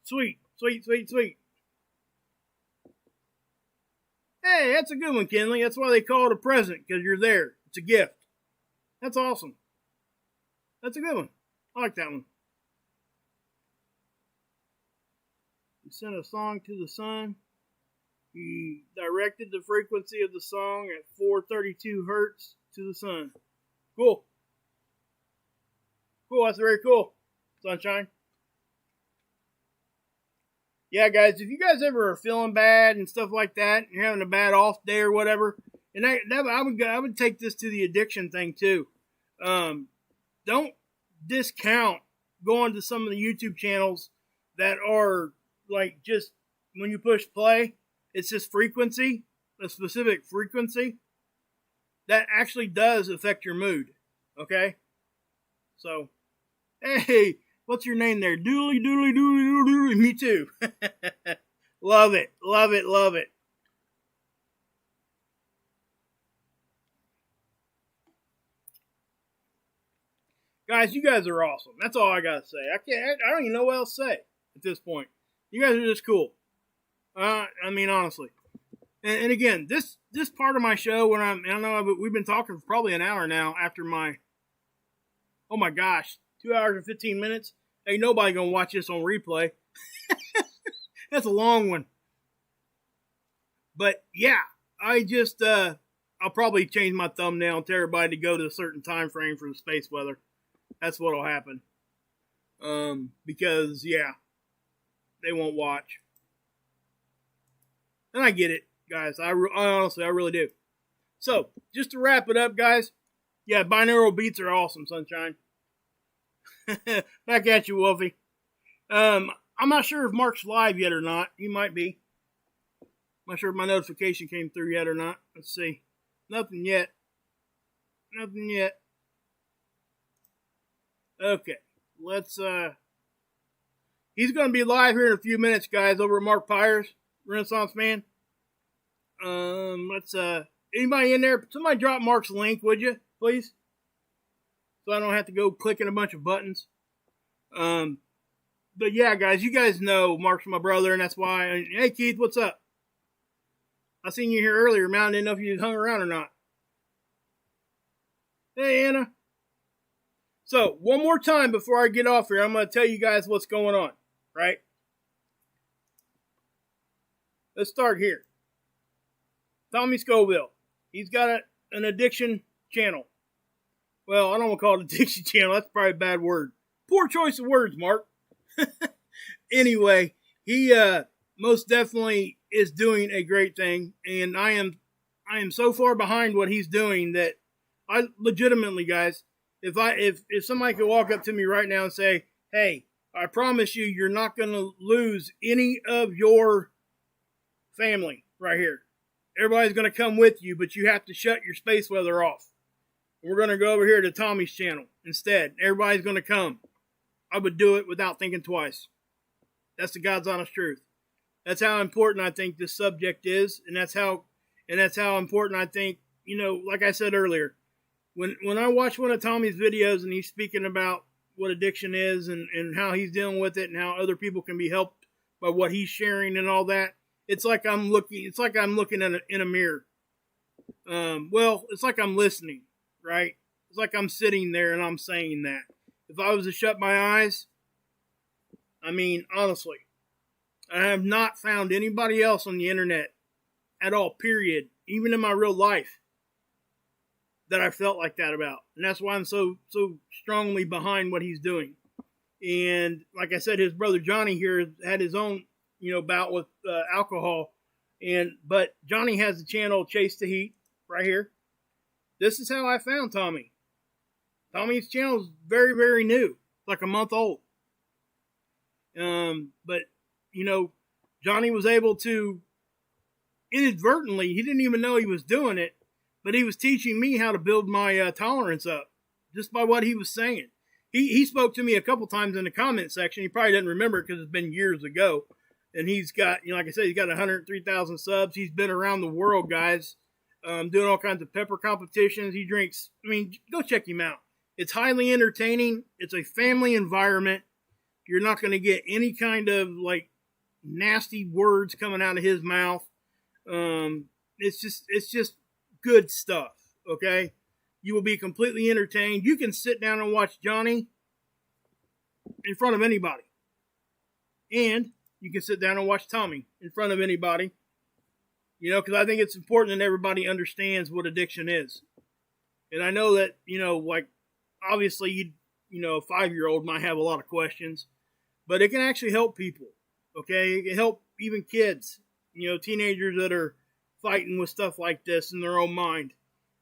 Sweet, sweet, sweet, sweet. Hey, that's a good one, Kenley. That's why they call it a present, because you're there. It's a gift. That's awesome. That's a good one. I like that one. He sent a song to the sun. He directed the frequency of the song at 432 hertz to the sun. Cool. Cool, that's very cool. Sunshine. Yeah, guys, if you guys ever are feeling bad and stuff like that, you're having a bad off day or whatever, and I would take this to the addiction thing too. Don't discount going to some of the YouTube channels that are like just when you push play, it's just frequency, a specific frequency that actually does affect your mood. Okay, so hey. What's your name there? Dooley, dooley, dooley, dooley, dooley. Me too. Love it. Love it. Love it. Guys, you guys are awesome. That's all I gotta say. I don't even know what else to say at this point. You guys are just cool. I mean, honestly. And again, this part of my show, I know we've been talking for probably an hour now after oh my gosh, 2 hours and 15 minutes. Ain't nobody gonna watch this on replay. That's a long one. But yeah, I'll probably change my thumbnail and tell everybody to go to a certain time frame for the space weather. That's what'll happen. Because yeah, they won't watch. And I get it, guys. I honestly, I really do. So, just to wrap it up, guys. Yeah, binaural beats are awesome, sunshine. Back at you, Wolfie. I'm not sure if Mark's live yet or not. He might be. I'm not sure if my notification came through yet or not. Let's see. Nothing yet. Nothing yet. Okay. Let's, he's going to be live here in a few minutes, guys, over at Mark Pires, Renaissance Man. Anybody in there? Somebody drop Mark's link, would you, please? So I don't have to go clicking a bunch of buttons. But yeah, guys, you guys know Mark's my brother, and that's why. Hey, Keith, what's up? I seen you here earlier, man. I didn't know if you hung around or not. Hey, Anna. So, one more time before I get off here, I'm going to tell you guys what's going on, right? Let's start here. Tommy Scoville. He's got an addiction channel. Well, I don't want to call it addiction channel. That's probably a bad word. Poor choice of words, Mark. Anyway, he most definitely is doing a great thing, and I am so far behind what he's doing that I legitimately, guys, if somebody could walk up to me right now and say, "Hey, I promise you, you're not going to lose any of your family right here. Everybody's going to come with you, but you have to shut your space weather off. We're going to go over here to Tommy's channel instead. Everybody's going to come." I would do it without thinking twice. That's the God's honest truth. That's how important I think this subject is, and that's how important I think, like I said earlier, when I watch one of Tommy's videos and he's speaking about what addiction is and how he's dealing with it and how other people can be helped by what he's sharing and all that, it's like I'm looking in a mirror. Well, it's like I'm listening, right? It's like I'm sitting there and I'm saying that. If I was to shut my eyes, I mean, honestly, I have not found anybody else on the internet at all, period, even in my real life, that I felt like that about. And that's why I'm so strongly behind what he's doing. And like I said, his brother Johnny here had his own, bout with alcohol. But Johnny has the channel Chase the Heat right here. This is how I found Tommy. Tommy's channel is very, very new. It's like a month old. But, Johnny was able to, inadvertently, he didn't even know he was doing it, but he was teaching me how to build my tolerance up just by what he was saying. He spoke to me a couple times in the comment section. He probably doesn't remember it because it's been years ago. And he's got, like I said, he's got 103,000 subs. He's been around the world, guys, doing all kinds of pepper competitions. He drinks, go check him out. It's highly entertaining. It's a family environment. You're not going to get any kind of nasty words coming out of his mouth. It's just good stuff. Okay. You will be completely entertained. You can sit down and watch Johnny in front of anybody. And you can sit down and watch Tommy in front of anybody. Because I think it's important that everybody understands what addiction is. And I know that, obviously, a 5-year-old might have a lot of questions, but it can actually help people, okay? It can help even kids, teenagers that are fighting with stuff like this in their own mind.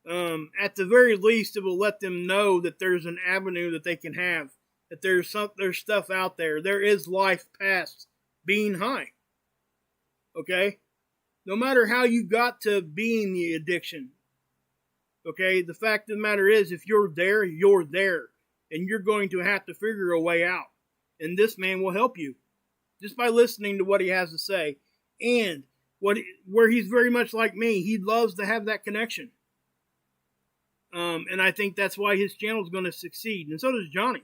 At the very least, it will let them know that there's an avenue that they can have, that there's stuff out there. There is life past being high, okay? No matter how you got to being the addiction, okay, the fact of the matter is, if you're there, you're there. And you're going to have to figure a way out. And this man will help you. Just by listening to what he has to say. And where he's very much like me, he loves to have that connection. And I think that's why his channel is going to succeed. And so does Johnny.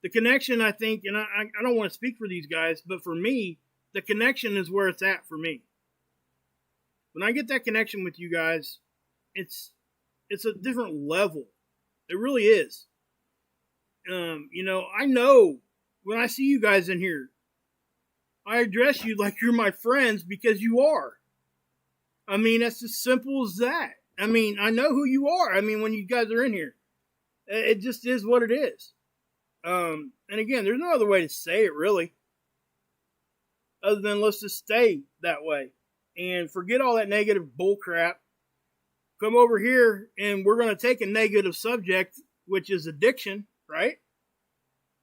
The connection, I think, and I don't want to speak for these guys, but for me, the connection is where it's at for me. When I get that connection with you guys, it's a different level. It really is. I know when I see you guys in here, I address you like you're my friends because you are. I mean, that's as simple as that. I mean, I know who you are. I mean, when you guys are in here, it just is what it is. And again, there's no other way to say it really, other than let's just stay that way and forget all that negative bull crap. Come over here and we're going to take a negative subject, which is addiction, right?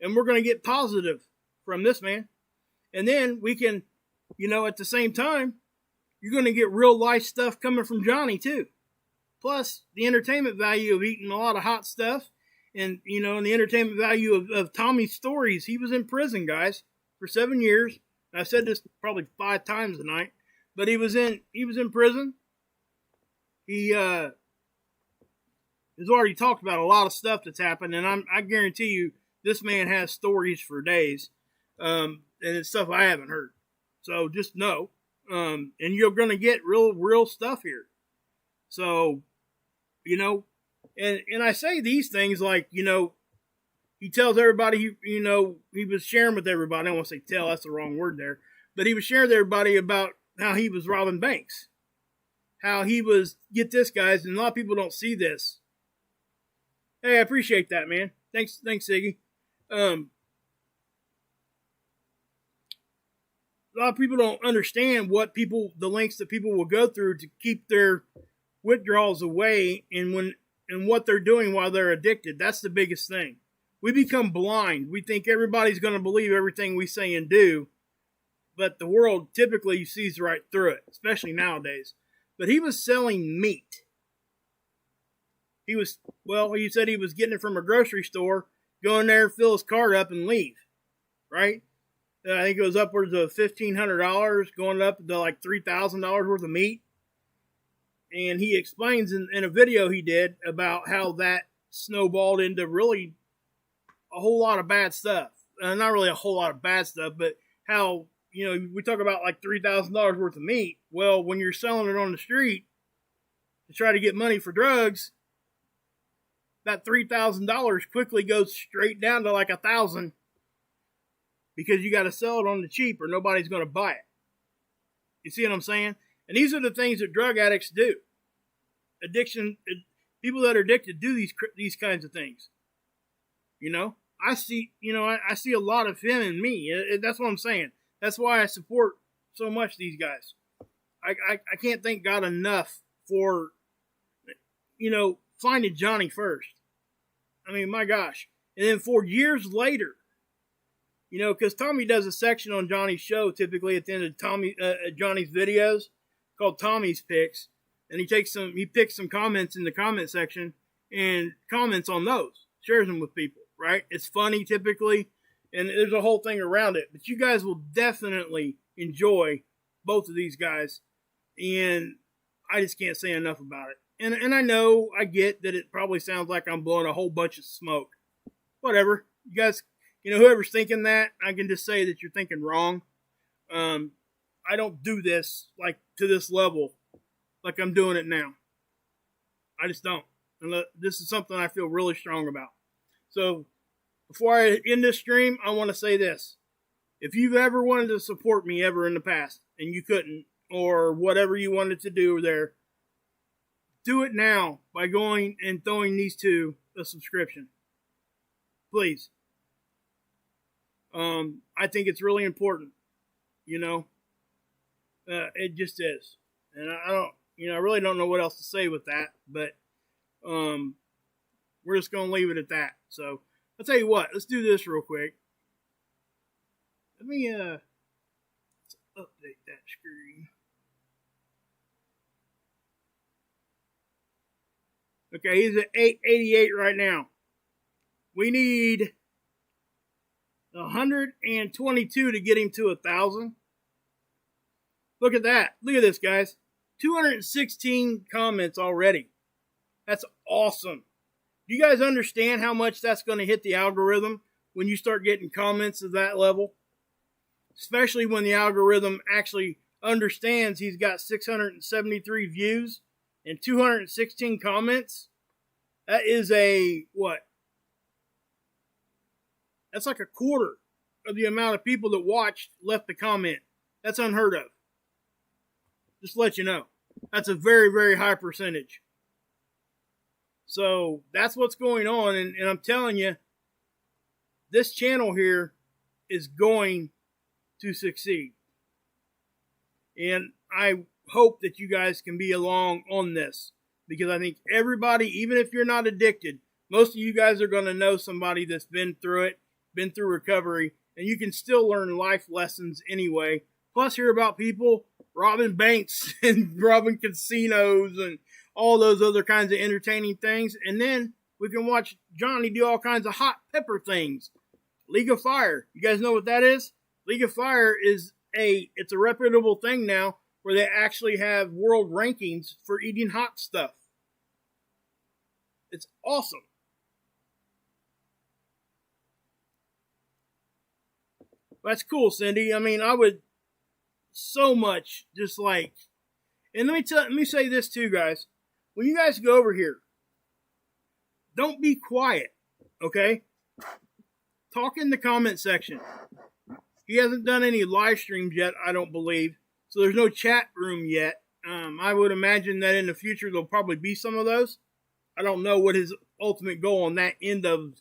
And we're going to get positive from this man. And then we can, at the same time, you're going to get real life stuff coming from Johnny too. Plus the entertainment value of eating a lot of hot stuff. And, and the entertainment value of Tommy's stories. He was in prison, guys, for 7 years. I've said this probably 5 times tonight, but he was in prison. He has already talked about a lot of stuff that's happened, and I guarantee you this man has stories for days, and it's stuff I haven't heard. So just know, and you're going to get real stuff here. So, And I say these things like, he tells everybody, he was sharing with everybody. I don't want to say tell, that's the wrong word there. But he was sharing with everybody about how he was robbing banks. How he was, get this, guys, and a lot of people don't see this. Hey, I appreciate that, man. Thanks, Siggy. A lot of people don't understand the lengths that people will go through to keep their withdrawals away and what they're doing while they're addicted. That's the biggest thing. We become blind. We think everybody's going to believe everything we say and do, but the world typically sees right through it, especially nowadays. But he was selling meat. He said he was getting it from a grocery store, going there, fill his cart up, and leave, right? I think it was upwards of $1,500, going up to like $3,000 worth of meat. And he explains in a video he did about how that snowballed into really a whole lot of bad stuff. Not really a whole lot of bad stuff, but how, we talk about like $3,000 worth of meat. Well, when you're selling it on the street to try to get money for drugs, that $3,000 quickly goes straight down to like $1,000 because you got to sell it on the cheap or nobody's going to buy it. You see what I'm saying? And these are the things that drug addicts do. People that are addicted do these kinds of things. I see a lot of him in me. That's what I'm saying. That's why I support so much these guys. I can't thank God enough for, finding Johnny first. I mean, my gosh. And then 4 years later, because Tommy does a section on Johnny's show typically at the end of Johnny's videos, called Tommy's Picks, and he picks some comments in the comment section and comments on those, shares them with people, right? It's funny typically, and there's a whole thing around it, but you guys will definitely enjoy both of these guys, and I just can't say enough about it. And I get that it probably sounds like I'm blowing a whole bunch of smoke. Whatever. You guys, whoever's thinking that, I can just say that you're thinking wrong. I don't do this like to this level like I'm doing it now. I just don't. And this is something I feel really strong about. So before I end this stream, I want to say this. If you've ever wanted to support me ever in the past and you couldn't, or whatever you wanted to do there, do it now by going and throwing these two a subscription. Please. I think it's really important. It just is. And I don't, I really don't know what else to say with that, but, we're just going to leave it at that. So I'll tell you what, let's do this real quick. Let me, let's update that screen. Okay, he's at 888 right now. We need 122 to get him to 1,000. Look at that. Look at this, guys. 216 comments already. That's awesome. Do you guys understand how much that's going to hit the algorithm when you start getting comments of that level? Especially when the algorithm actually understands he's got 673 views and 216 comments. That is what? That's like a quarter of the amount of people that watched left the comment. That's unheard of. Just to let you know. That's a very, very high percentage. So that's what's going on. And I'm telling you, this channel here is going to succeed. And I hope that you guys can be along on this. Because I think everybody, even if you're not addicted, most of you guys are going to know somebody that's been through it, been through recovery, and you can still learn life lessons anyway. Plus hear about people robbing banks and robbing casinos and all those other kinds of entertaining things. And then we can watch Johnny do all kinds of hot pepper things. League of Fire. You guys know what that is? League of Fire is it's a reputable thing now where they actually have world rankings for eating hot stuff. It's awesome. That's cool, Cindy. I mean, I would so much just like, and let me say this too, guys. When you guys go over here, don't be quiet, okay? Talk in the comment section. He hasn't done any live streams yet, I don't believe. So there's no chat room yet. I would imagine that in the future there'll probably be some of those. I don't know what his ultimate goal on that end of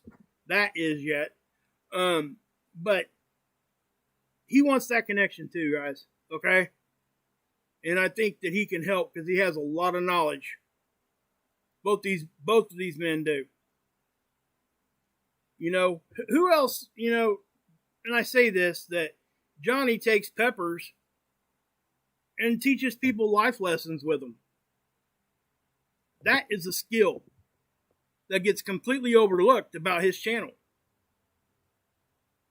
that is yet. But he wants that connection too, guys. Okay? And I think that he can help because he has a lot of knowledge. Both of these men do. You know, who else, you know, and I say this, that Johnny takes peppers and teaches people life lessons with them. That is a skill that gets completely overlooked about his channel.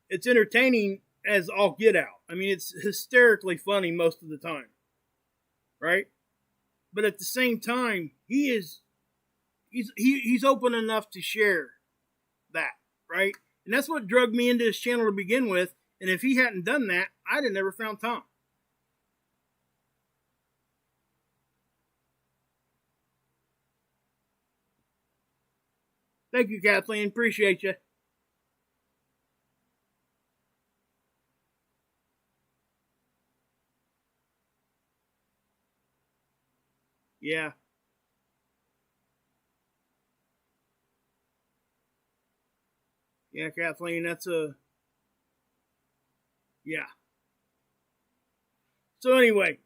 It's entertaining as all get out. I mean, it's hysterically funny most of the time. Right? But at the same time, he's open enough to share that, right? And that's what drugged me into his channel to begin with. And if he hadn't done that, I'd have never found Tom. Thank you, Kathleen. Appreciate you. Yeah. Yeah, Kathleen, yeah. So anyway,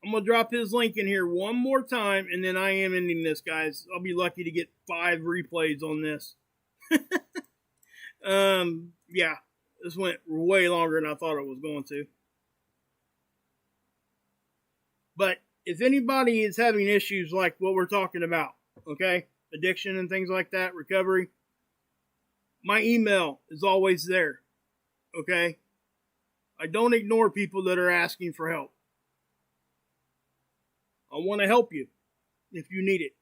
I'm going to drop his link in here one more time, and then I am ending this, guys. I'll be lucky to get 5 replays on this. Yeah, this went way longer than I thought it was going to. But if anybody is having issues like what we're talking about, okay, addiction and things like that, recovery, my email is always there, okay? I don't ignore people that are asking for help. I want to help you if you need it.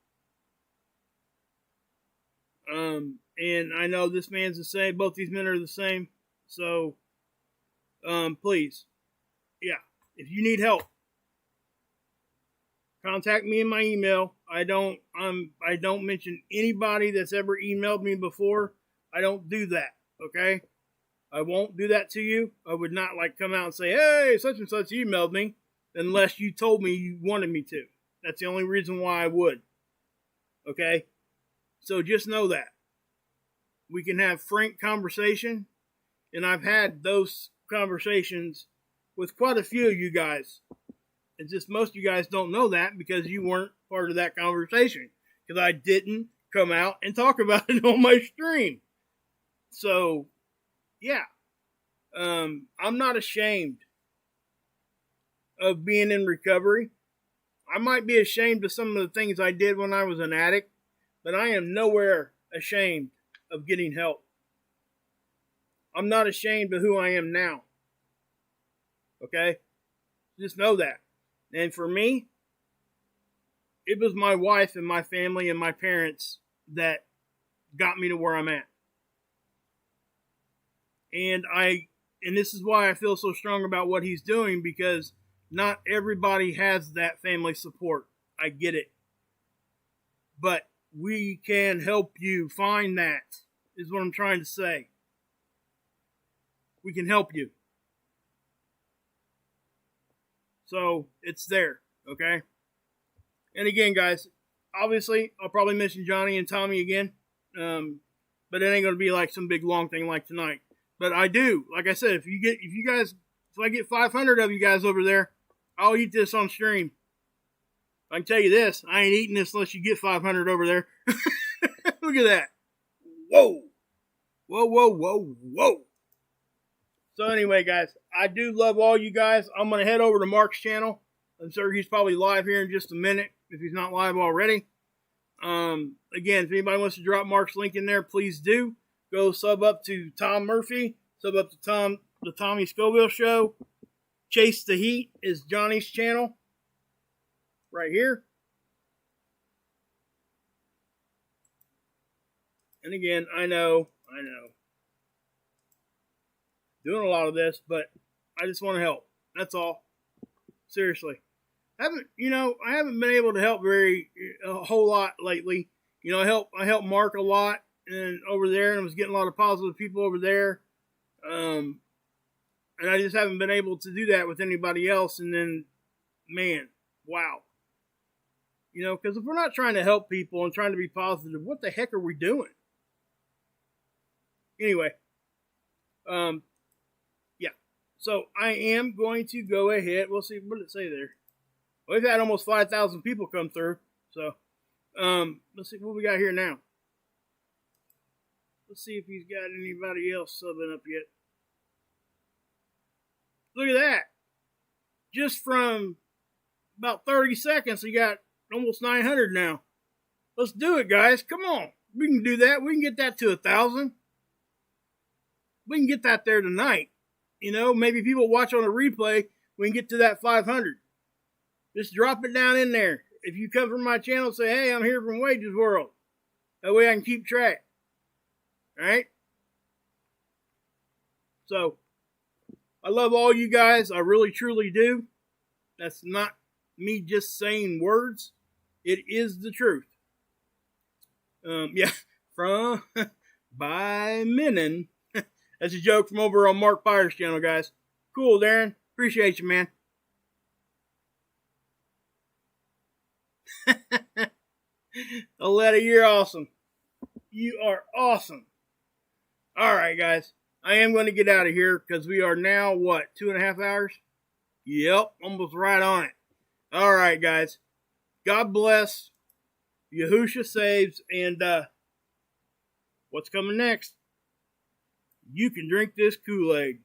And I know this man's the same. Both these men are the same. So, please, yeah, if you need help, contact me in my email. I don't mention anybody that's ever emailed me before. I don't do that, okay? I won't do that to you. I would not like come out and say, hey, such and such emailed me, unless you told me you wanted me to. That's the only reason why I would, okay? So just know that. We can have frank conversation, and I've had those conversations with quite a few of you guys. It's just most of you guys don't know that because you weren't part of that conversation, because I didn't come out and talk about it on my stream. So, yeah, I'm not ashamed of being in recovery. I might be ashamed of some of the things I did when I was an addict, but I am nowhere ashamed of getting help. I'm not ashamed of who I am now. Okay? Just know that. And for me, it was my wife and my family and my parents that got me to where I'm at. And this is why I feel so strong about what he's doing, because not everybody has that family support. I get it. But we can help you find that, is what I'm trying to say. We can help you. So, it's there, okay? And again, guys, obviously, I'll probably mention Johnny and Tommy again. But it ain't going to be like some big long thing like tonight. But I do, like I said, if I get 500 of you guys over there, I'll eat this on stream. I can tell you this, I ain't eating this unless you get 500 over there. Look at that. Whoa. Whoa, whoa, whoa, whoa. So anyway, guys, I do love all you guys. I'm going to head over to Mark's channel. I'm sure he's probably live here in just a minute, if he's not live already. Again, if anybody wants to drop Mark's link in there, please do. Go sub up to Tom Murphy. Sub up to the Tommy Scoville Show. Chase the Heat is Johnny's channel. Right here. And again, I know. Doing a lot of this, but I just want to help. That's all. Seriously. I haven't been able to help a whole lot lately. I helped Mark a lot and over there, and was getting a lot of positive people over there. And I just haven't been able to do that with anybody else. And then, man, wow. Because if we're not trying to help people and trying to be positive, what the heck are we doing? Anyway, yeah. So I am going to go ahead. We'll see. What did it say there? We've had almost 5,000 people come through. So, let's see what we got here now. Let's see if he's got anybody else subbing up yet. Look at that. Just from about 30 seconds, we got almost 900 now. Let's do it, guys. Come on. We can do that. We can get that to 1,000. We can get that there tonight. Maybe people watch on a replay. We can get to that 500. Just drop it down in there. If you come from my channel, say, hey, I'm here from Wages World. That way I can keep track. Alright? So, I love all you guys. I really, truly do. That's not me just saying words. It is the truth. Yeah. From, by Menon. That's a joke from over on Mark Pires' channel, guys. Cool, Darren. Appreciate you, man. Aletta, you're awesome. You are awesome. Alright, guys. I am going to get out of here because we are now, 2.5 hours? Yep, almost right on it. Alright, guys. God bless. Yahusha saves. And what's coming next? You can drink this Kool-Aid.